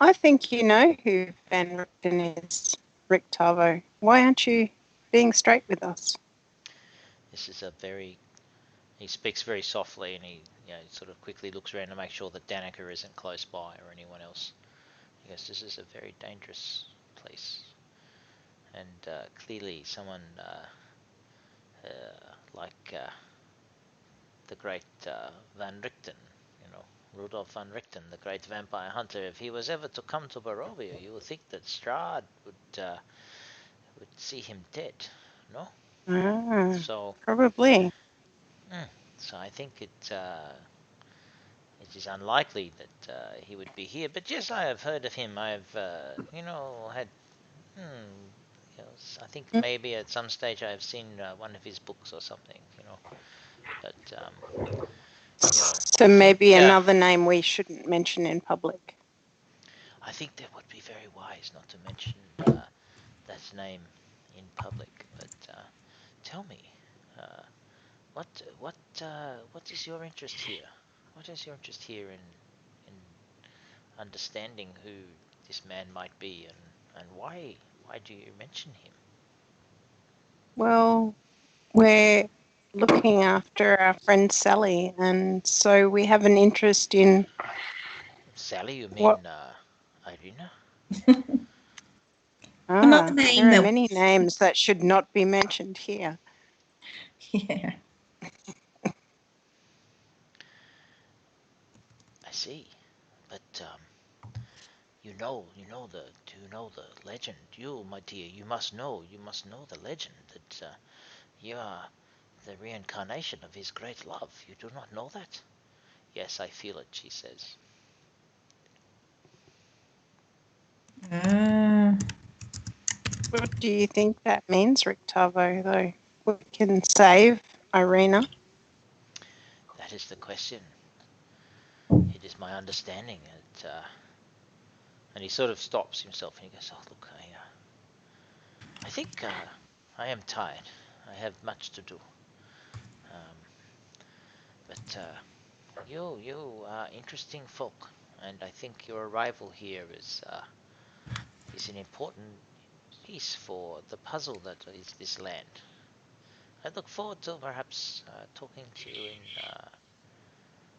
S5: I think you know who Van Richten is, Rick Tavo. Why aren't you being straight with us?
S7: This is a very... He speaks very softly, and he sort of quickly looks around to make sure that Danica isn't close by or anyone else. He goes, this is a very dangerous place. And clearly someone like the great Van Richten, Rudolf Van Richten, the great vampire hunter. If he was ever to come to Barovia, you would think that Strahd would see him dead, no?
S5: Ah,
S7: So,
S5: probably.
S7: so I think it is unlikely that he would be here. But yes, I have heard of him. I've had I think
S5: Mm.
S7: maybe at some stage I have seen one of his books or something. But
S5: So
S7: I think
S5: maybe another name we shouldn't mention in public.
S7: I think that would be very wise not to mention that name in public. But tell me, what what is your interest here? What is your interest here in understanding who this man might be, and why do you mention him?
S5: Well, we're looking after our friend Sally, and so we have an interest in
S7: Sally, you
S5: what.
S7: mean Irina?
S3: Another name
S5: There are
S3: that
S5: many names that should not be mentioned here.
S3: yeah.
S7: I see, but do you know the legend? You, my dear, you must know the legend that you are the reincarnation of his great love. You do not know that? Yes, I feel it, she says.
S3: Ah.
S5: What do you think that means, Rictavo, though? We can save Irina.
S7: That is the question. It is my understanding that, and he sort of stops himself and he goes, "Oh, look, I think I am tired. I have much to do. Um, but you are interesting folk, and I think your arrival here is an important piece for the puzzle that is this land. I look forward to perhaps talking to you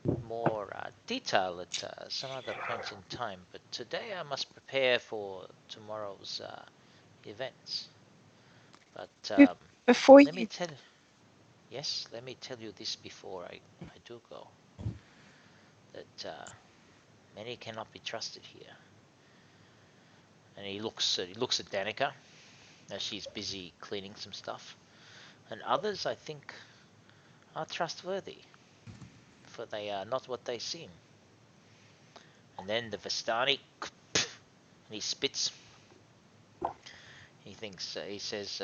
S7: in more detail at some other point in time, but today I must prepare for tomorrow's events. But
S5: Before
S7: let me
S5: you,
S7: tell yes, let me tell you this before I do go, that many cannot be trusted here. And he looks at Danica as she's busy cleaning some stuff. And others, I think, are trustworthy, for they are not what they seem. And then the Vistani, and he spits. He thinks, he says,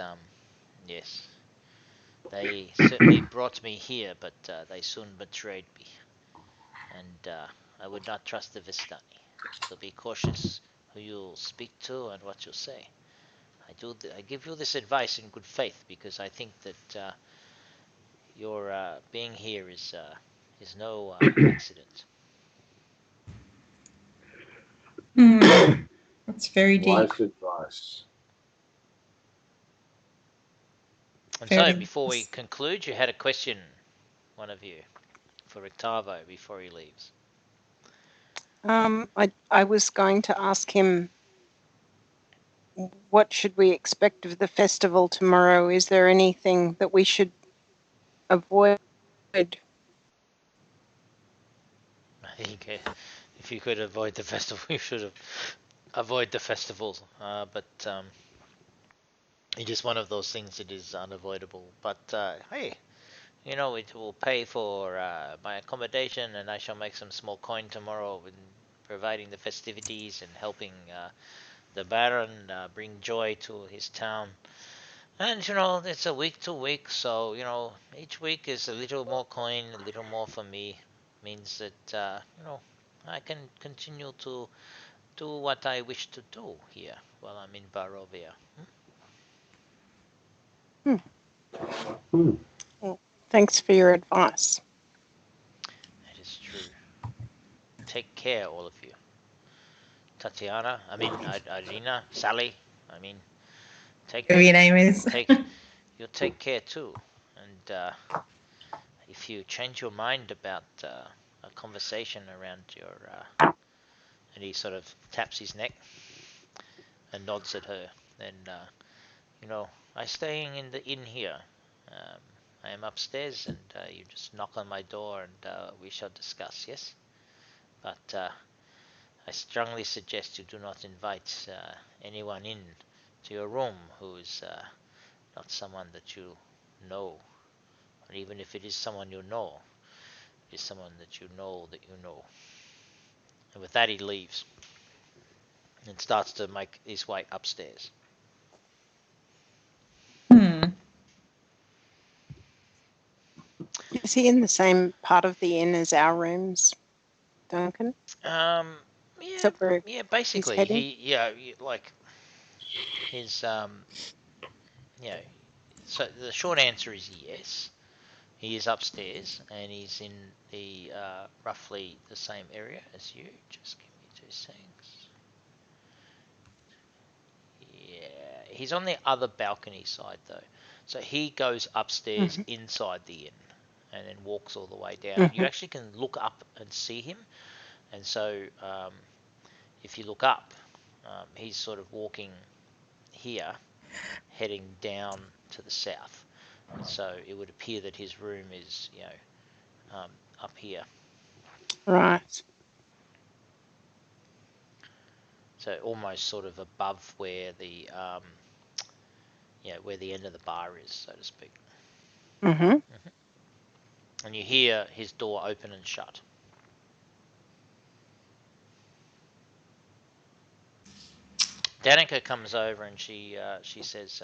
S7: yes, they certainly brought me here, but they soon betrayed me. And I would not trust the Vistani. So be cautious who you'll speak to and what you'll say. I give you this advice in good faith because I think that your being here is no accident.
S3: That's very deep.
S4: Wise advice.
S7: And so,
S3: Very.
S7: before we conclude, you had a question, one of you, for Rictavo before he leaves.
S5: I was going to ask him, what should we expect of the festival tomorrow? Is there anything that we should avoid?
S7: I think if you could avoid the festival, you should have avoid the festival. But it is one of those things. It is unavoidable. But hey, it will pay for my accommodation, and I shall make some small coin tomorrow in providing the festivities and helping the Baron bring joy to his town. And it's a week to week, so each week is a little more coin, a little more for me. Means that I can continue to do what I wish to do here while I'm in Barovia.
S4: Hmm.
S5: Well, thanks for your advice.
S7: It is true. Take care, all of you. Tatiana, I mean Irina, Sally, I mean take
S3: Whatever your name is.
S7: take you take care too. And if you change your mind about a conversation around your and he sort of taps his neck and nods at her, then I staying in the inn here, I am upstairs, and you just knock on my door, and we shall discuss. Yes, but I strongly suggest you do not invite anyone in to your room who is not someone that you know, or even if it is someone you know, it is someone that you know that you know. And with that, he leaves and starts to make his way upstairs.
S3: Hmm.
S5: Is he in the same part of the inn as our rooms, Duncan?
S7: Yeah,
S5: Is that where
S7: yeah.
S5: he's
S7: Basically,
S5: heading?
S7: like his yeah. So the short answer is yes. He is upstairs, and he's in the roughly the same area as you. Just give me 2 seconds. Yeah, he's on the other balcony side though. So he goes upstairs
S5: Mm-hmm.
S7: inside the inn and then walks all the way down. You
S5: Mm-hmm.
S7: actually can look up and see him. And so if you look up, he's sort of walking here, heading down to the south. And so it would appear that his room is, up here.
S5: Right.
S7: So almost sort of above where the where the end of the bar is, so to speak.
S5: Mm-hmm.
S7: And you hear his door open and shut. Danica comes over and she says,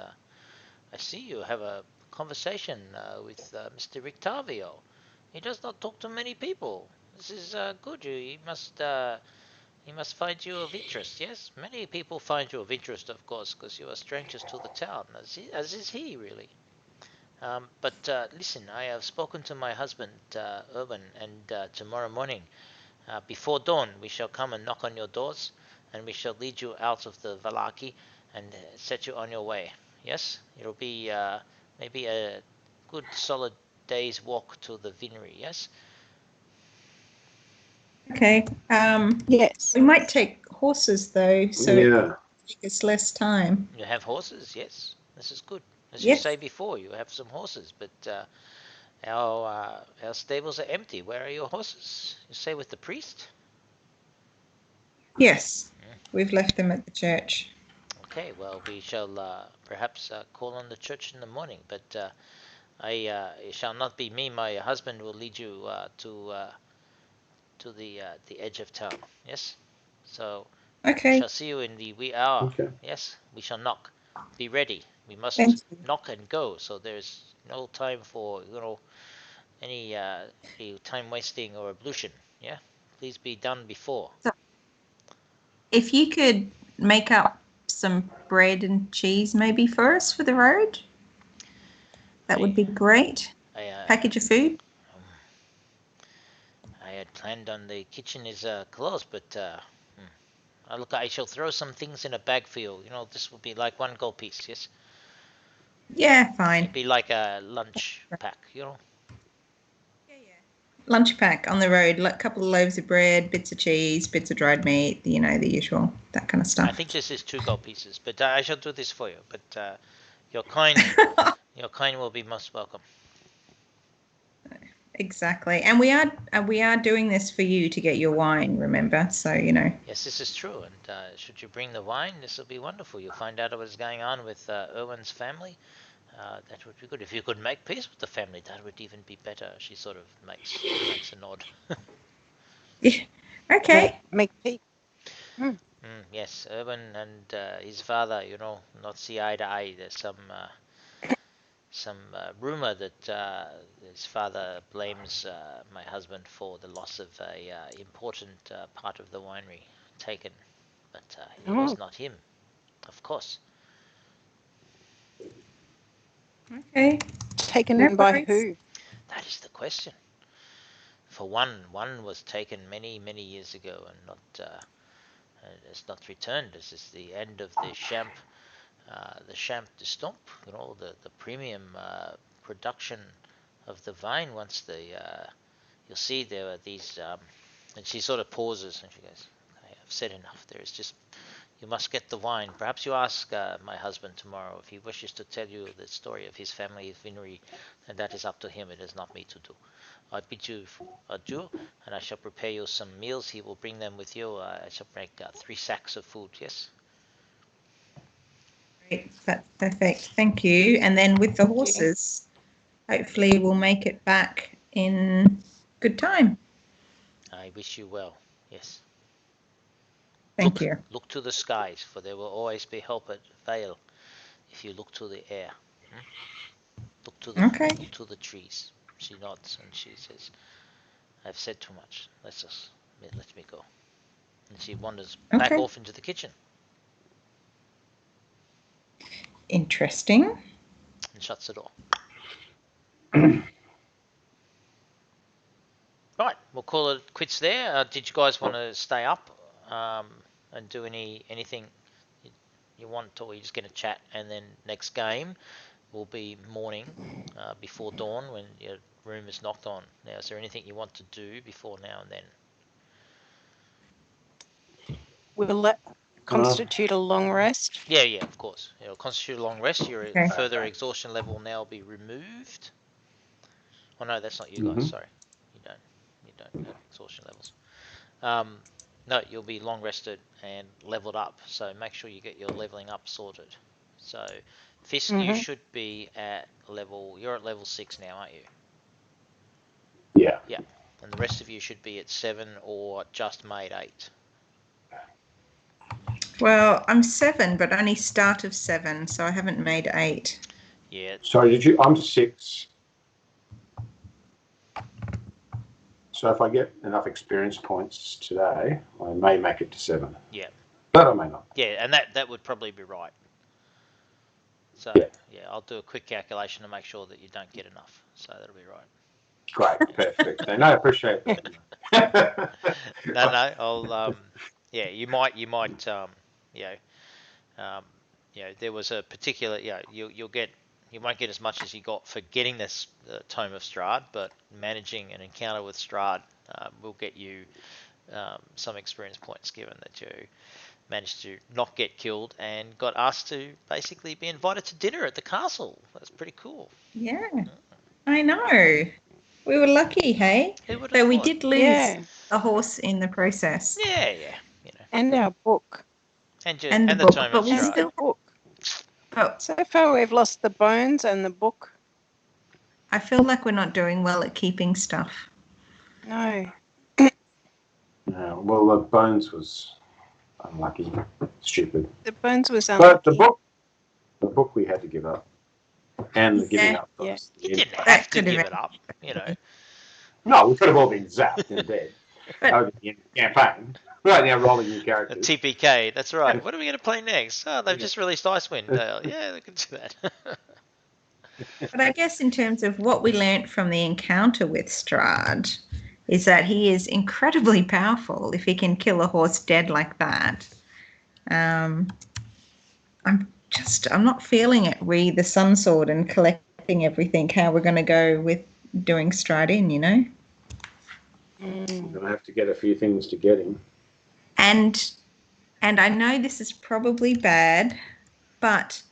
S7: "I see you have a conversation with Mr. Rictavio. He does not talk to many people. This is good. He must find you of interest. Yes, many people find you of interest, of course, because you are strangers to the town, as is he really. But listen, I have spoken to my husband, Urban, and tomorrow morning, before dawn, we shall come and knock on your doors, and we shall lead you out of the Valaki and set you on your way. Yes, it'll be maybe a good solid day's walk to the Vinery. Yes,
S3: Okay.
S5: Yes.
S3: We might take horses though, so it
S4: Yeah.
S3: take us less time.
S7: you have horses. Yes, this is good. As you
S3: Yes.
S7: say before, you have some horses, but our stables are empty. Where are your horses? You say with the priest?
S3: Yes. We've left them at the church.
S7: Okay, well, we shall perhaps call on the church in the morning, but it shall not be me. My husband will lead you to the edge of town. Yes, so we
S3: Okay.
S7: shall see you in the wee hour.
S4: Okay.
S7: Yes, we shall knock. Be ready. We must
S3: Thank you.
S7: knock and go. So there's no time for any time wasting or ablution. Yeah, please be done before.
S3: If you could make up some bread and cheese maybe for us for the road, that would be great.
S7: I
S3: Package of food.
S7: I had planned on the kitchen is closed, but look, I shall throw some things in a bag for you. This will be like one gold piece. Yes,
S3: Yeah, fine.
S7: it'd be like a lunch pack.
S3: Lunch pack on the road, like a couple of loaves of bread, bits of cheese, bits of dried meat, the usual, that kind of
S7: I
S3: stuff.
S7: think this is 2 gold pieces, but I shall do this for you. But your coin, your coin will be most welcome.
S3: Exactly. And we are doing this for you to get your wine, remember? So,
S7: Yes, this is true. And should you bring the wine, this will be wonderful. You'll find out what's going on with Erwin's family. That would be good. If you could make peace with the family, that would even be better. She sort of makes a nod.
S3: yeah. Okay.
S5: Make tea.
S7: Yes, Urban and his father, not see eye to eye. There's some rumor that his father blames my husband for the loss of a important part of the winery taken, but it was
S5: Oh,
S7: not him, of course.
S3: Okay. No
S5: taken by
S3: worries.
S5: who?
S7: That is the question. For one was taken many many years ago and not it's not returned. This is the end of the Champ de Stomp, the premium production of the vine. Once you'll see there are these, and she sort of pauses and she goes, "Okay, I've said enough. There is just You must get the wine. Perhaps you ask my husband tomorrow if he wishes to tell you the story of his family winery, and that is up to him. It is not me to do. I bid you adieu, and I shall prepare you some meals. He will bring them with you. I shall make 3 sacks of food, yes?
S3: Great. That's perfect. Thank you. And then with the
S5: Thank you.
S3: horses, hopefully we'll make it back in good time.
S7: I wish you well, yes.
S3: Thank you.
S7: Look to the skies, for there will always be help at Vale if you look to the air. Look
S3: Okay.
S7: to the trees. She nods and she says, I've said too much. Let me go. And she wanders back
S3: Okay.
S7: off into the kitchen
S3: Interesting.
S7: and shuts the door. Right, we'll call it quits there. Did you guys want to stay up and do anything you want, or are you just going to chat? And then next game will be morning before dawn when your room is knocked on. Now, is there anything you want to do before now and then?
S5: Will that constitute a long rest?
S7: Yeah, of course. It'll constitute a long rest. Your
S3: Okay.
S7: further exhaustion level will now be removed. Oh no, that's not you guys. Sorry, you don't have exhaustion levels. No, you'll be long rested and leveled up. So make sure you get your leveling up sorted. So Fisk, you should be at level. You're at level 6 now, aren't you?
S4: Yeah.
S7: Yeah. And the rest of you should be at 7 or just made 8.
S3: Well, I'm 7, but only start of 7, so I haven't made 8.
S7: Yeah.
S4: Sorry, did you? I'm 6. So if I get enough experience points today, I may make it to 7.
S7: Yeah.
S4: But I may not.
S7: Yeah, and that would probably be right. So yeah, I'll do a quick calculation to make sure that you don't get enough. So that'll be right.
S4: Great, perfect. And I appreciate that.
S7: No, I'll yeah, you might there was a particular you won't get as much as you got for getting this Tome of Strahd, but managing an encounter with Strahd will get you some experience points, given that you managed to not get killed and got asked to basically be invited to dinner at the castle. That's pretty cool.
S3: Yeah, I know. We were lucky, hey?
S7: Who would have
S3: Though we
S7: thought?
S3: did lose a horse in the process.
S7: Yeah,
S5: And our book.
S7: and
S3: the
S7: the
S3: book,
S7: Tome
S3: but
S7: of
S3: we
S7: Strahd.
S3: still.
S5: Book.
S3: But
S5: So far, we've lost the bones and the book.
S3: I feel like we're not doing well at keeping stuff.
S5: No.
S4: Well, the bones was unlucky, stupid.
S5: The bones was
S4: But
S5: unlucky.
S4: the book we had to give up. And the giving up.
S5: Yeah.
S7: You didn't have to give it up, you know.
S4: No, we could have all been zapped and dead. That would be in the campaign. Right now, rolling new
S7: A
S4: characters.
S7: TPK, that's right. What are we going to play next? Oh, they've just released Icewind Dale. Yeah, they can do that.
S3: But I guess in terms of what we learnt from the encounter with Strahd is that he is incredibly powerful if he can kill a horse dead like that. I'm not feeling it. The Sun Sword and collecting everything, how we're going to go with doing Strahd in, you know?
S4: We're going to have to get a few things to get him.
S3: And I know this is probably bad, but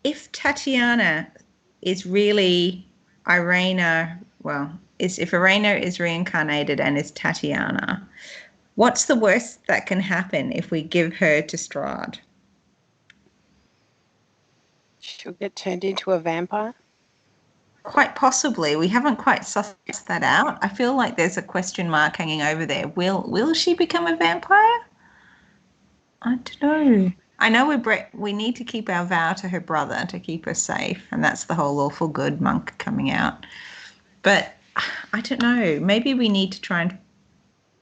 S3: if Tatiana is really Irena, if Irena is reincarnated and is Tatiana, what's the worst that can happen if we give her to Strahd?
S5: She'll get turned into a vampire.
S3: Quite possibly. We haven't quite sussed that out. I feel like there's a question mark hanging over there. Will she become a vampire? I don't know. I know we need to keep our vow to her brother to keep her safe, and that's the whole lawful good monk coming out. But I don't know. Maybe we need to try and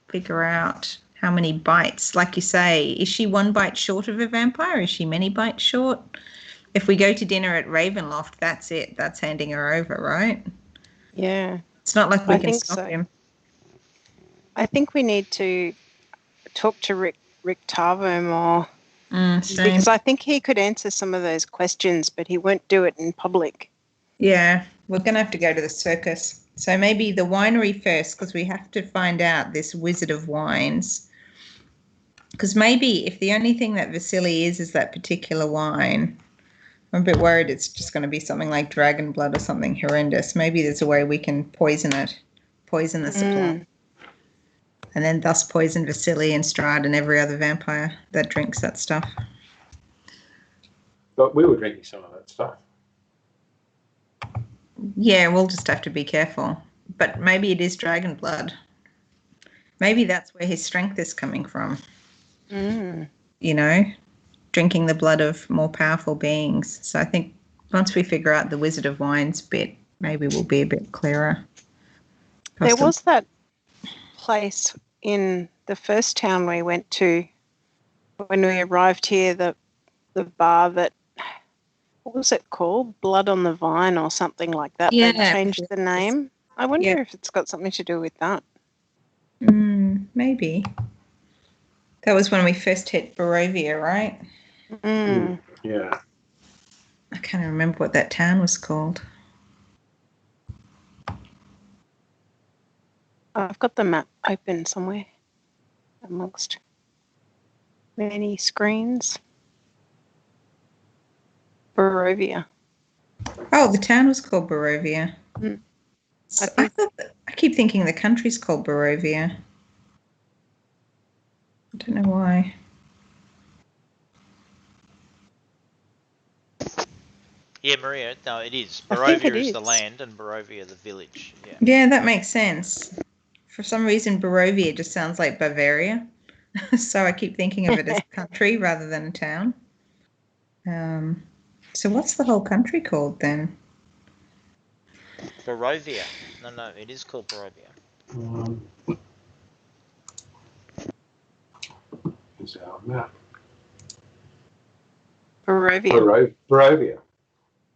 S3: figure out how many bites. Like you say, is she 1 bite short of a vampire? Is she many bites short? If we go to dinner at Ravenloft, that's it. That's handing her over, right?
S5: Yeah.
S3: It's not like we
S5: I
S3: can
S5: think
S3: stop
S5: so.
S3: him.
S5: I think we need to talk to Rick Tarvo more. Because I think he could answer some of those questions, but he won't do it in public.
S3: Yeah, we're going to have to go to the circus. So maybe the winery first, because we have to find out this Wizard of Wines. Because maybe if the only thing that Vasily is that particular wine, I'm a bit worried it's just going to be something like dragon blood or something horrendous. Maybe there's a way we can poison the supply, and then thus poison Vasily and Strahd and every other vampire that drinks that stuff.
S4: But we were drinking some of that stuff.
S3: Yeah, we'll just have to be careful. But maybe it is dragon blood. Maybe that's where his strength is coming from. You know, drinking the blood of more powerful beings. So I think once we figure out the Wizard of Wines bit, maybe we'll be a bit clearer.
S5: There was that place in the first town we went to when we arrived here, the bar that, what was it called? Blood on the Vine or something like that.
S3: Yeah.
S5: They changed the name. I wonder if it's got something to do with that.
S3: Maybe. That was when we first hit Barovia, right?
S4: Yeah.
S3: I can't remember what that town was called.
S5: I've got the map open somewhere amongst many screens. Barovia.
S3: Oh, the town was called Barovia. So I keep thinking the country's called Barovia. I don't know why.
S7: Yeah, Maria. No, it is.
S5: I think
S7: Barovia
S5: it
S7: is the
S5: is.
S7: land, and Barovia the village. Yeah.
S3: Yeah, that makes sense. For some reason, Barovia just sounds like Bavaria. So I keep thinking of it as a country rather than a town. So what's the whole country called then?
S7: Barovia. No, it is called Barovia.
S4: Here's our map.
S5: Barovia.
S4: Barovia.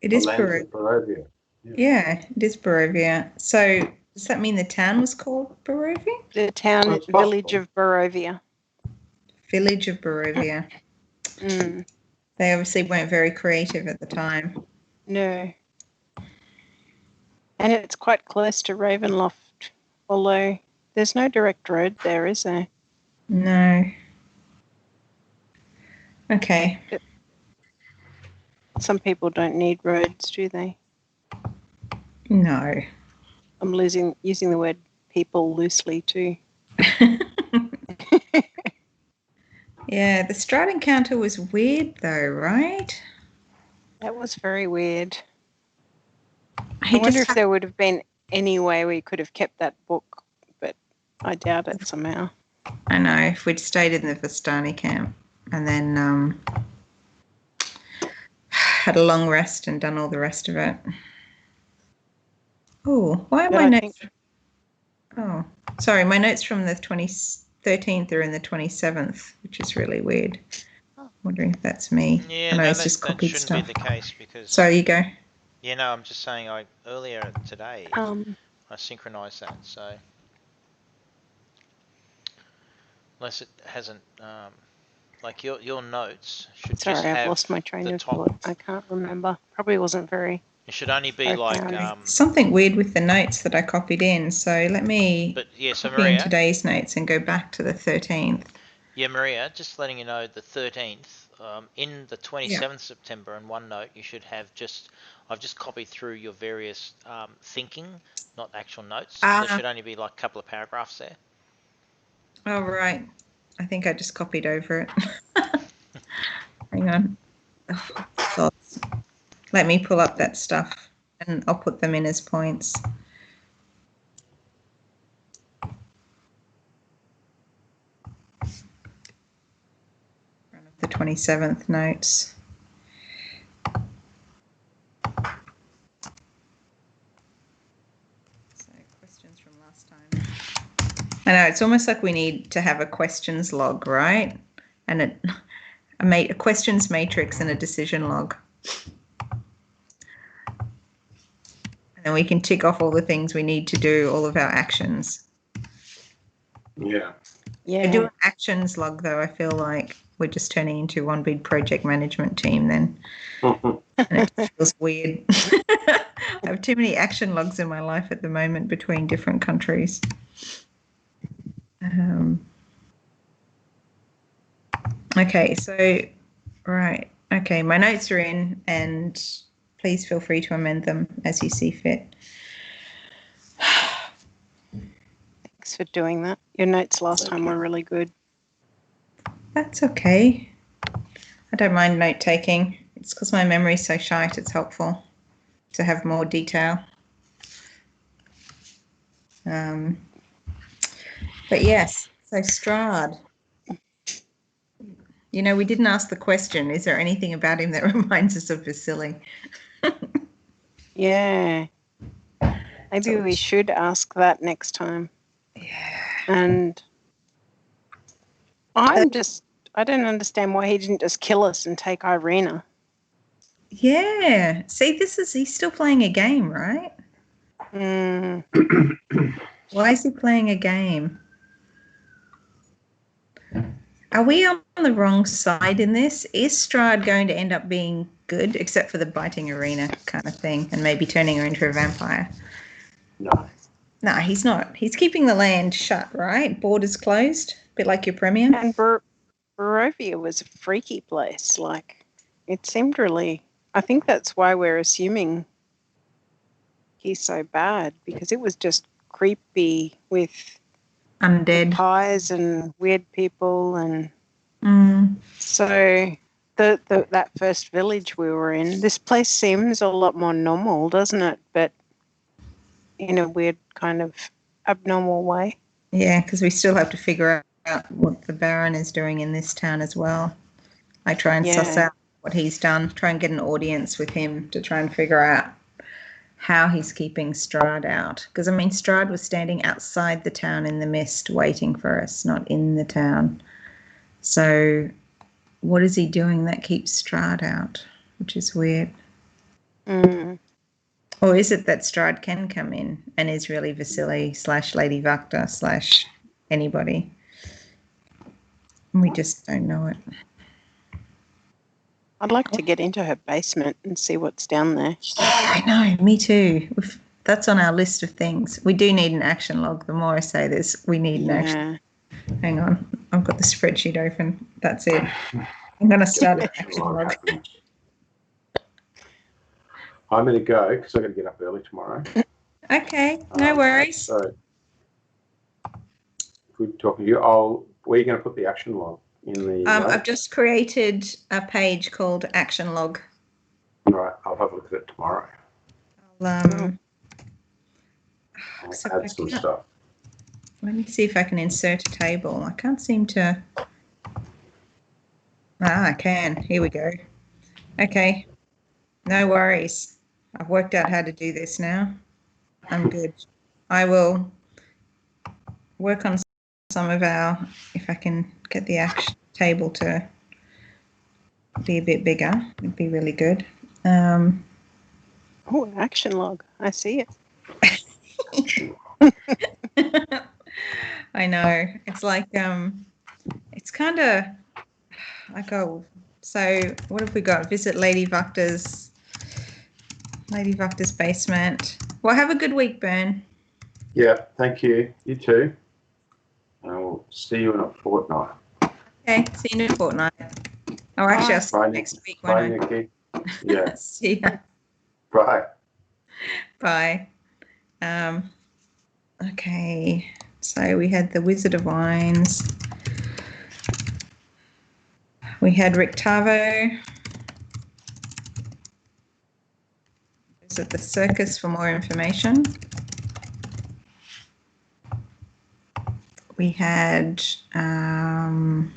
S3: It is
S4: The lands
S3: Barovia.
S4: of Barovia.
S3: Yeah, it is Barovia. So does that mean the town was called Barovia?
S5: The town,
S4: Well, it's
S5: village
S4: possible.
S5: of Barovia.
S3: Village of Barovia. They obviously weren't very creative at the time.
S5: No. And it's quite close to Ravenloft, although there's no direct road there, is there?
S3: No. Okay.
S5: Some people don't need roads, do they?
S3: No.
S5: I'm using the word people loosely too.
S3: Yeah, the Strahd encounter was weird though, right?
S5: That was very weird.
S3: I
S5: I wonder if there would have been any way we could have kept that book, but I doubt it somehow.
S3: I know, if we'd stayed in the Vistani camp and then had a long rest and done all the rest of it. Oh, why are
S5: But
S3: my
S5: I
S3: notes?
S5: think
S3: Oh, sorry, my notes from the 13th are in the 27th, which is really weird. Wondering if that's me.
S7: Yeah,
S3: I know
S7: no,
S3: it's just
S7: that
S3: copied
S7: shouldn't
S3: stuff.
S7: be the case because.
S3: Sorry, you go.
S7: Yeah, no, I'm just saying. Earlier today, I synchronised that, so unless it hasn't, like your notes should just
S5: sorry,
S7: have
S5: I've lost my train
S7: the
S5: of
S7: top.
S5: thought. I can't remember. Probably wasn't very.
S7: It should only be like.
S5: profound.
S3: Something weird with the notes that I copied in. So let me
S7: But yeah, so
S3: copy in
S7: Maria.
S3: today's notes and go back to the 13th.
S7: Yeah, Maria, just letting you know, the 13th, in the 27th September, in OneNote, you should have I've just copied through your various thinking, not actual notes. So there should only be like a couple of paragraphs there.
S3: Oh, right. I think I just copied over it. Hang on. Oh, God. Let me pull up that stuff and I'll put them in as points. The 27th notes. So questions from last time. I know, it's almost like we need to have a questions log, right? And a questions matrix and a decision log. And then we can tick off all the things we need to do, all of our actions.
S4: Yeah.
S5: Yeah.
S3: I do an actions log, though. I feel like we're just turning into one big project management team then. And it feels weird. I have too many action logs in my life at the moment between different countries. Okay, so, right. Okay, my notes are in, and please feel free to amend them as you see fit.
S5: Thanks for doing that. Your notes last time were really good.
S3: That's okay. I don't mind note taking. It's because my memory's so shite, it's helpful to have more detail. But yes, so Strahd. You know, we didn't ask the question, is there anything about him that reminds us of Vasily?
S5: Yeah. Maybe we should ask that next time.
S3: Yeah.
S5: And I don't understand why he didn't just kill us and take Irina.
S3: Yeah. See, he's still playing a game, right?
S5: Mm.
S3: Why is he playing a game? Are we on the wrong side in this? Is Strahd going to end up being good, except for the biting Arena kind of thing, and maybe turning her into a vampire?
S4: No.
S3: No, he's not. He's keeping the land shut, right? Borders closed, a bit like your premier.
S5: And Barovia was a freaky place. Like, it seemed really... I think that's why we're assuming he's so bad, because it was just creepy with
S3: Undead.
S5: pies and weird people. And so that first village we were in, this place seems a lot more normal, doesn't it? But in a weird kind of abnormal way.
S3: Yeah, because we still have to figure out what the Baron is doing in this town as well. I try and suss out what he's done, try and get an audience with him to try and figure out how he's keeping Strahd out. Because, I mean, Strahd was standing outside the town in the mist waiting for us, not in the town. So what is he doing that keeps Strahd out, which is weird. Or is it that Strahd can come in and is really Vasily / Lady Vakta / anybody? We just don't know it.
S5: I'd like to get into her basement and see what's down there.
S3: Yeah, I know. Me too. That's on our list of things. We do need an action log. The more I say this, we need an action. Hang on. I've got the spreadsheet open. That's it. I'm going to start an action log.
S4: I'm going to go because I've got to get up early tomorrow.
S3: Okay, no worries.
S4: So, good talking to you. Where are you going to put the action log? In the
S3: I've just created a page called action log.
S4: Right, I'll have a look at it tomorrow.
S3: I'll
S4: add some stuff.
S3: Let me see if I can insert a table. I can't seem to... I can. Here we go. Okay. No worries. I've worked out how to do this now. I'm good. I will work on some of if I can get the action table to be a bit bigger, it'd be really good.
S5: An action log. I see
S3: it. I know. It's like, it's kind of, so what have we got? Visit Lady Vakta's basement. Well, have a good week, Bern.
S4: Yeah, thank you. You too. I'll see you in a fortnight.
S3: Okay, see you in a fortnight. Oh, actually, I'll see you next week.
S4: Bye, Nikki. Yeah.
S3: See ya.
S4: Bye.
S3: Bye. Okay, so we had the Wizard of Wines. We had Rictavo. Visit the circus for more information. We had from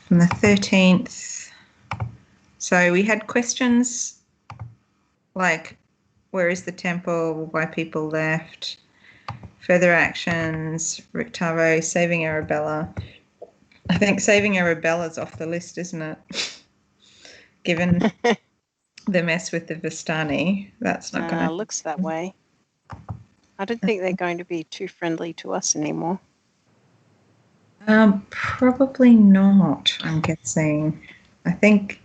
S3: the 13th. So we had questions like, where is the temple? Why people left? Further actions, Rictavo, saving Arabella. I think saving Arabella's off the list, isn't it? Given the mess with the Vistani, that's not going to...
S5: Looks that way. I don't think they're going to be too friendly to us anymore.
S3: Probably not, I'm guessing. I think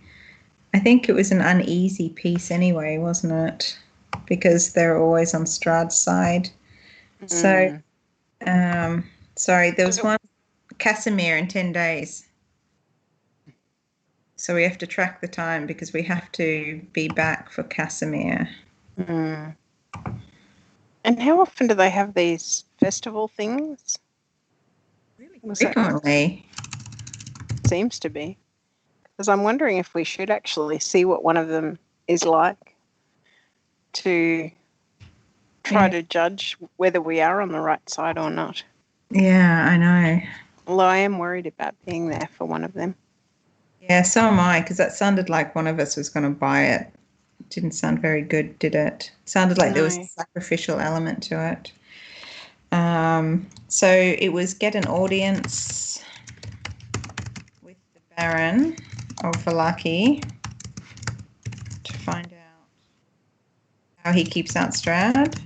S3: it was an uneasy peace anyway, wasn't it? Because they're always on Strahd's side. So, sorry, there was one, Casimir in 10 days. So we have to track the time because we have to be back for Casimir.
S5: Mm. And how often do they have these festival things? Was that-
S3: Frequently.
S5: seems to be. Because I'm wondering if we should actually see what one of them is like to try to judge whether we are on the right side or not.
S3: Yeah, I know.
S5: Although I am worried about being there for one of them.
S3: Yeah, so am I, because that sounded like one of us was going to buy it. It didn't sound very good, did it? It sounded like there was a
S5: No.
S3: sacrificial element to it. So it was get an audience with the Baron of Valaki to find out how he keeps out Strahd.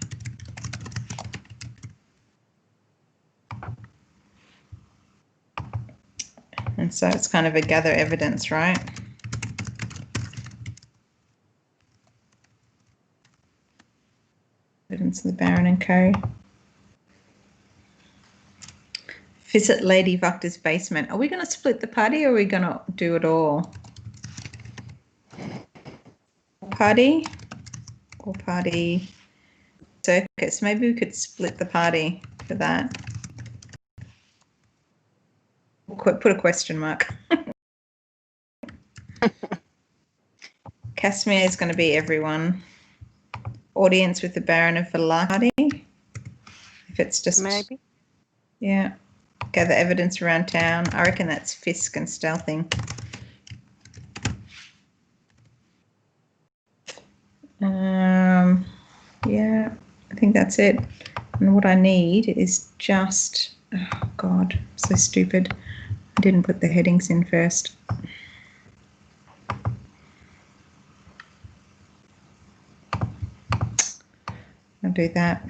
S3: And so it's kind of a gather evidence, right? Evidence of the Baron and co. Visit Lady Vukta's basement. Are we going to split the party or are we going to do it all? Party or party circus? Maybe we could split the party for that. Put a question mark. Casimir is going to be everyone. Audience with the Baron of Valaki. If it's just
S5: Maybe.
S3: Yeah. Gather evidence around town. I reckon that's Fisk and stealthing. Yeah, I think that's it. And what I need is just, oh God, so stupid. I didn't put the headings in first. I'll do that.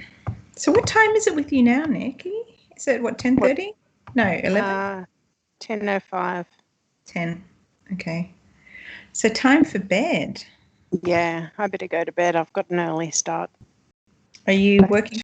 S3: So what time is it with you now, Nikki? Is it what, 10:30? No, 11?
S5: 10:05.
S3: 10. Okay. So time for bed.
S5: Yeah, I better go to bed. I've got an early start.
S3: Are you working